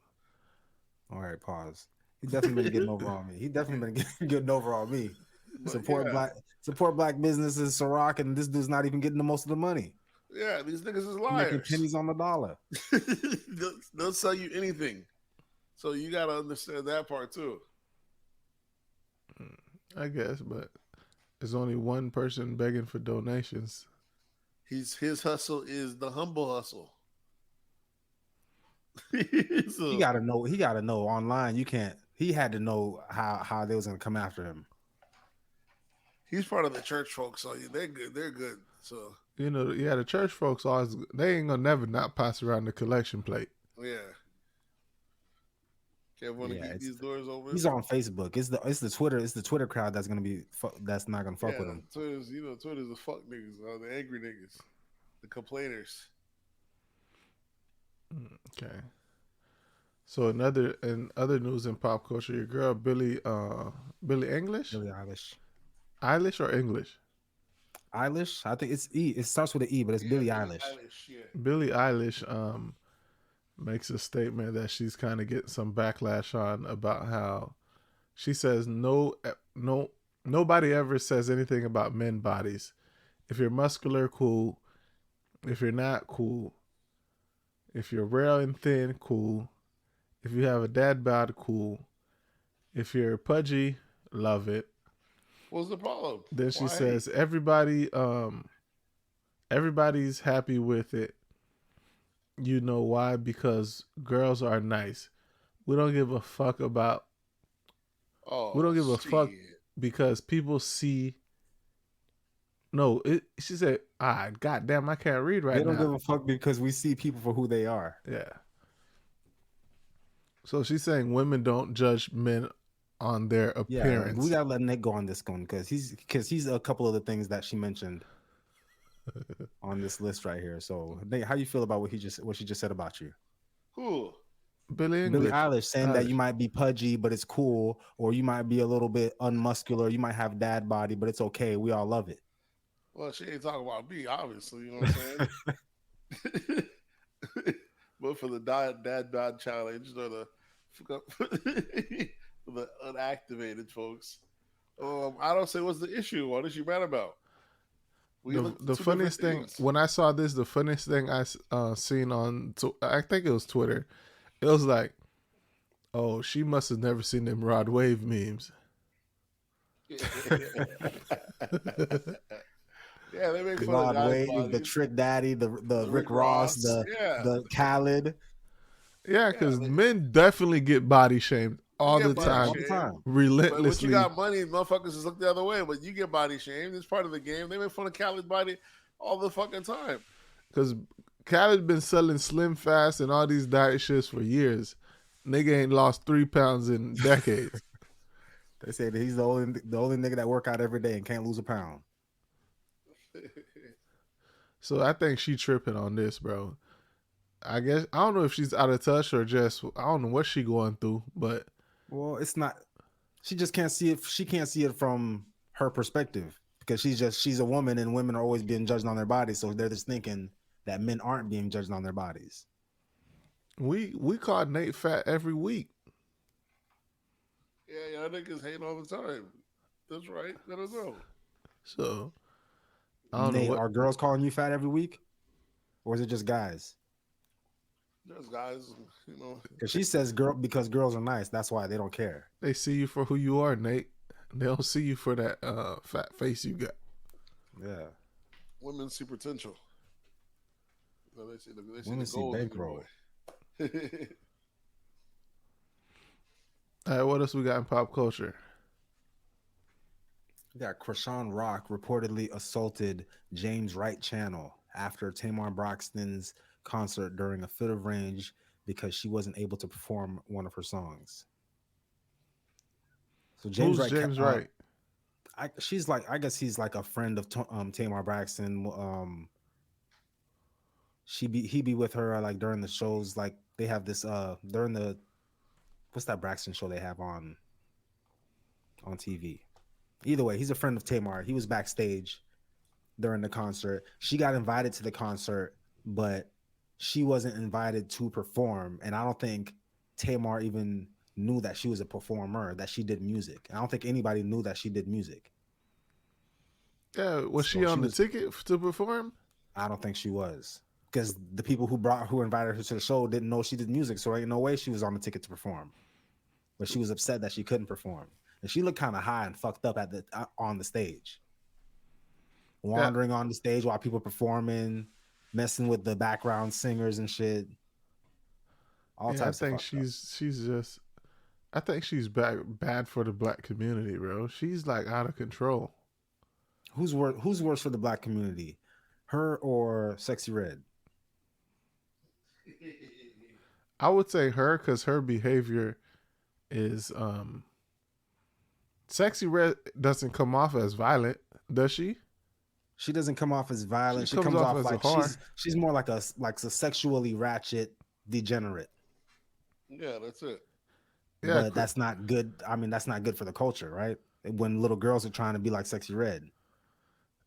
All right, pause. He definitely been getting over on me. He definitely been getting over on me. Support black businesses, Ciroc, and this dude's not even getting the most of the money. Yeah, these niggas is liars. Making pennies on the dollar. They'll sell you anything. So you gotta understand that part too. I guess, but there's only one person begging for donations. His hustle is the humble hustle. He gotta know online. You can't. He had to know how they was gonna come after him. He's part of the church folks, so they're good. They're good. So you know, yeah, the church folks always they ain't gonna never not pass around the collection plate. Yeah. Can't want to keep these doors open. He's on Facebook. It's the Twitter crowd that's gonna be that's not gonna fuck with him. Twitter's the fuck niggas, the angry niggas, the complainers. Okay. So in other news in pop culture, your girl Billie English? Billie Eilish. Eilish or English? Eilish. I think it's E. It starts with an E, but it's Billie Eilish. Billie Eilish makes a statement that she's kind of getting some backlash on about how she says nobody ever says anything about men bodies. If you're muscular, cool. If you're not, cool. If you're real and thin, cool. If you have a dad bod, cool. If you're pudgy, love it. What's the problem? Then she says everybody's happy with it. You know why? Because girls are nice. We don't give a fuck about. We don't give a fuck because people see. No, she said, goddamn, I can't read right now. They don't give a fuck because we see people for who they are. Yeah. So she's saying women don't judge men on their appearance. Yeah, we gotta let Nick go on this one because he's a couple of the things that she mentioned on this list right here. So, Nate, how you feel about what she just said about you? Who? Billie Eilish saying that you might be pudgy, but it's cool, or you might be a little bit unmuscular. You might have dad body, but it's okay. We all love it. Well, she ain't talking about me, obviously. You know what I'm saying? But for the dad bod challenge, or the unactivated folks, I don't say what's the issue. What is she mad about? We look The two funniest different thing things. when I saw this, the funniest thing I seen on, I think it was Twitter. It was like, oh, she must have never seen them Rod Wave memes. Yeah, they make The fun of Rod guys' Wave, the bodies. Trick Daddy, the The Rick Rick Ross, Ross. Yeah. the Khaled. Yeah, Yeah, because men definitely get body shamed you all get the body Yeah, all time, the shamed. time. But when you relentlessly. got money, motherfuckers just look the other way. But you get body shamed. It's part of the game. They make fun of Khaled's body all the fucking time. Because Khaled been selling Slim Fast and all these diet shits for years. Nigga ain't lost 3 pounds in decades. They say that he's the only nigga that work out every day and can't lose a pound. So I think she tripping on this, bro. I guess I don't know if she's out of touch or just I don't know what she going through, but Well, it's not. She just can't see it. She can't see it from her perspective because she's a woman and women are always being judged on their bodies. So they're just thinking that men aren't being judged on their bodies. we call Nate fat every week. Yeah, y'all niggas hate all the time. That's right. Let us know. So I don't know Nate, what. are girls calling you fat every week, or is it just guys? There's guys, you know. Because she says because girls are nice. That's why they don't care. They see you for who you are, Nate. They don't see you for that fat face you got. Yeah. Women see potential. No, they see Women the see gold in your bankroll. boy. All right, what else we got in pop culture? We got Krishan Rock reportedly assaulted James Wright Channel after Tamar Braxton's concert during a fit of rage because she wasn't able to perform one of her songs. So James Who's Wright, James Wright? I guess he's like a friend of Tamar Braxton. He be with her like during the shows. Like they have this during the what's that Braxton show they have on TV. Either way, he's a friend of Tamar. He was backstage during the concert. She got invited to the concert, but she wasn't invited to perform. And I don't think Tamar even knew that she was a performer, that she did music. I don't think anybody knew that she did music. Yeah, was she on the ticket to perform? I don't think she was. Because the people who invited her to the show didn't know she did music, so ain't no way she was on the ticket to perform. But she was upset that she couldn't perform. And she looked kind of high and fucked up on the stage. Wandering on the stage while people performing, messing with the background singers and shit. All types of she's I think she's bad for the black community, bro. She's like out of control. Who's worse for the black community? Her or Sexy Red? I would say her because her behavior is Sexy Red doesn't come off as violent, does she? She doesn't come off as violent. She comes off like she's more like a sexually ratchet degenerate. Yeah, that's it. Yeah, but that's not good. I mean, that's not good for the culture, right? When little girls are trying to be like Sexy Red.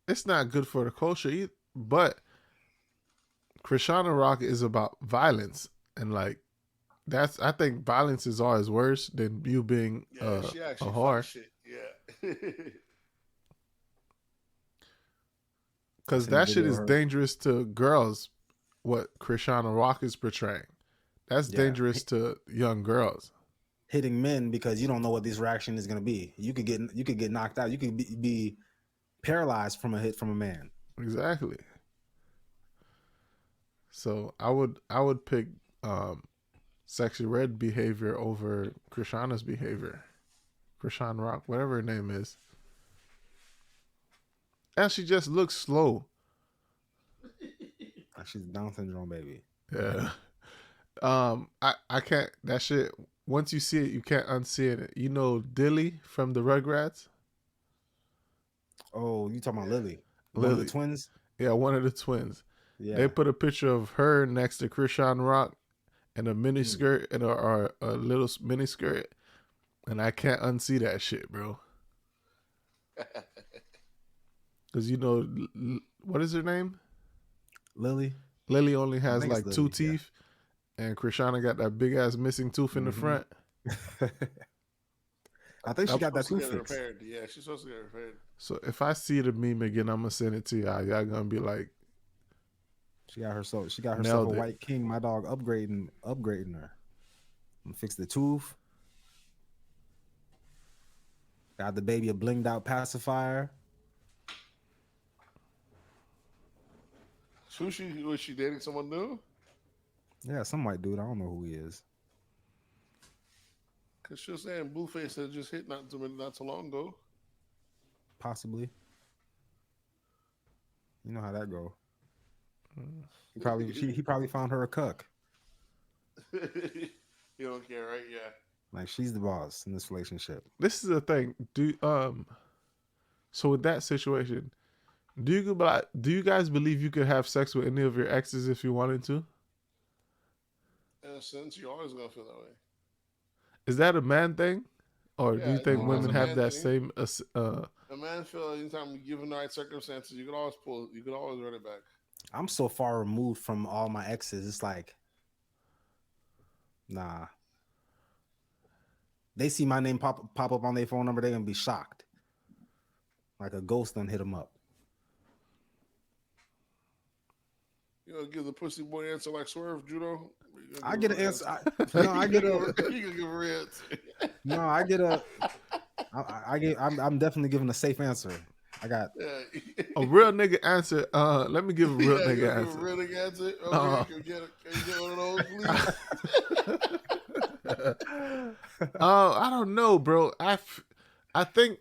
It's not good for the culture either. But Krishan Rock is about violence. And like, I think violence is always worse than you being a whore. Shit. Yeah. Because that shit is dangerous to girls, what Krishan Rock is portraying. That's dangerous to young girls. Hitting men because you don't know what this reaction is going to be. You could get knocked out. You could be paralyzed from a hit from a man. Exactly. So I would pick Sexy Red behavior over Krishana's behavior. Krishan Rock, whatever her name is. And she just looks slow. She's Down syndrome, baby. Yeah. I can't, that shit, once you see it, you can't unsee it. You know Dilly from the Rugrats? Oh, you talking about Lily? Lily. One of the twins? Yeah, one of the twins. Yeah. They put a picture of her next to Krishan Rock in a mini skirt and a little mini skirt. And I can't unsee that shit, bro. Because you know, what is her name? Lily. Lily only has like two teeth. And Krishana got that big ass missing tooth in the front. I think she got that supposed to too get fixed. repaired. Yeah, she's supposed to get repaired. So if I see the meme again, I'm gonna send it to y'all. Y'all gonna be like, She got herself a Nailed it. white king. My dog upgrading her. Fix the tooth. Got the baby a blinged out pacifier. Was she dating someone new? Yeah, some white dude. I don't know who he is. Cause she was saying Blueface had just hit not too long ago. Possibly. You know how that go. He probably found her a cuck. You don't care, right? Yeah. Like she's the boss in this relationship. this is the thing. So with that situation, do you guys believe you could have sex with any of your exes if you wanted to? In a sense, you're always gonna feel that way. Is that a man thing, or do you think no, women that's a have man that thing. same? A man feel anytime given the right circumstances, you can always run it back. I'm so far removed from all my exes. It's like, nah. They see my name pop up on their phone number, they're gonna be shocked. Like a ghost done hit them up. You know, give the pussy boy answer like Swerve, Judo. I get an answer. I get a. You can give a real answer. No, I get a. I'm definitely giving a safe answer. I got A real nigga answer. Let me give a real nigga give answer. a real nigga answer. Okay, can you get one of those, please? I don't know, bro. I think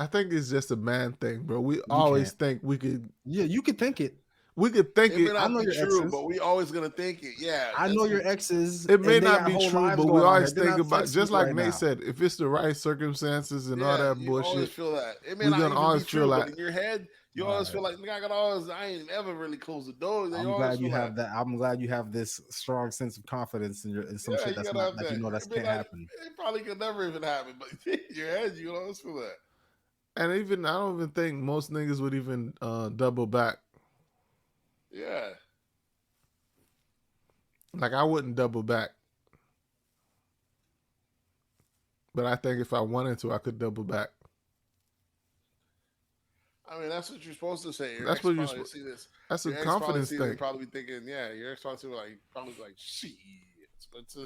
it's just a man thing, bro. We always think we could. Yeah, you could think it. We could think It may it. not know be your true, exes. but we always gonna think it. Yeah, I know your exes. It may and they not got be whole true, lives but we going on always here. They're think not about, flexible just like right Nate now. said, if it's the right circumstances and all that you always bullshit. feel that. It may we not gonna even always be true, feel but like- in your head, you always feel like, nigga, I ain't ever really closed the door. I'm glad you have that. I'm glad you have this strong sense of confidence in some shit that's not that you know that can't happen. It probably could never even happen, but in your head, you always feel that. And I don't even think most niggas would even double back. Yeah. Like I wouldn't double back. But I think if I wanted to, I could double back. I mean, that's what you're supposed to say. Your That's ex what you're probably see this. That's a Your ex confidence probably thing. Probably thinking, yeah, your ex probably like, shit. It's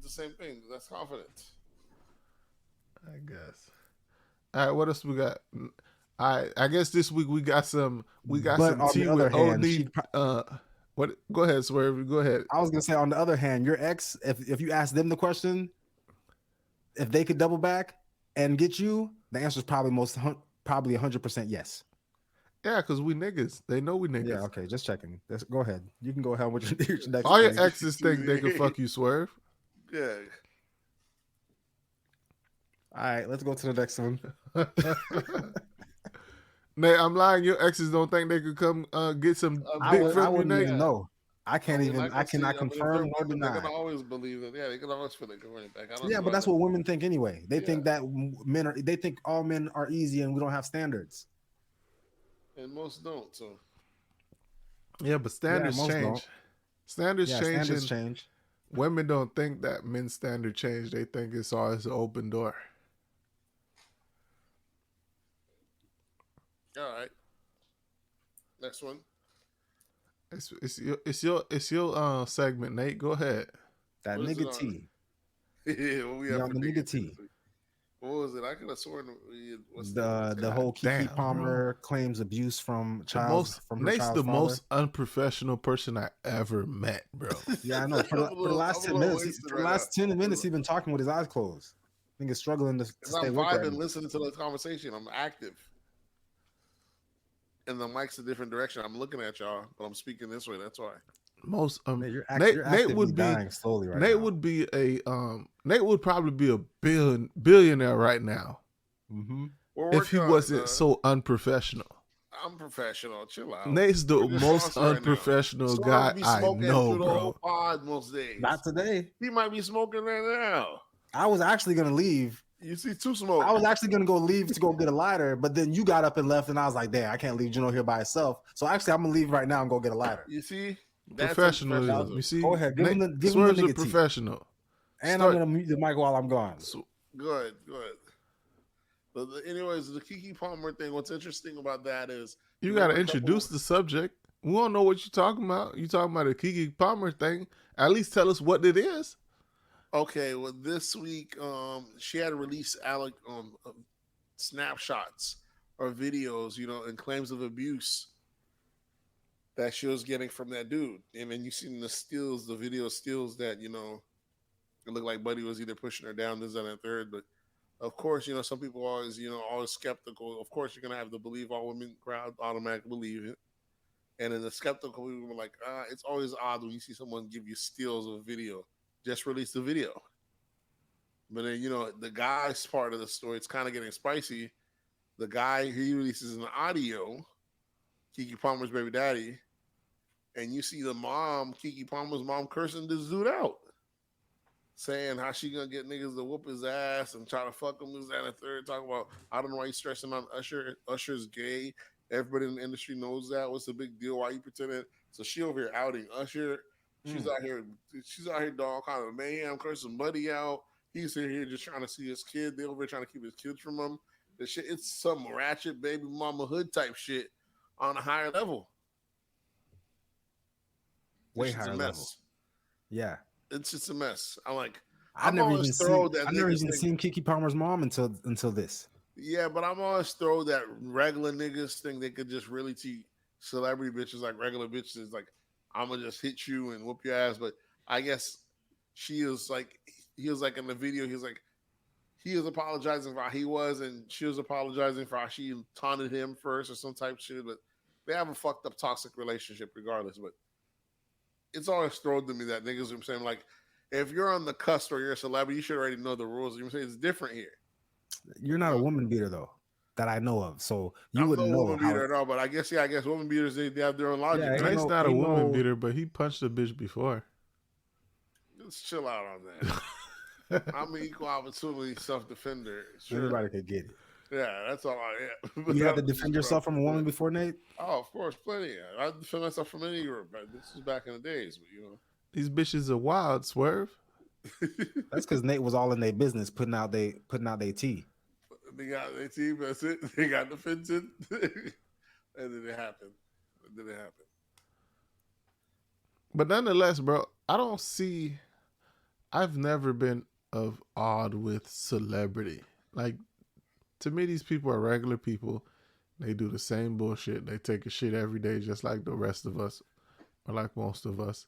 the same thing. That's confidence. I guess. All right, what else we got? I guess this week we got some But on tea the other with hand, OD. What? Go ahead, Swerve. Go ahead. I was gonna say, on the other hand, your ex, if you ask them the question, if they could double back and get you, the answer is probably 100% yes. Yeah, because we niggas. They know we niggas. Yeah, okay, just checking. Go ahead. You can go ahead with your next. All your thing. exes think they can fuck you, Swerve. Yeah. All right, let's go to the next one. Nate, I'm lying. Your exes don't think they could come get some I dick from you, wouldn't Nate. even know. I can't even. like I cannot confirm nor They're deny. gonna always believe that. Yeah, they can always feel like running back. Yeah, but that's what women think anyway. They think that men are. They think all men are easy and we don't have standards. And most don't. So Yeah, but standards most change. don't. Standards change. Standards and change. Women don't think that men's standard change. They think it's always an open door. all right. Next one. It's your segment, Nate. Go ahead. That What is it nigga on? T. Yeah, what we Yeah, have on for the nigga niggas T. this week? What was it? I could have sworn. The whole Kiki damn, Palmer claims abuse from Nate's her child's the father. most unprofessional person I ever met, bro. Yeah, I know. For the last 10 minutes, he's been talking with his eyes closed. I think he's struggling to stay I'm awake right vibing, now. listening to the conversation. I'm active. And the mic's a different direction. I'm looking at y'all, but I'm speaking this way. That's why. Most Nate, you're Nate would be dying slowly right Nate now. would be Nate would probably be a billionaire right now Mm-hmm. if he wasn't so unprofessional. I'm professional. Chill out. Nate's the You're just most sauce right now. unprofessional Swerve guy be I smoking know, through the bro. whole pod most days. Not today. He might be smoking right now. I was actually gonna leave. You see two smoke. I was actually gonna go leave to go get a lighter, but then you got up and left, and I was like, "Damn, I can't leave Juno here by herself." So actually, I'm gonna leave right now and go get a lighter. You see? That's Professionalism. You see? Go ahead, give him the Swerve's a nigga tea. professional. And I'm gonna mute the mic while I'm gone. Good, good. Anyways, the Keke Palmer thing. What's interesting about that is You got remember to a couple. introduce the subject. We don't know what you're talking about. You talking about the Kiki Palmer thing? At least tell us what it is. Okay, well, this week, she had released snapshots or videos, and claims of abuse that she was getting from that dude. And then you seen the video stills that it looked like Buddy was either pushing her down, this, and a third. But of course, some people always, always skeptical. Of course, you're gonna have the believe all women crowd automatically believe it. And then the skeptical people were like, it's always odd when you see someone give you stills of a video. Just release the video. But then, the guy's part of the story, it's kind of getting spicy. The guy, he releases an audio, Keke Palmer's baby daddy, and you see the mom, Keke Palmer's mom, cursing this dude out, saying how she gonna get niggas to whoop his ass and try to fuck him, this, that, and a third. Talking about, I don't know why you stressing on Usher. Usher's gay. Everybody in the industry knows that. What's the big deal? Why you pretending? So she over here outing Usher. She's out here doing all kind of mayhem, cursing Buddy out. He's here just trying to see his kid. They over here trying to keep his kids from him. The shit, it's some ratchet baby mama hood type shit on a higher level. Way higher level. Yeah. It's just a mess. I'm like, I've never even seen Keke Palmer's mom until this. Yeah, but I'm always throw that regular niggas think they could just really treat celebrity bitches like regular bitches. Like, I'm gonna just hit you and whoop your ass. But I guess he was like in the video, he was apologizing for how he was, and she was apologizing for how she taunted him first or some type of shit. But they have a fucked up toxic relationship regardless. But it's always thrown to me that niggas are saying, like, if you're on the cusp or you're a celebrity, you should already know the rules. You know what I'm saying? It's different here. You're not a woman beater though, that I know of. So you wouldn't know. Woman beater at all, but I guess woman beaters they have their own logic. Yeah, Drake's not a woman beater, but he punched a bitch before. Let's chill out on that. I'm an equal opportunity self-defender. Sure. Everybody could get it. Yeah, that's all I am. You have to defend yourself from a woman before, Nate? Oh, of course, plenty. I defend myself from any group. This was back in the days, but these bitches are wild, Swerve. That's because Nate was all in their business, putting out their tea. They got their tea. That's it. They got defended, and then it happened. But nonetheless, bro, I've never been of awed with celebrity. Like, to me, these people are regular people. They do the same bullshit. They take a shit every day, just like the rest of us, or like most of us.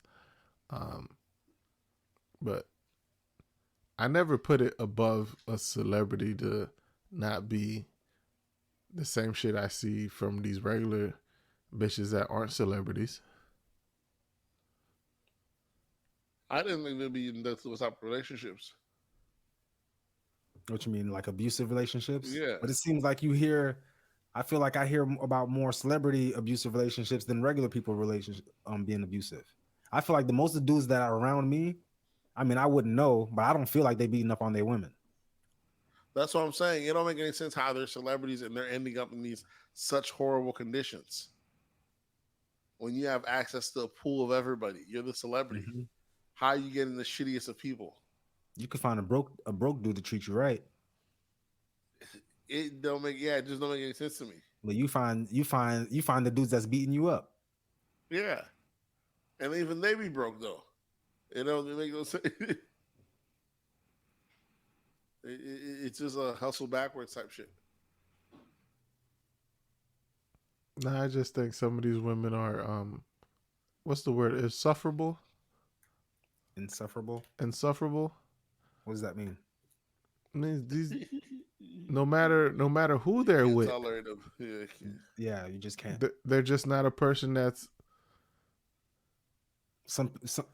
But I never put it above a celebrity to not be the same shit I see from these regular bitches that aren't celebrities. I didn't think they'd be in those type of relationships. What you mean, like abusive relationships? Yeah. But it seems like I feel like I hear about more celebrity abusive relationships than regular people being abusive. I feel like the most of the dudes that are around me, I mean, I wouldn't know, but I don't feel like they beating up on their women. That's what I'm saying. It don't make any sense how they're celebrities and they're ending up in these such horrible conditions. When you have access to a pool of everybody, you're the celebrity. Mm-hmm. How are you getting the shittiest of people? You could find a broke dude to treat you right. It just don't make any sense to me. But you find the dudes that's beating you up. Yeah. And even they be broke though. They make no sense. It's just a hustle backwards type shit. Nah, I just think some of these women are what's the word? Insufferable? Insufferable? What does that mean? It means these no matter who they're with. Yeah, you just can't. They're just not a person that's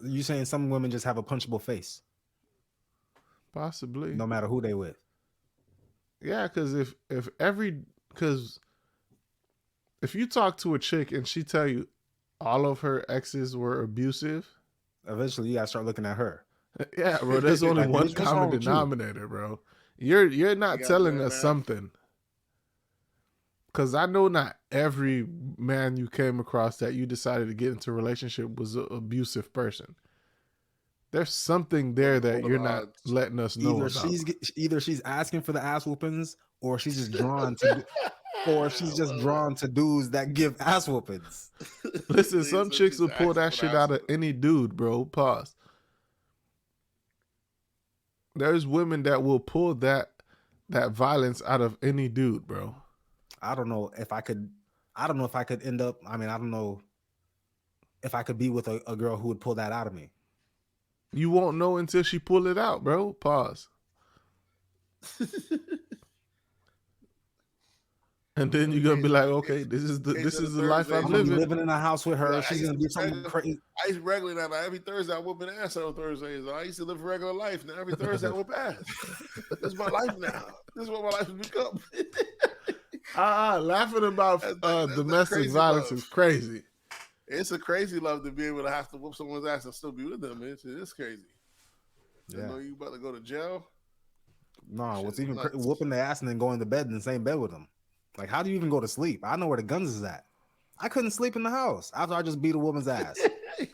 you saying some women just have a punchable face? Possibly. No matter who they with. Yeah, because if you talk to a chick and she tell you all of her exes were abusive, eventually you gotta start looking at her. Yeah, bro. There's only one common denominator, bro. You're not telling us something. Because I know not every man you came across that you decided to get into a relationship was an abusive person. There's something there that What are you're the not odds? letting us know about. Either she's asking for the ass whoopings, or she's just drawn to, or she's just drawn to dudes that give ass whoopings. Listen, They some said chicks she's will pull asking that for shit the out of asshole. any dude, bro. Pause. There's women that will pull that violence out of any dude, bro. I don't know if I could. I don't know if I could end up. I mean, I don't know if I could be with a girl who would pull that out of me. You won't know until she pull it out, bro. Pause. And then you're gonna be like, okay, this is the life I'm I'm gonna be living. living in a house with her. Yeah, She's gonna do something crazy. I used to regularly now. Every Thursday, I'm whooping ass on Thursdays. I used to live a regular life. Now every Thursday, I whoop ass. This is my life now. This is what my life has become. Laughing about That's domestic crazy violence love. is crazy. It's a crazy love to be able to have to whoop someone's ass and still be with them. It's crazy. You know you about to go to jail. No, what's Shit, even nuts. whooping the ass and then going to bed in the same bed with them? Like, how do you even go to sleep? I know where the guns is at. I couldn't sleep in the house after I just beat a woman's ass.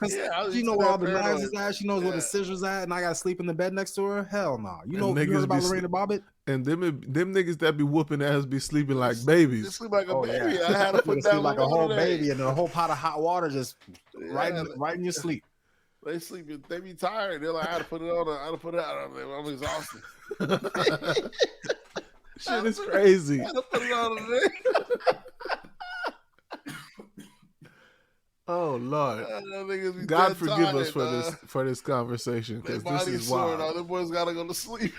Yeah, She know where all the knives is at. She knows where the scissors at, and I gotta sleep in the bed next to her. Hell no. You know, you heard about Lorena Bobbitt? And them niggas that be whooping ass be sleeping like babies. They sleep like a baby. Yeah. I had to put down like a the whole other day. baby and a whole pot of hot water just right in your sleep. They sleep. They be tired. They're like, I had to put it on. I had to put it out. I'm exhausted. Shit is crazy. I had to put it on today. Oh Lord, God forgive us for this conversation, because this is wild. Now. Them boys gotta go to sleep.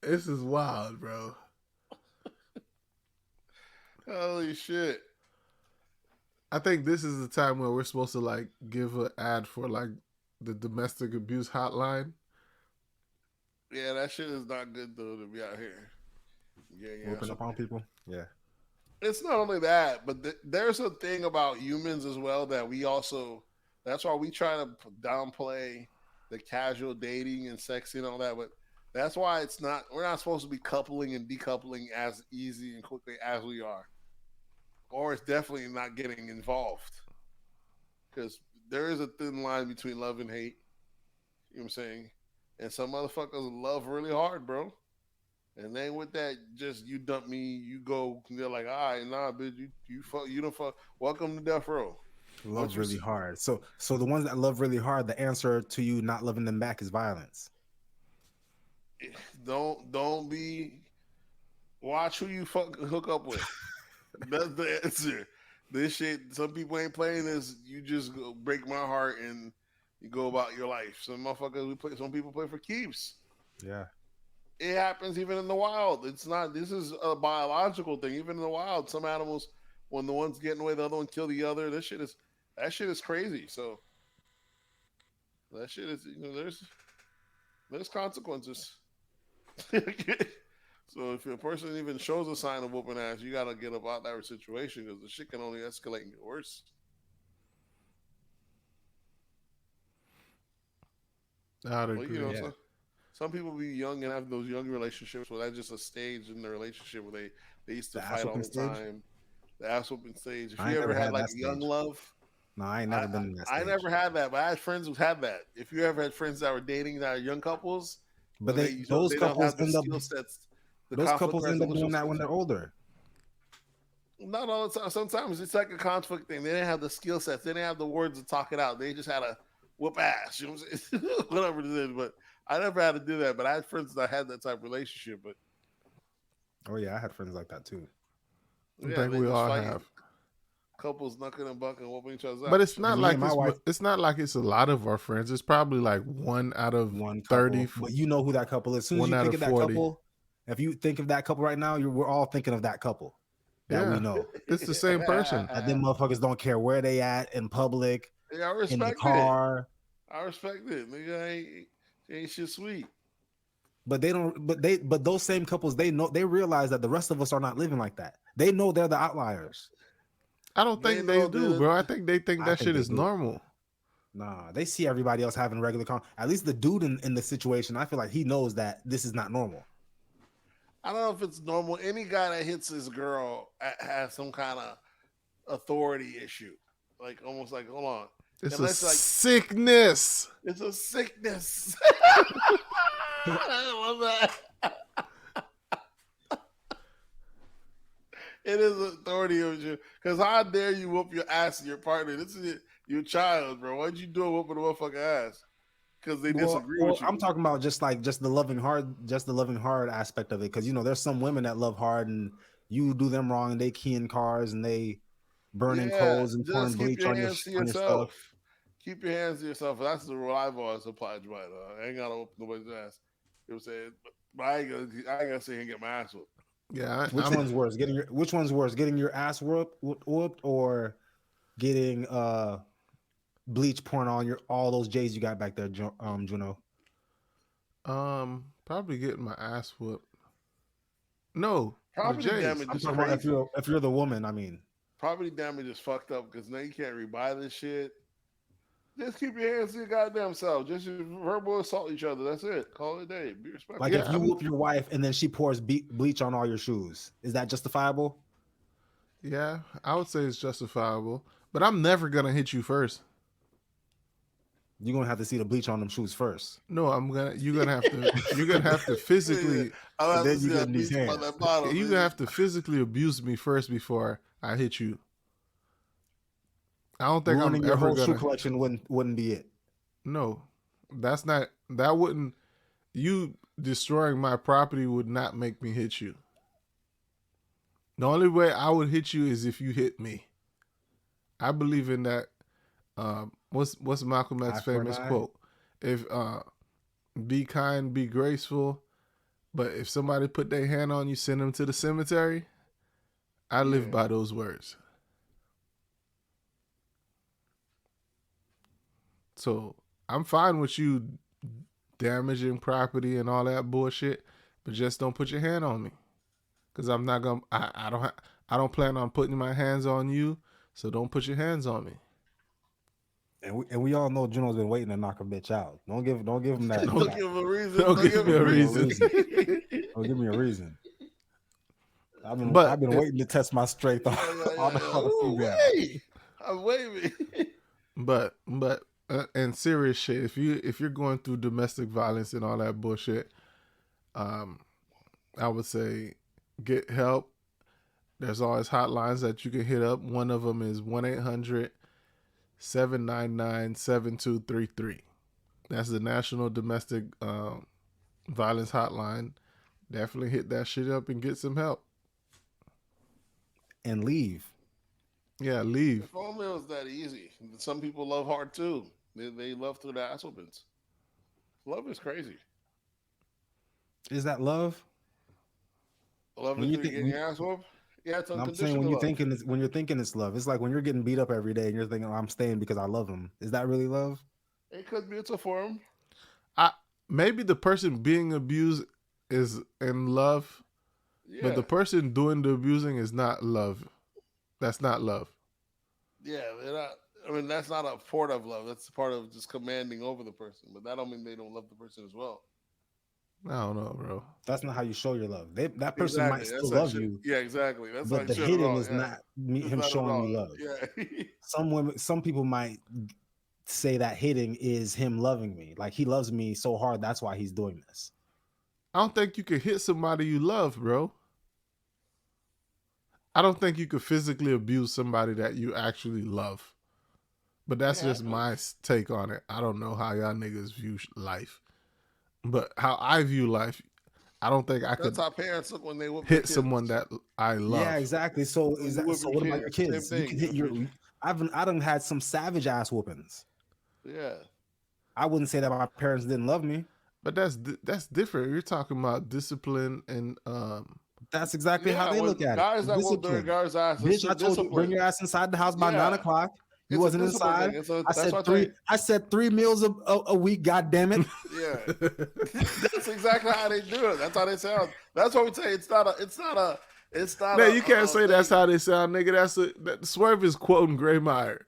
This is wild, bro. Holy shit! I think this is the time where we're supposed to like give an ad for like the domestic abuse hotline. Yeah, that shit is not good though to be out here. Yeah. Whooping up on people. Yeah. It's not only that, but there's a thing about humans as well that we also. That's why we try to downplay the casual dating and sexy and all that. But that's why it's not. We're not supposed to be coupling and decoupling as easy and quickly as we are, or it's definitely not getting involved, because there is a thin line between love and hate. You know what I'm saying? And some motherfuckers love really hard, bro. And then with that, just you dump me, you go. They're like, all right, nah, bitch, you fuck, you don't fuck. Welcome to death row. Love really hard. So the ones that love really hard, the answer to you not loving them back is violence. Don't be. Watch who you hook up with. That's the answer. This shit. Some people ain't playing this. You just break my heart and you go about your life. Some motherfuckers Some people play for keeps. Yeah. It happens even in the wild. It's not. This is a biological thing. Even in the wild, some animals, when the one's getting away, the other one kill the other. That shit is crazy. So that shit is. There's consequences. So if a person even shows a sign of whooping ass, you gotta get up out that situation, because the shit can only escalate and get worse. I'd agree. Some people be young and have those young relationships where that's just a stage in their relationship where they used to fight all the time. The ass whooping stage. If you ever had like young love. No, I ain't never been in that stage. I never had that, but I had friends who had that. If you ever had friends that were dating that are young couples, but those couples end up doing that when they're older. Not all the time. Sometimes it's like a conflict thing. They didn't have the skill sets. They didn't have the words to talk it out. They just had to whoop ass. You know what I'm saying? Whatever it is. But I never had to do that. But I had friends that had that type of relationship. But oh yeah, I had friends like that too. I think we all have. Couples knucking and bucking, whooping each other's out. But it's not like it's not like it's a lot of our friends. It's probably like 1 out of 30. But you know who that couple is. As soon as you think of that couple, if you think of that couple right now, we're all thinking of that couple that we know. It's the same person. And then motherfuckers don't care where they at in public, I respect in the car. I respect it. Nigga ain't shit sweet. But they don't. But those same couples, they realize that the rest of us are not living like that. They know they're the outliers. I don't think they do, bro. I think they think that shit is normal. Nah, they see everybody else having regular At least the dude in the situation, I feel like he knows that this is not normal. I don't know if it's normal. Any guy that hits his girl has some kind of authority issue. like almost like hold on. It's Unless, a like, sickness. it's a sickness. I love that. It is authority of you. Because how dare you whoop your ass in your partner? This is your child, bro. Why'd you do it whooping the motherfucking ass? Because they disagree with you. I'm talking about just the loving hard aspect of it. Because there's some women that love hard, and you do them wrong, and they key in cars and they burning coals and pouring just keep bleach your on your hands to stuff. yourself. Keep your hands to yourself. That's the rule I've always applied to mine. I ain't gotta open nobody's ass. You know what I'm saying? But I ain't gonna sit here and get my ass whooped. Yeah. Which one's worse? Getting your ass whooped or getting bleach pouring on all those J's you got back there, Juno? Probably getting my ass whooped. No, Property damage I'm is talking crazy. about if you're the woman, I mean. Property damage is fucked up because now you can't rebuy this shit. Just keep your hands to your goddamn self. Just verbal assault each other. That's it. Call it a day. Be respectful. Like if you whoop your wife and then she pours bleach on all your shoes, is that justifiable? Yeah, I would say it's justifiable. But I'm never gonna hit you first. You're gonna have to see the bleach on them shoes first. No, you're gonna have to physically I'll then you get get these hands. you're gonna have to physically abuse me first before I hit you. I don't think Ruining I'm your ever whole shoe gonna. collection wouldn't be it. No, that wouldn't. You destroying my property would not make me hit you. The only way I would hit you is if you hit me. I believe in that. What's Malcolm X's famous quote? If be kind, be graceful, but if somebody put their hand on you, send them to the cemetery. I live by those words. So I'm fine with you damaging property and all that bullshit, but just don't put your hand on me, because I'm not gonna. I don't plan on putting my hands on you, so don't put your hands on me. And we all know Juno's been waiting to knock a bitch out. Don't give him that. Don't give him a reason. Don't give me a reason. Don't give me a reason. I've been waiting to test my strength on the female. I'm waiting. But and serious shit. If you're going through domestic violence and all that bullshit, I would say get help. There's always hotlines that you can hit up. One of them is 1-800-799-7233. That's the National Domestic Violence Hotline. Definitely hit that shit up and get some help. And leave. Yeah, leave. If only it was that easy. Some people love hard too. They love through the ass whoopings. Love is crazy. Is that love? Love is getting your ass whooped? Yeah, it's unconditional. I'm saying when you're thinking it's love. It's like when you're getting beat up every day and you're thinking, I'm staying because I love him. Is that really love? It could be. It's a form. Maybe the person being abused is in love, but the person doing the abusing is not love. That's not love. Yeah, they're not. I mean, that's not a part of love. That's part of just commanding over the person. But that don't mean they don't love the person as well. I don't know, bro. That's not how you show your love. That person might still love you. Yeah, exactly. That's but the hitting is not him showing you love. Yeah. Some people might say that hitting is him loving me. Like he loves me so hard, that's why he's doing this. I don't think you could hit somebody you love, bro. I don't think you could physically abuse somebody that you actually love. But that's just my take on it. I don't know how y'all niggas view life. But how I view life, I don't think I could. That's how parents look when they hit someone that I love. Yeah, exactly. So what about your kids? You can hit your. I done had some savage ass whoopings. Yeah. I wouldn't say that my parents didn't love me. But that's different. You're talking about discipline and That's exactly how they look at guys it. That whoop their guys' ass. Bitch, I told you bring your ass inside the house by 9 o'clock. You wasn't inside. I said 3 meals a week. God damn it. Yeah, that's exactly how they do it. That's how they sound. That's what we say. It's not a. No, you can't say that's how they sound, nigga. That Swerve is quoting Gray Meyer.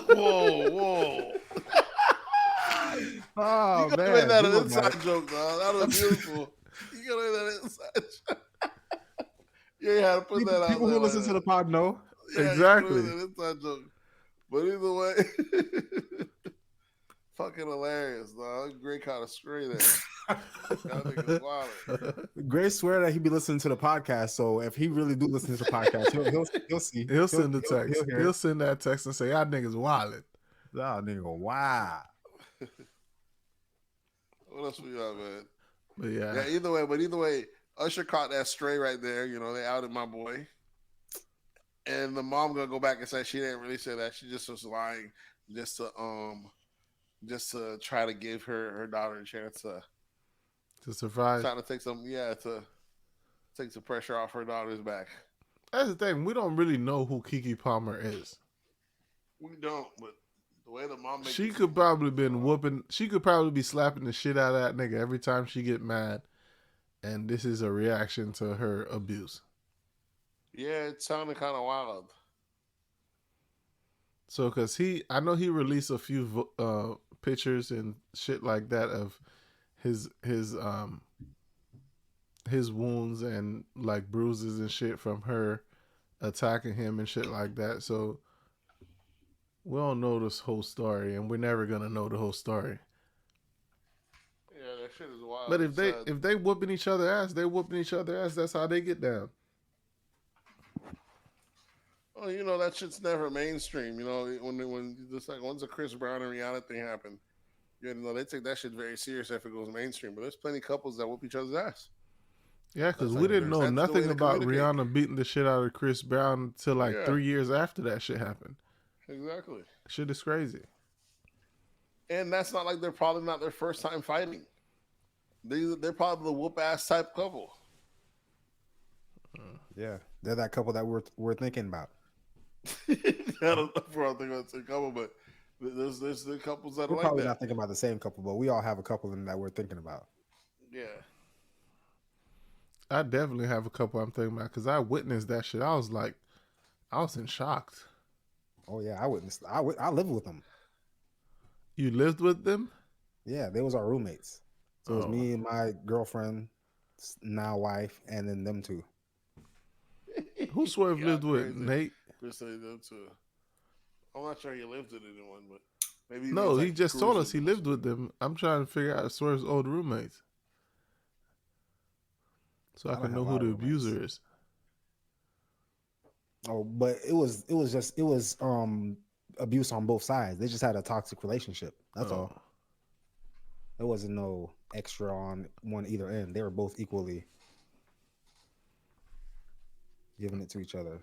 Whoa. Oh, you gotta make that an inside joke, dog. That was beautiful. You gotta make that inside joke. You ain't had to put that out. People who listen to the pod know. Yeah, exactly. Inside joke. But either way, fucking hilarious, dog. Great kind of straight there. Y'all niggas wild. Gray swear that he be listening to the podcast. So if he really do listen to the podcast, he'll see. He'll send the text. hear He'll it. send that text and say, "Y'all niggas wildin'." Y'all nigga, wow. What else we got, man? But yeah, Yeah, either way, Usher caught that stray right there. You know, they outed my boy. And the mom gonna go back and say she didn't really say that. She just was lying just to try to give her daughter a chance to survive. trying to take some pressure off her daughter's back. That's the thing. We don't really know who Keke Palmer is. We don't, but the way the mom makes She could probably been whooping. She could probably be slapping the shit out of that nigga every time she get mad, and this is a reaction to her abuse. Yeah, it sounded kind of wild. So, cause I know he released a few pictures and shit like that of his wounds and like bruises and shit from her attacking him and shit like that. So we don't know this whole story, and we're never gonna know the whole story. Yeah, that shit is wild. But if they whooping each other ass, they whooping each other ass. That's how they get down. Oh, you know, that shit's never mainstream. You know, when just like once a Chris Brown and Rihanna thing happened, you know, they take that shit very serious if it goes mainstream. But there's plenty of couples that whoop each other's ass. Yeah, because That's we like didn't know that's the way nothing to about communicate. Rihanna beating the shit out of Chris Brown until like 3 years after that shit happened. Exactly. Shit is crazy. And that's not like they're probably not their first time fighting. They're probably the whoop ass type couple. Yeah, they're that couple that we're thinking about. I don't know if we're all thinking about the same couple, but there's the couples that We're are like probably that. not thinking about the same couple, but we all have a couple in that we're thinking about. Yeah. I definitely have a couple I'm thinking about because I witnessed that shit. I was in shock. Oh yeah, I witnessed. I lived with them. You lived with them? Yeah, they was our roommates. So it was me and my girlfriend, now wife, and then them two. Who Swerve Yeah, lived with? crazy. Nate? Chris said them too. I'm not sure he lived with anyone, but maybe No, was, he like, just told cruising us he or lived something. with them. I'm trying to figure out Swerve's old roommates. So I I don't can know have who our the roommates. abuser is. Oh, but it was abuse on both sides. They just had a toxic relationship. That's all. There wasn't no extra on one either end. They were both equally giving it to each other.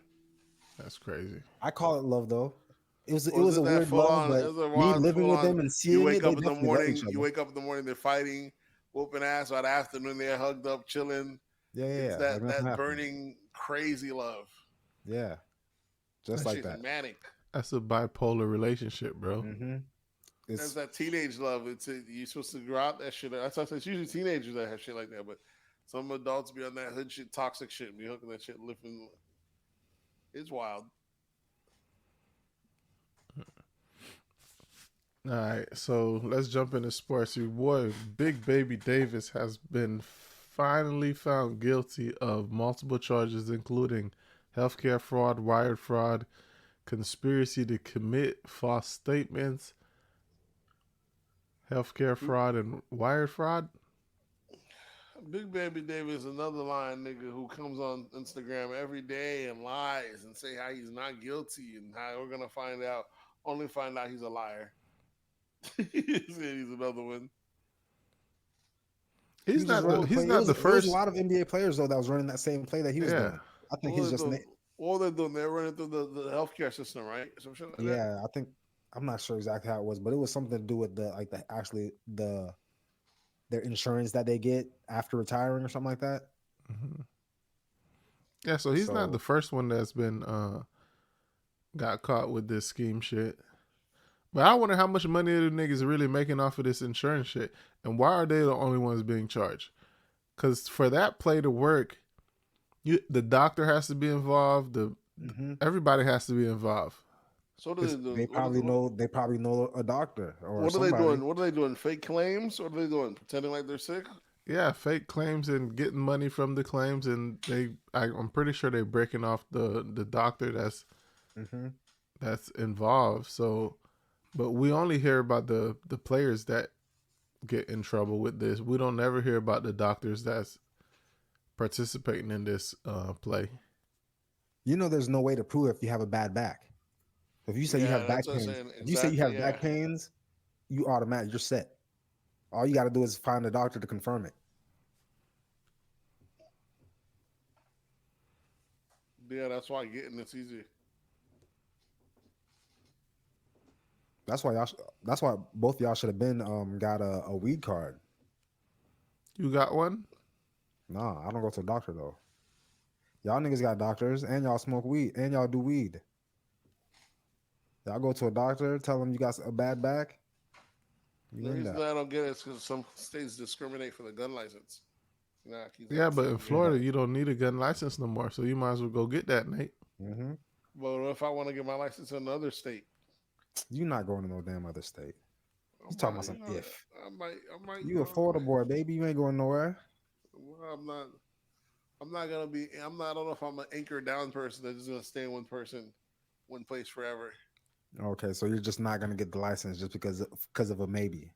That's crazy. I call it love though. It was Was a it that weird full love, on? but It was a me wild, living full with on, them and you seeing wake it, they up in the definitely love morning. each other. You wake up in the morning. They're fighting, whooping ass. By the afternoon, they're hugged up, chilling. Yeah, It's like that nothing happened. burning, crazy love. Yeah, just That like shit's that. manic. That's a bipolar relationship, bro. Mm-hmm. That's that teenage love. You're supposed to grow out that shit. That's why I say it's usually teenagers that have shit like that. But some adults be on that hood shit, toxic shit, be hooking that shit, lifting. It's wild. All right, so let's jump into sports. Your boy, Big Baby Davis, has been finally found guilty of multiple charges, including healthcare fraud, wire fraud, conspiracy to commit false statements, healthcare fraud, and wire fraud. Big Baby Davis, another lying nigga who comes on Instagram every day and lies and say how he's not guilty and how we're gonna find out. Only find out he's a liar. He's another one. He's not the There was a first. lot of NBA players though that was running that same play that he was doing. I think he's just. What they're doing, they're running through the healthcare system, right? Some shit like that. Yeah, I think I'm not sure exactly how it was, but it was something to do with their insurance that they get after retiring or something like that. Mm-hmm. Yeah, so he's not the first one that's been got caught with this scheme shit. But I wonder how much money the niggas are really making off of this insurance shit, and why are they the only ones being charged? Because for that play to work, the doctor has to be involved. Everybody has to be involved. So what do they do? They probably know a doctor or what somebody. Are they doing? What are they doing? Fake claims? What are they doing? Pretending like they're sick? Yeah, fake claims and getting money from the claims, and I'm pretty sure they're breaking off the doctor that's involved. So, but we only hear about the players that get in trouble with this. We don't ever hear about the doctors that's participating in this play. You know, there's no way to prove if you have a bad back. If you say you Yeah, have that's back what I'm pains, saying. if you say you Exactly. have back pains, you automatically you're set. All you got to do is find a doctor to confirm it. Yeah, that's why getting it's easy. That's why y'all. That's why both y'all should have been got a weed card. You got one? Nah, I don't go to a doctor though. Y'all niggas got doctors and y'all smoke weed and y'all do weed. Y'all go to a doctor, tell them you got a bad back. The reason I don't get it is because some states discriminate for the gun license. Yeah, but in Florida, you don't need a gun license no more, so you might as well go get that, Nate. Mm-hmm. But if I want to get my license in another state, you're not going to no damn other state. You talking about some if? I might. You a Florida boy, baby. You ain't going nowhere. Well, I'm not gonna be. I don't know if I'm an anchor down person that's just gonna stay in one place forever. Okay, so you're just not gonna get the license just because of a maybe.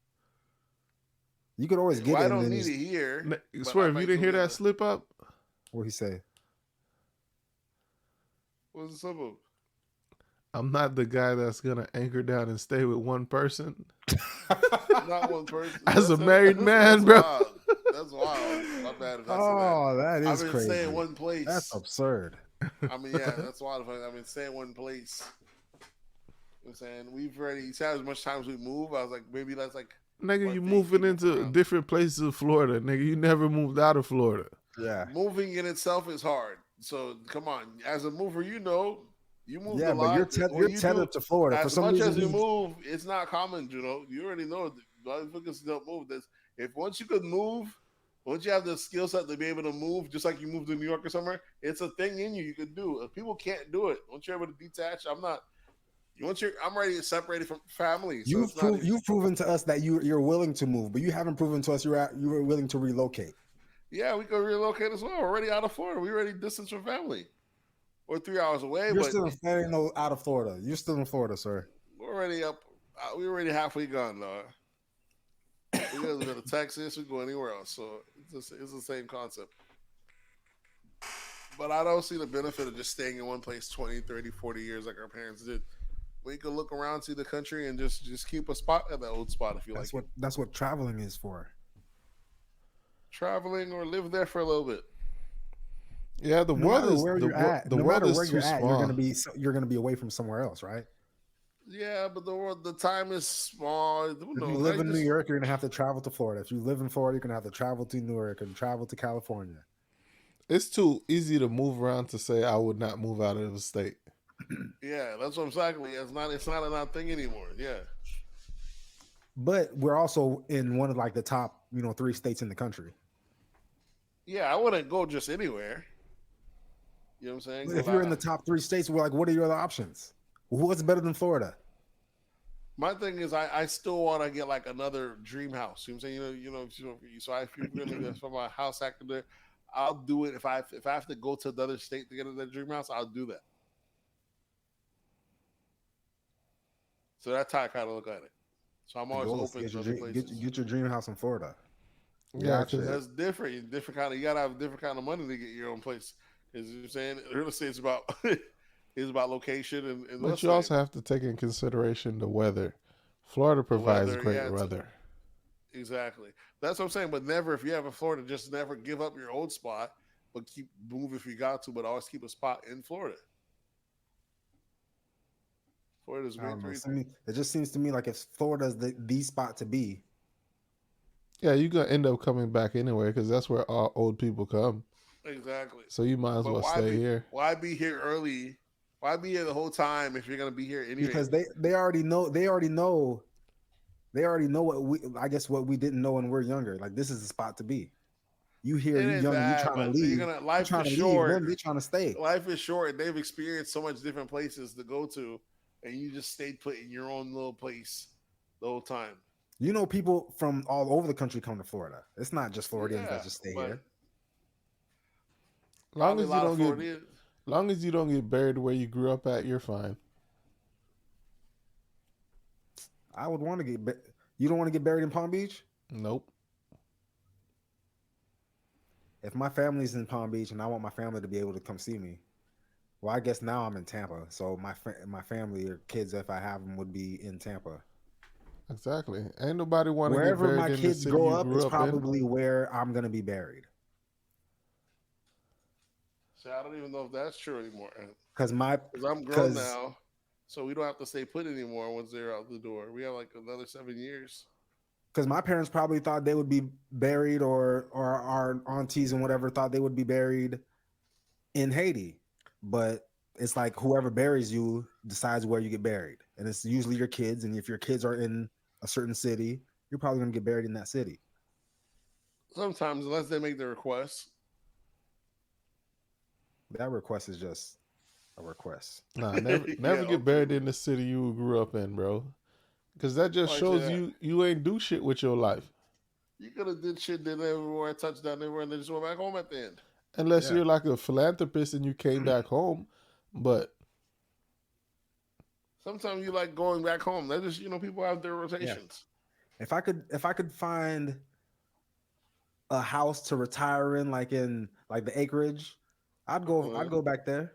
You could always get it. I don't need it here. Swear, if you didn't hear that slip up, what he say? What's the slip up? I'm not the guy that's gonna anchor down and stay with one person. Not one person. As a married man, bro. Wild. That's wild. My bad. Oh, that is crazy. I've been staying in one place. That's absurd. I mean, yeah, that's wild. I've been staying in one place. You know what I'm saying? We've already said as much time as we move. I was like, maybe that's like. Nigga, you moving into different places of Florida. Nigga, you never moved out of Florida. Yeah. Moving in itself is hard. So, come on. As a mover, you know, you move a lot. Yeah, but you're tethered to Florida. As much as you move, it's not common, you know. You already know. Motherfuckers don't move. Once you could move, once you have the skill set to be able to move, just like you moved to New York or somewhere, it's a thing in you could do. If people can't do it, once you're able to detach, I'm ready to separate from family. So you've proven to us that you're willing to move, but you haven't proven to us you were willing to relocate. Yeah, we could relocate as well. We're already out of Florida. We're already distance from family. We're 3 hours away. You're still out of Florida. You're still in Florida, sir. We're already up. We're already halfway gone, though. We go to Texas. We go anywhere else. So it's the same concept. But I don't see the benefit of just staying in one place 20, 30, 40 years like our parents did. We could look around, see the country, and just keep a spot at that old spot if you like. That's what traveling is for. Traveling or live there for a little bit. Yeah, the world is where you're at. No matter where you're at, you're gonna be away from somewhere else, right? Yeah, but the time is small. If you live in New York, you're gonna have to travel to Florida. If you live in Florida, you're gonna have to travel to New York and travel to California. It's too easy to move around to say I would not move out of the state. Yeah, that's what I'm saying. It's not a thing anymore. Yeah. But we're also in one of like the top, 3 states in the country. Yeah, I wouldn't go just anywhere. You know what I'm saying? But if you're in the top 3 states, we're like, what are your other options? What's better than Florida? My thing is, I still want to get like another dream house. You know what I'm saying? So if you're really for my house actor there, I'll do it. If I have to go to another state to get another dream house, I'll do that. So that's how I kind of look at it. So I'm always open to other places. Get your dream house in Florida. Yeah, that's different. Different kind of. You gotta have a different kind of money to get your own place. Because you're saying real estate is about location and. But you also have to take in consideration the weather. Florida provides great weather. Exactly. That's what I'm saying. But never, if you have in Florida, just never give up your old spot, but keep move if you got to. But always keep a spot in Florida. Florida's great. It just seems to me like if Florida's the spot to be. Yeah, you're going to end up coming back anyway because that's where all old people come. Exactly. So you might as well stay here. Why be here early? Why be here the whole time if you're going to be here anyway? Because they already know what we didn't know when we're younger. Like this is the spot to be. You here, you young, you trying to leave. Life is short. They're trying to stay. Life is short. They've experienced so much different places to go to. And you just stayed put in your own little place the whole time. People from all over the country come to Florida. It's not just Floridians that just stay here. Long as you don't get buried where you grew up at, you're fine. I would want to get. You don't want to get buried in Palm Beach? Nope. If my family's in Palm Beach and I want my family to be able to come see me, well, I guess now I'm in Tampa, so my family or kids, if I have them, would be in Tampa. Exactly. Ain't nobody want to get Wherever buried my in the kids city grow you up grew is up in. probably where I'm gonna be buried. So I don't even know if that's true anymore. Because I'm grown now, so we don't have to stay put anymore once they're out the door. We have like another 7 years. Because my parents probably thought they would be buried, or our aunties and whatever thought they would be buried in Haiti. But it's like whoever buries you decides where you get buried. And it's usually your kids. And if your kids are in a certain city, you're probably going to get buried in that city. Sometimes, unless they make the request. That request is just a request. Nah, never get buried in the city you grew up in, bro. Because that just shows you ain't do shit with your life. You could have did shit, did everywhere, touchdown everywhere, and then just went back home at the end. Unless you're like a philanthropist and you came back home. But sometimes you like going back home. That just, people have their rotations. Yeah. If I could find a house to retire in the acreage, I'd go back there.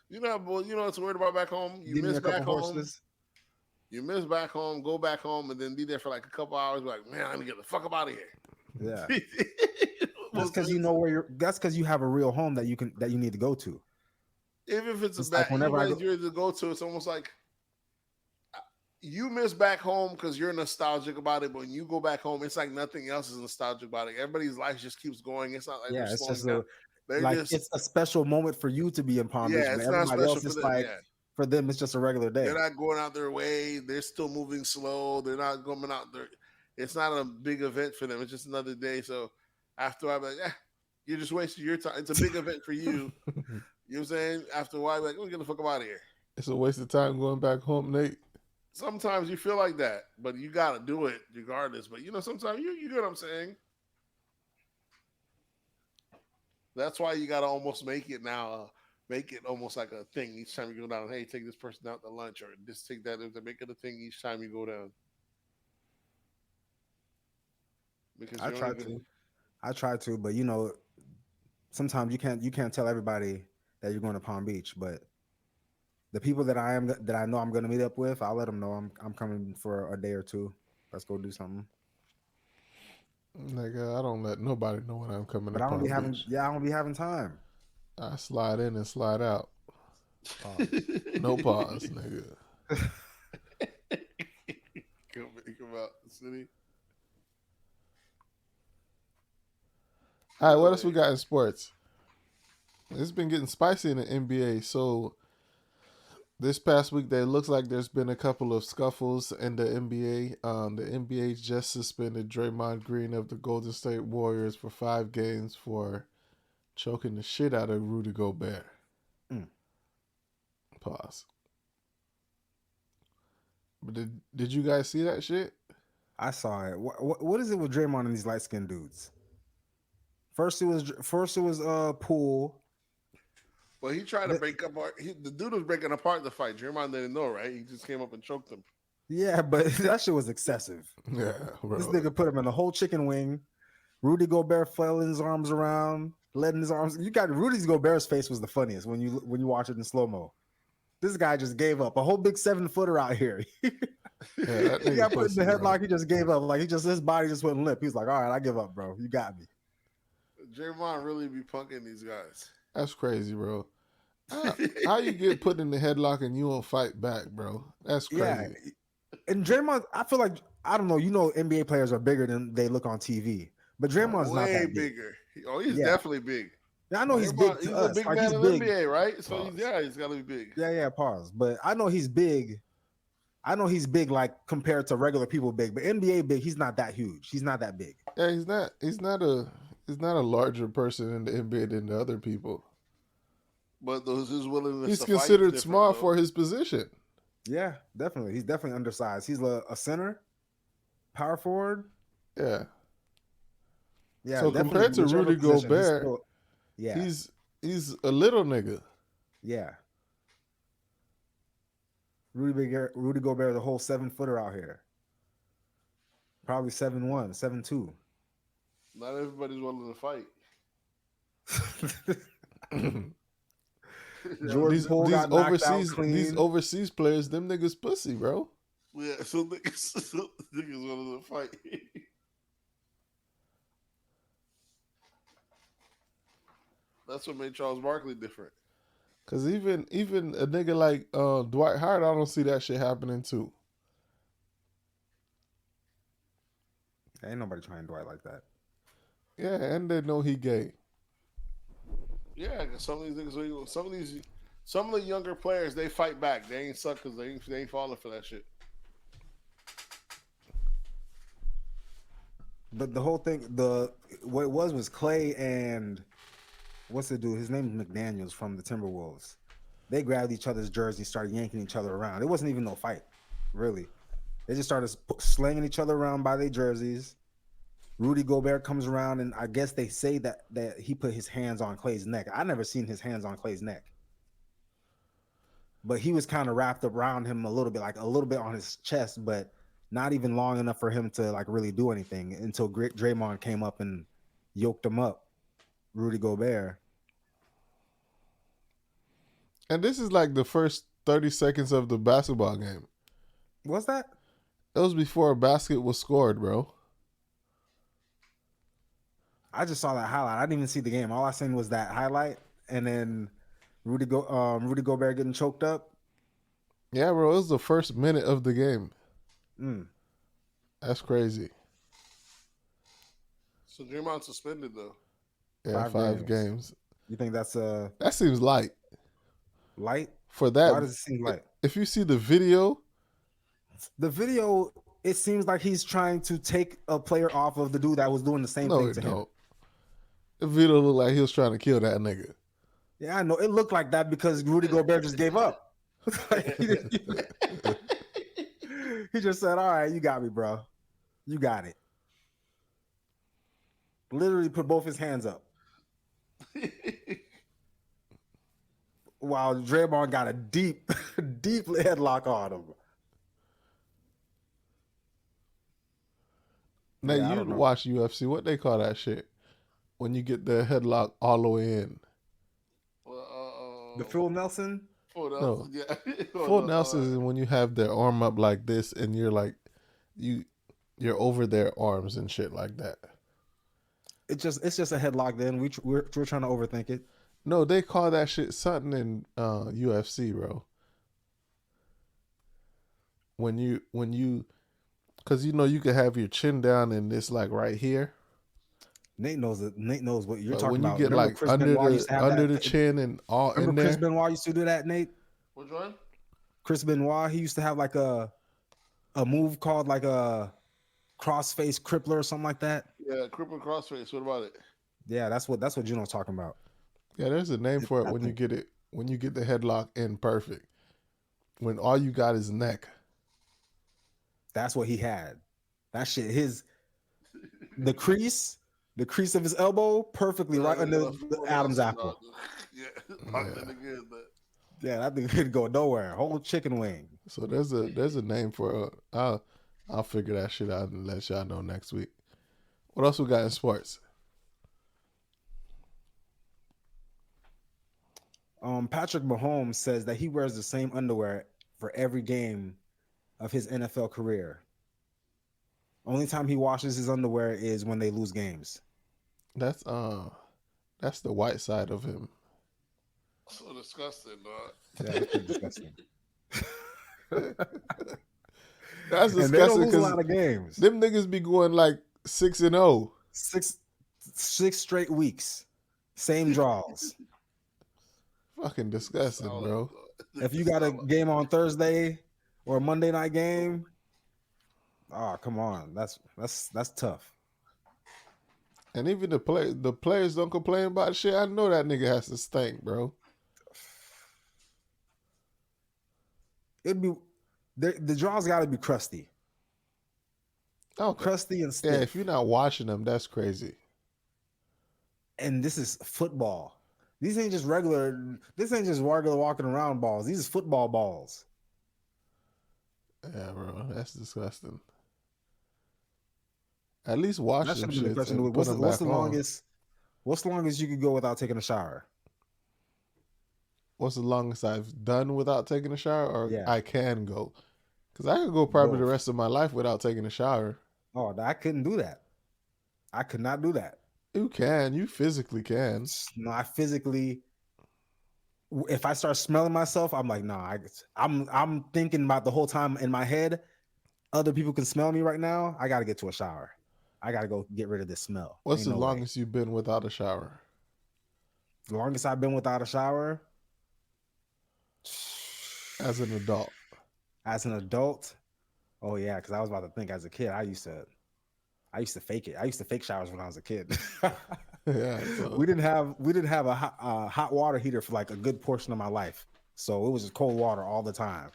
What's weird about back home? You miss back home. Horses. You miss back home, go back home, and then be there for like a couple hours. Be like, man, let me get the fuck up out of here. Yeah. That's because you know where you're. That's because you have a real home that you need to go to. Even if it's you're to go to, it's almost like you miss back home because you're nostalgic about it. But when you go back home, it's like nothing else is nostalgic about it. Everybody's life just keeps going. It's not like it's just it's a special moment for you to be in Palm Beach. Yeah, it's not special else is like. Yeah. For them, it's just a regular day. They're not going out their way. They're still moving slow. They're not going out there. It's not a big event for them. It's just another day. So after I'm like, you're just wasting your time. It's a big event for you. You know what I'm saying? After a while, like, get the fuck out of here. It's a waste of time going back home, Nate. Sometimes you feel like that, but you got to do it regardless. But, sometimes you know what I'm saying? That's why you got to almost make it now. Make it almost like a thing each time you go down. Hey, take this person out to lunch, or just take that. Make it a thing each time you go down. Because I try to, but sometimes you can't tell everybody that you're going to Palm Beach. But the people that I know I'm going to meet up with, I'll let them know I'm coming for a day or two. Let's go do something. Nigga, I don't let nobody know when I'm coming to Palm Beach. I don't be having time. I slide in and slide out. No pause, nigga. Come out the city. All right, what else we got in sports? It's been getting spicy in the NBA. So this past week, it looks like there's been a couple of scuffles in the NBA. The NBA just suspended Draymond Green of the Golden State Warriors for 5 games for choking the shit out of Rudy Gobert. Pause. But did you guys see that shit? I saw it. What is it with Draymond and these light skinned dudes? First it was Poole. Well, he tried to break apart. The dude was breaking apart the fight. Draymond didn't know, right? He just came up and choked him. Yeah, but that shit was excessive. Yeah, bro. This nigga put him in a whole chicken wing. Rudy Gobert flailing his arms around, letting his arms. You got Rudy Gobert's face was the funniest when you watch it in slow mo. This guy just gave up. A whole big 7-footer out here. Yeah, he got put in the headlock. He just gave up. Like his body just went limp. He's like, all right, I give up, bro. You got me. Draymond really be punking these guys. That's crazy, bro. How you get put in the headlock and you won't fight back, bro? That's crazy. Yeah. And Draymond, I feel like, I don't know, NBA players are bigger than they look on TV. But Draymond's not that big. Bigger. He's definitely big. Yeah, I know he's big. He's a big man in the NBA, right? So he's got to be big. Yeah, pause. But I know he's big. I know he's big, like compared to regular people big. But NBA big, he's not that huge. He's not that big. Yeah, he's not a larger person in the NBA than the other people. But those his willingness. He's considered small for his position. Yeah, definitely. He's definitely undersized. He's a center, power forward. Yeah. Yeah. So compared to Rudy Gobert, he's a little nigga. Yeah. Rudy Gobert, the whole 7-footer out here. Probably 7'1", 7'2". Not everybody's willing to fight. George these Poole these got knocked out overseas these clean. overseas players, them niggas pussy, bro. Yeah, so niggas willing to fight. That's what made Charles Barkley different. Cause even a nigga like Dwight Howard, I don't see that shit happening too. Ain't nobody trying Dwight like that. Yeah, and they know he gay. Yeah, cause some of the younger players, they fight back. They ain't suck because they ain't falling for that shit. But the whole thing, what it was Clay and what's the dude? His name is McDaniels from the Timberwolves. They grabbed each other's jerseys, started yanking each other around. It wasn't even no fight, really. They just started slinging each other around by their jerseys. Rudy Gobert comes around, and I guess they say that he put his hands on Clay's neck. I never seen his hands on Clay's neck, but he was kind of wrapped around him a little bit on his chest, but not even long enough for him to like really do anything until Draymond came up and yoked him up, Rudy Gobert. And this is like the first 30 seconds of the basketball game. What's that? It was before a basket was scored, bro. I just saw that highlight. I didn't even see the game. All I seen was that highlight, and then Rudy Gobert getting choked up. Yeah, bro. It was the first minute of the game. That's crazy. So Draymond suspended though. Yeah, 5 games. You think that's that seems light light for that? Why does it seem light? If you see the video, it seems like he's trying to take a player off of the dude that was doing the same thing to him. The video looked like he was trying to kill that nigga. Yeah, I know. It looked like that because Rudy Gobert just gave up. He just said, all right, you got me, bro. You got it. Literally put both his hands up. While Draymond got a deep headlock on him. Now, you watch UFC. What they call that shit? When you get the headlock all the way in. The Phil Nelson? No. Yeah. Full Nelson is when you have their arm up like this and you're like, you're over their arms and shit like that. It's just a headlock then. We're trying to overthink it. No, they call that shit something in UFC, bro. When you, because you can have your chin down and it's like right here. Nate knows what you're But talking about. When you get like under the chin and all in there. Chris Benoit used to do that, Nate? Which one? Chris Benoit, he used to have like a move called like a crossface crippler or something like that. Yeah, cripple crossface. What about it? Yeah, that's what Juno's talking about. Yeah, there's a name for it when you get the headlock in perfect. When all you got is neck. That's what he had. That shit, the crease of his elbow perfectly right under the Adam's apple. Yeah, yeah, that thing couldn't go nowhere. Whole chicken wing. So there's a name for it. I'll figure that shit out and let y'all know next week. What else we got in sports? Patrick Mahomes says that he wears the same underwear for every game of his NFL career. Only time he washes his underwear is when they lose games. That's the white side of him. So disgusting, dog. Yeah, that's pretty disgusting. That's disgusting. And they don't lose a lot of games. Them niggas be going like 6-0. Six straight weeks. Same draws. Fucking disgusting, bro. If you got a game on Thursday or a Monday night game, oh come on, that's tough. And even the players don't complain about shit. I know that nigga has to stink, bro. It'd be the draws got to be crusty. Oh, crusty and stiff. Yeah, if you're not watching them, that's crazy. And this is football. This ain't just regular walking around balls. These is football balls. Yeah, bro, that's disgusting. At least wash That them should have been the shits question. and put them What's back the on. longest? What's the longest you could go without taking a shower? What's the longest I've done without taking a shower, or Yeah, I can go? Because I could go probably the both. rest of my life without taking a shower. Oh, I couldn't do that. I could not do that. You can. You physically can. No, I physically. If I start smelling myself, I'm like, nah. I'm thinking about the whole time in my head. Other people can smell me right now. I got to get to a shower. I got to go get rid of this smell. What's Ain't the no way. longest you've been without a shower? The longest I've been without a shower As an adult. as an adult. Oh yeah, because I was about to think as a kid, I used to fake it. I used to fake showers when I was a kid. Yeah. So, we didn't have a hot water heater for like a good portion of my life, so it was just cold water all the time.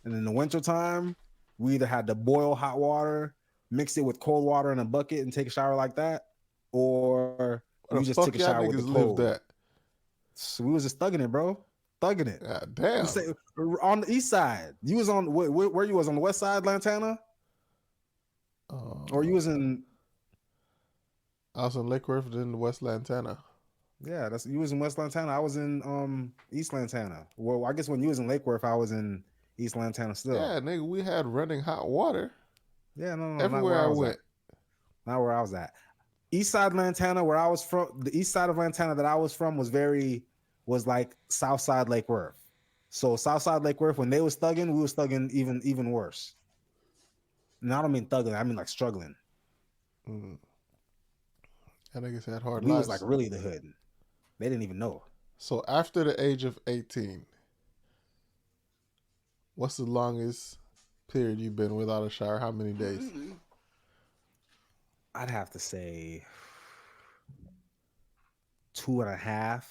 And in the wintertime, we either had to boil hot water, mix it with cold water in a bucket, and take a shower like that, or where we the just fuck took a y'all shower with the niggas lived cold. at? So we was just thugging it, bro. Thugging it. God damn. You say, on the east side. You was on where you was on the west side, Lantana, or you was in? I was in Lake Worth, then West Lantana. Yeah, you was in West Lantana. I was in East Lantana. Well, I guess when you was in Lake Worth, I was in East Lantana still. Yeah, nigga, we had running hot water Yeah, no, everywhere I went. Not where I was at. East side Lantana, where I was from, the east side of Lantana that I was from was like South side Lake Worth. So South side Lake Worth, when they was thugging, we was thugging even worse. And I don't mean thugging, I mean like struggling. That niggas had hard We lives. was like really the hood. They didn't even know. So after the age of 18, what's the longest period you've been without a shower? How many days? I'd have to say 2.5,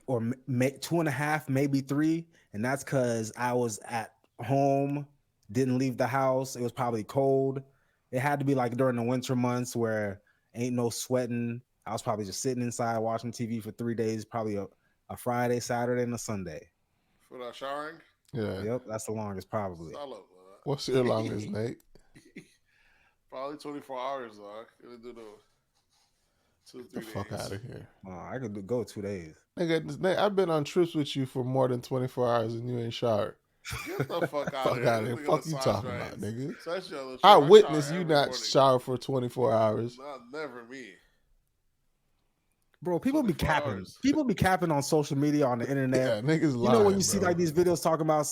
or 2.5, maybe 3, and that's because I was at home, didn't leave the house. It was probably cold. It had to be like during the winter months where ain't no sweating. I was probably just sitting inside watching TV for 3 days, probably a Friday, Saturday, and a Sunday. Without showering? Yeah. Yep, that's the longest probably. Solid. What's your longest, Nate? Probably 24 hours, dog. Gonna do the 2 or 3 Get the days. fuck out of here. I could go 2 days. Nigga, Nate, I've been on trips with you for more than 24 hours and you ain't showered. Get the fuck out Fuck of here. out of here. Look at Fuck the you sauce talking rights. about, nigga. Especially on the I trip. witnessed shower you every not morning. shower for 24 hours. Not never me. Bro, people be 24 capping. hours. People be capping on social media, on the internet. Yeah, niggas lying, You know when you see bro. like these videos talking about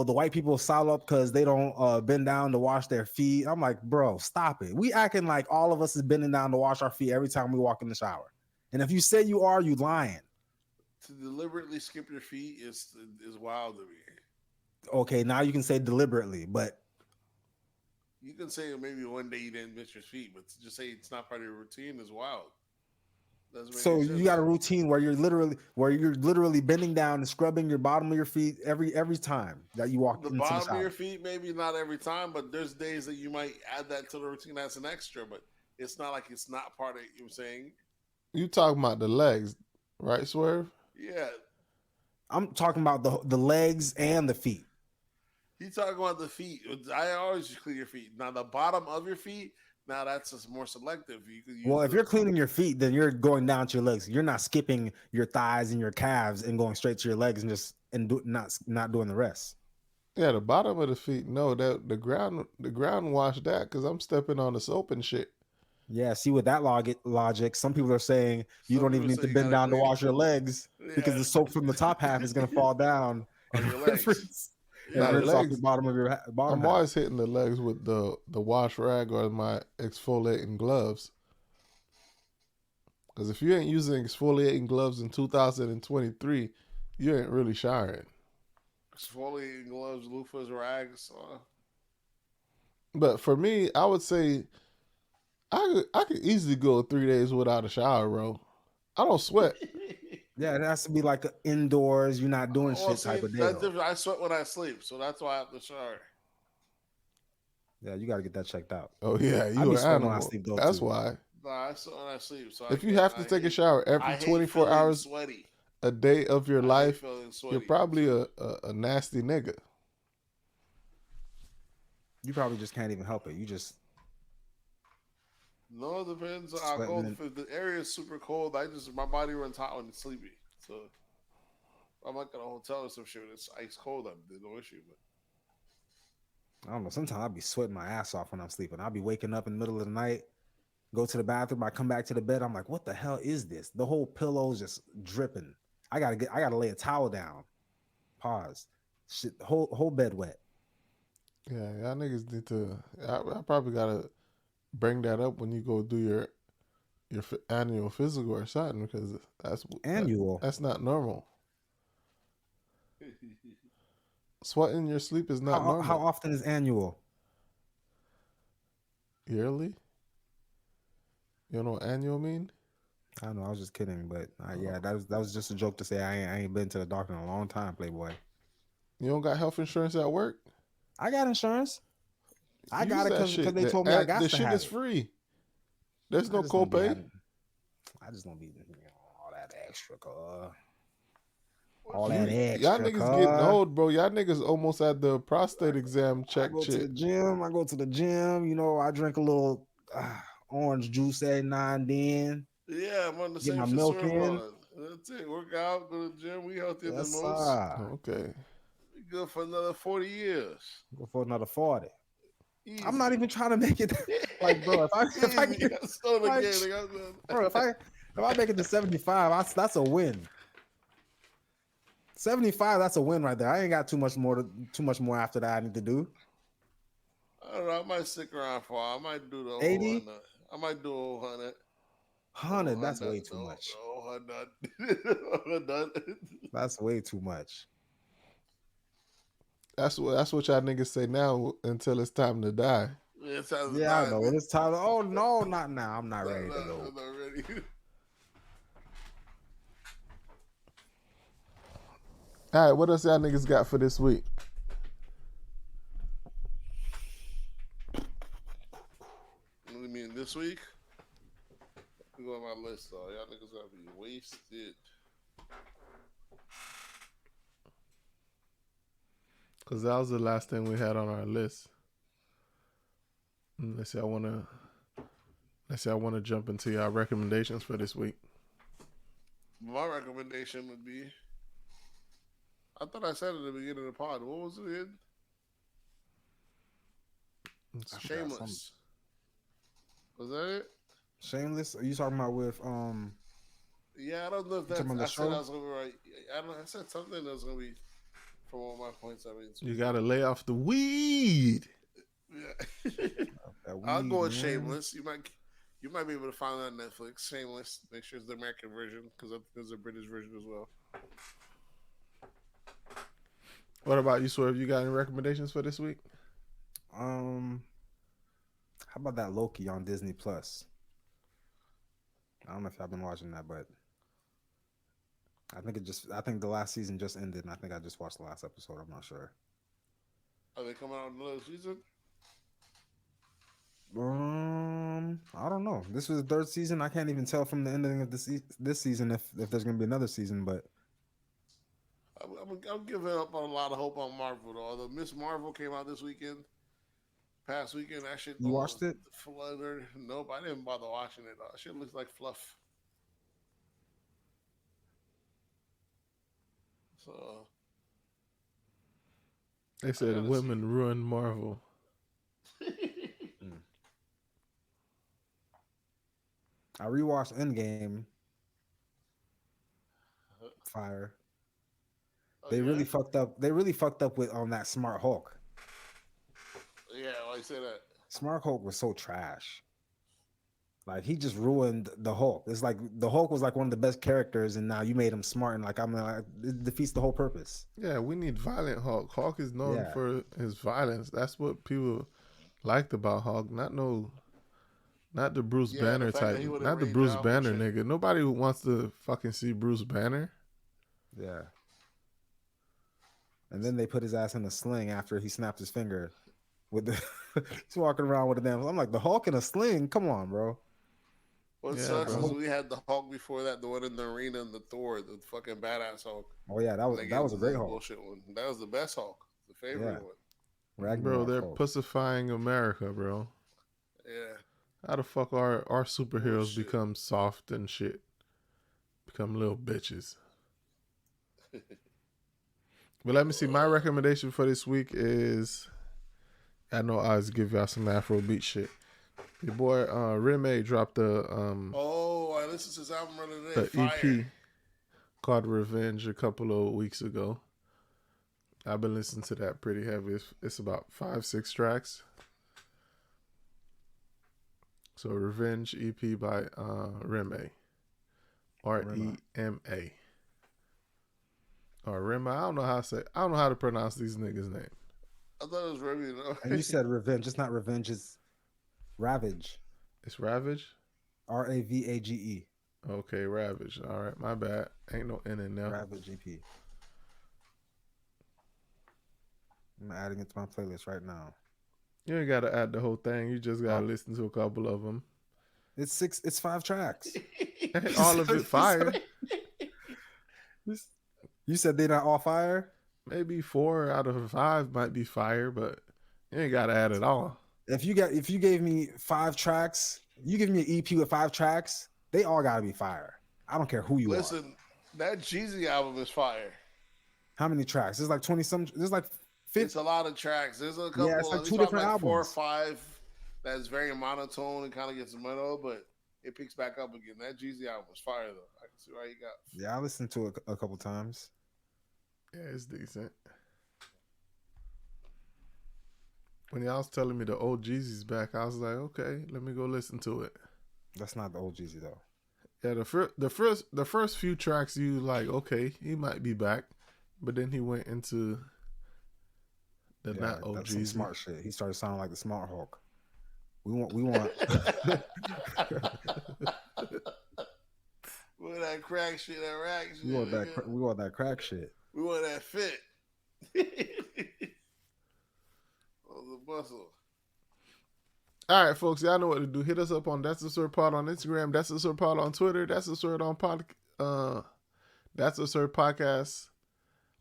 the white people sour up because they don't bend down to wash their feet. I'm like, bro, stop it. We acting like all of us is bending down to wash our feet every time we walk in the shower. And if you say you are, you lying. To deliberately skip your feet is wild to me. Okay, now you can say deliberately, but You can say maybe one day you didn't miss your feet, but to just say it's not part of your routine is wild. Doesn't make so any you sense. got a routine where you're literally bending down and scrubbing your bottom of your feet every time that you walk The into the bottom of shower. your feet, maybe not every time, but there's days that you might add that to the routine as an extra, but it's not like it's not part of it, you know what I'm saying? You talking about the legs, right, Swerve? Yeah. I'm talking about the legs and the feet. You talking about the feet. I always just clean your feet. Now the bottom of your feet, now that's just more selective. You could use Well, if you're cleaning your feet, then you're going down to your legs. You're not skipping your thighs and your calves and going straight to your legs and not doing the rest. Yeah, the bottom of the feet. No, that the ground wash that because I'm stepping on the soap and shit. Yeah, see with that logic, some people are saying you Some don't even people need say to you bend gotta down to clean- wash your legs because Yeah. the soap from the top half is going to fall down On and your legs. rinse Nah, the off the legs- bottom of your bottom I'm half. always hitting the legs with the wash rag or my exfoliating gloves. Because if you ain't using exfoliating gloves in 2023, you ain't really showering. Exfoliating gloves, loofahs, rags. But for me, I would say I could easily go 3 days without a shower, bro. I don't sweat. Yeah, it has to be like indoors. You're not doing Well, shit see, type of day. that's Though. different. I sweat when I sleep, so that's why I have to shower. Yeah, you got to get that checked out. Oh yeah, I you be an sweating when I animal. sleep, though, That's too. why. Nah, I sweat when I sleep. So If you have to take a shower I every hate 24 feeling hours, sweaty. a day of your I hate life, feeling sweaty. you're probably a nasty nigga. You probably just can't even help it. You just No, it depends on how sweating. cold. If the area is super cold, my body runs hot when it's sleepy. So I'm like at a hotel or some shit. It's ice cold. There's no issue. But I don't know. Sometimes I'll be sweating my ass off when I'm sleeping. I'll be waking up in the middle of the night, go to the bathroom. I come back to the bed. I'm like, what the hell is this? The whole pillow's just dripping. I gotta lay a towel down. Pause. Shit, the whole bed wet. Yeah, y'all niggas need to. I probably gotta bring that up when you go do your annual physical or something, because Annual. that's not normal. Sweating in your sleep is not normal. How often is annual? Yearly? You know what annual mean? I don't know. I was just kidding, but yeah, that was just a joke to say I ain't been to the doctor in a long time, Playboy. You don't got health insurance at work? I got insurance. I Use got it that because they told me I got the to shit have is it. free. There's no I just don't be copay. I just don't be all that extra, all that extra. Y'all niggas getting old, bro. Y'all niggas almost had the prostate exam check I go shit. to the gym. You know, I drink a little orange juice every now and then. yeah, I'm on the Get same my shit milk Swerve in. on. That's it. Work out, go to the gym. We healthier Yes, than most. sir. Okay. We good for another 40 years. Go for another 40. Easy. I'm not even trying to make it like, bro. If I Easy. get, Stone like, again. bro, if I make it to 75, that's a win. 75, that's a win right there. I ain't got too much more after that I need to do. I don't know. I might stick around for. I might do the 80? 100. I might do 100. 100, that's way too much. No, 100. That's way too much. That's what y'all niggas say now until it's time to die. Yeah, I know. When it's time. Oh no, not now. I'm not ready to go. I'm not ready. All right, what else y'all niggas got for this week? What do you mean this week? We go on my list though. Y'all niggas gotta be wasted. Because that was the last thing we had on our list. Unless y'all wanna jump into y'all recommendations for this week. My recommendation would be, I thought I said at the beginning of the pod. What was it again? Shameless. Was that it? Shameless? Are you talking about with Yeah, I don't know if that's. talking about the I said show? I was gonna be right. I don't know. I said something that was gonna be from all my points. I mean, You gotta lay off the weed. yeah. that I'll weed, go with man? Shameless. You might be able to find that on Netflix. Shameless. Make sure it's the American version because I think there's a British version as well. What about you, Swerve? You got any recommendations for this week? How about that Loki on Disney Plus? I don't know if y'all been watching that, but I think the last season just ended, and I think I just watched the last episode. I'm not sure. Are they coming out another season? I don't know. This was the third season. I can't even tell from the ending of this season if there's gonna be another season. But I'm giving up on a lot of hope on Marvel though. The Miss Marvel came out this weekend. Past weekend, that shit. You watched it? Fluttered. Nope, I didn't bother watching it. That shit looks like fluff. So They said women ruin Marvel. I rewatched Endgame. Fire. They really fucked up. They really fucked up with that Smart Hulk. Yeah, why you say that? Smart Hulk was so trash. Like he just ruined the Hulk. It's like the Hulk was like one of the best characters, and now you made him smart, and like it defeats the whole purpose. Yeah, we need violent Hulk. Hulk is known for his violence. That's what people liked about Hulk. Not the Bruce Banner type. Not the Bruce Banner nigga. Nobody wants to fucking see Bruce Banner. Yeah. And then they put his ass in a sling after he snapped his finger. He's walking around with a damn. I'm like, the Hulk in a sling? Come on, bro. What Yeah, sucks bro. is we had the Hulk before that, the one in the arena and the Thor, the fucking badass Hulk. Oh yeah, that was a great Hulk. Bullshit one. That was the best Hulk, the favorite Yeah. one. Bro, Ragnarok they're Hulk. pussifying America, bro. Yeah. How the fuck our superheroes Bullshit. become soft and shit? Become little bitches. But let me see. My recommendation for this week is, I know I was give y'all some Afrobeat shit. Your boy Remy dropped Oh, I listened to his album earlier today. the EP Fire. called Revenge a couple of weeks ago. I've been listening to that pretty heavy. It's about 5-6 tracks. So Revenge EP by Remy. Rema. Or Rema. I don't know how to pronounce these niggas' name. I thought it was Remy. And you said revenge. It's not revenge. It's ravage. It's Ravage? Ravage. Okay, Ravage. All right, my bad. Ain't no N in there. Ravage EP. I'm adding it to my playlist right now. You ain't got to add the whole thing. You just got to listen to a couple of them. It's 5 tracks. Ain't all of it fire. You said they're not all fire? Maybe 4 out of 5 might be fire, but you ain't got to add it all. If you gave me 5 tracks, you give me an EP with 5 tracks, they all gotta be fire. I don't care who you are. Listen, that Jeezy album is fire. How many tracks? There's like 20 some. There's like 50. It's a lot of tracks. There's a couple. Yeah, it's like there's 2 different like 4 or albums. 5 that's very monotone and kind of gets mellow, but it picks back up again. That Jeezy album was fire though. I can see why you got. Yeah, I listened to it a couple times. Yeah, it's decent. When y'all was telling me the old Jeezy's back, I was like, okay, let me go listen to it. That's not the old Jeezy though. Yeah, the first few tracks you like, okay, he might be back, but then he went into the not old that's some Jeezy. smart shit. He started sounding like the Smart Hulk. We want. We want that crack shit, that rack shit. We want that crack shit. We want that fit. Oh, the bustle. All right, folks, y'all know what to do. Hit us up on That's the Sir Pod on Instagram. That's the Sir Pod on Twitter. That's the Sir That's the Sir Podcast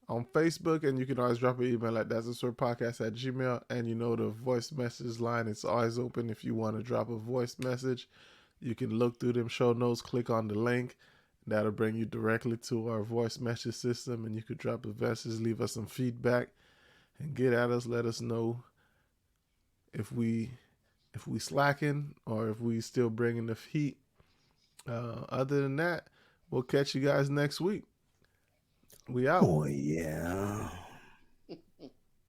on Facebook, and you can always drop an email at That's the Sir Podcast at Gmail. And you know the voice message line is always open. If you want to drop a voice message, you can look through them show notes, click on the link. That'll bring you directly to our voice message system, and you could drop a message, leave us some feedback, and get at us. Let us know if we slacking or if we still bringing the heat. Other than that, we'll catch you guys next week. We out. Oh yeah.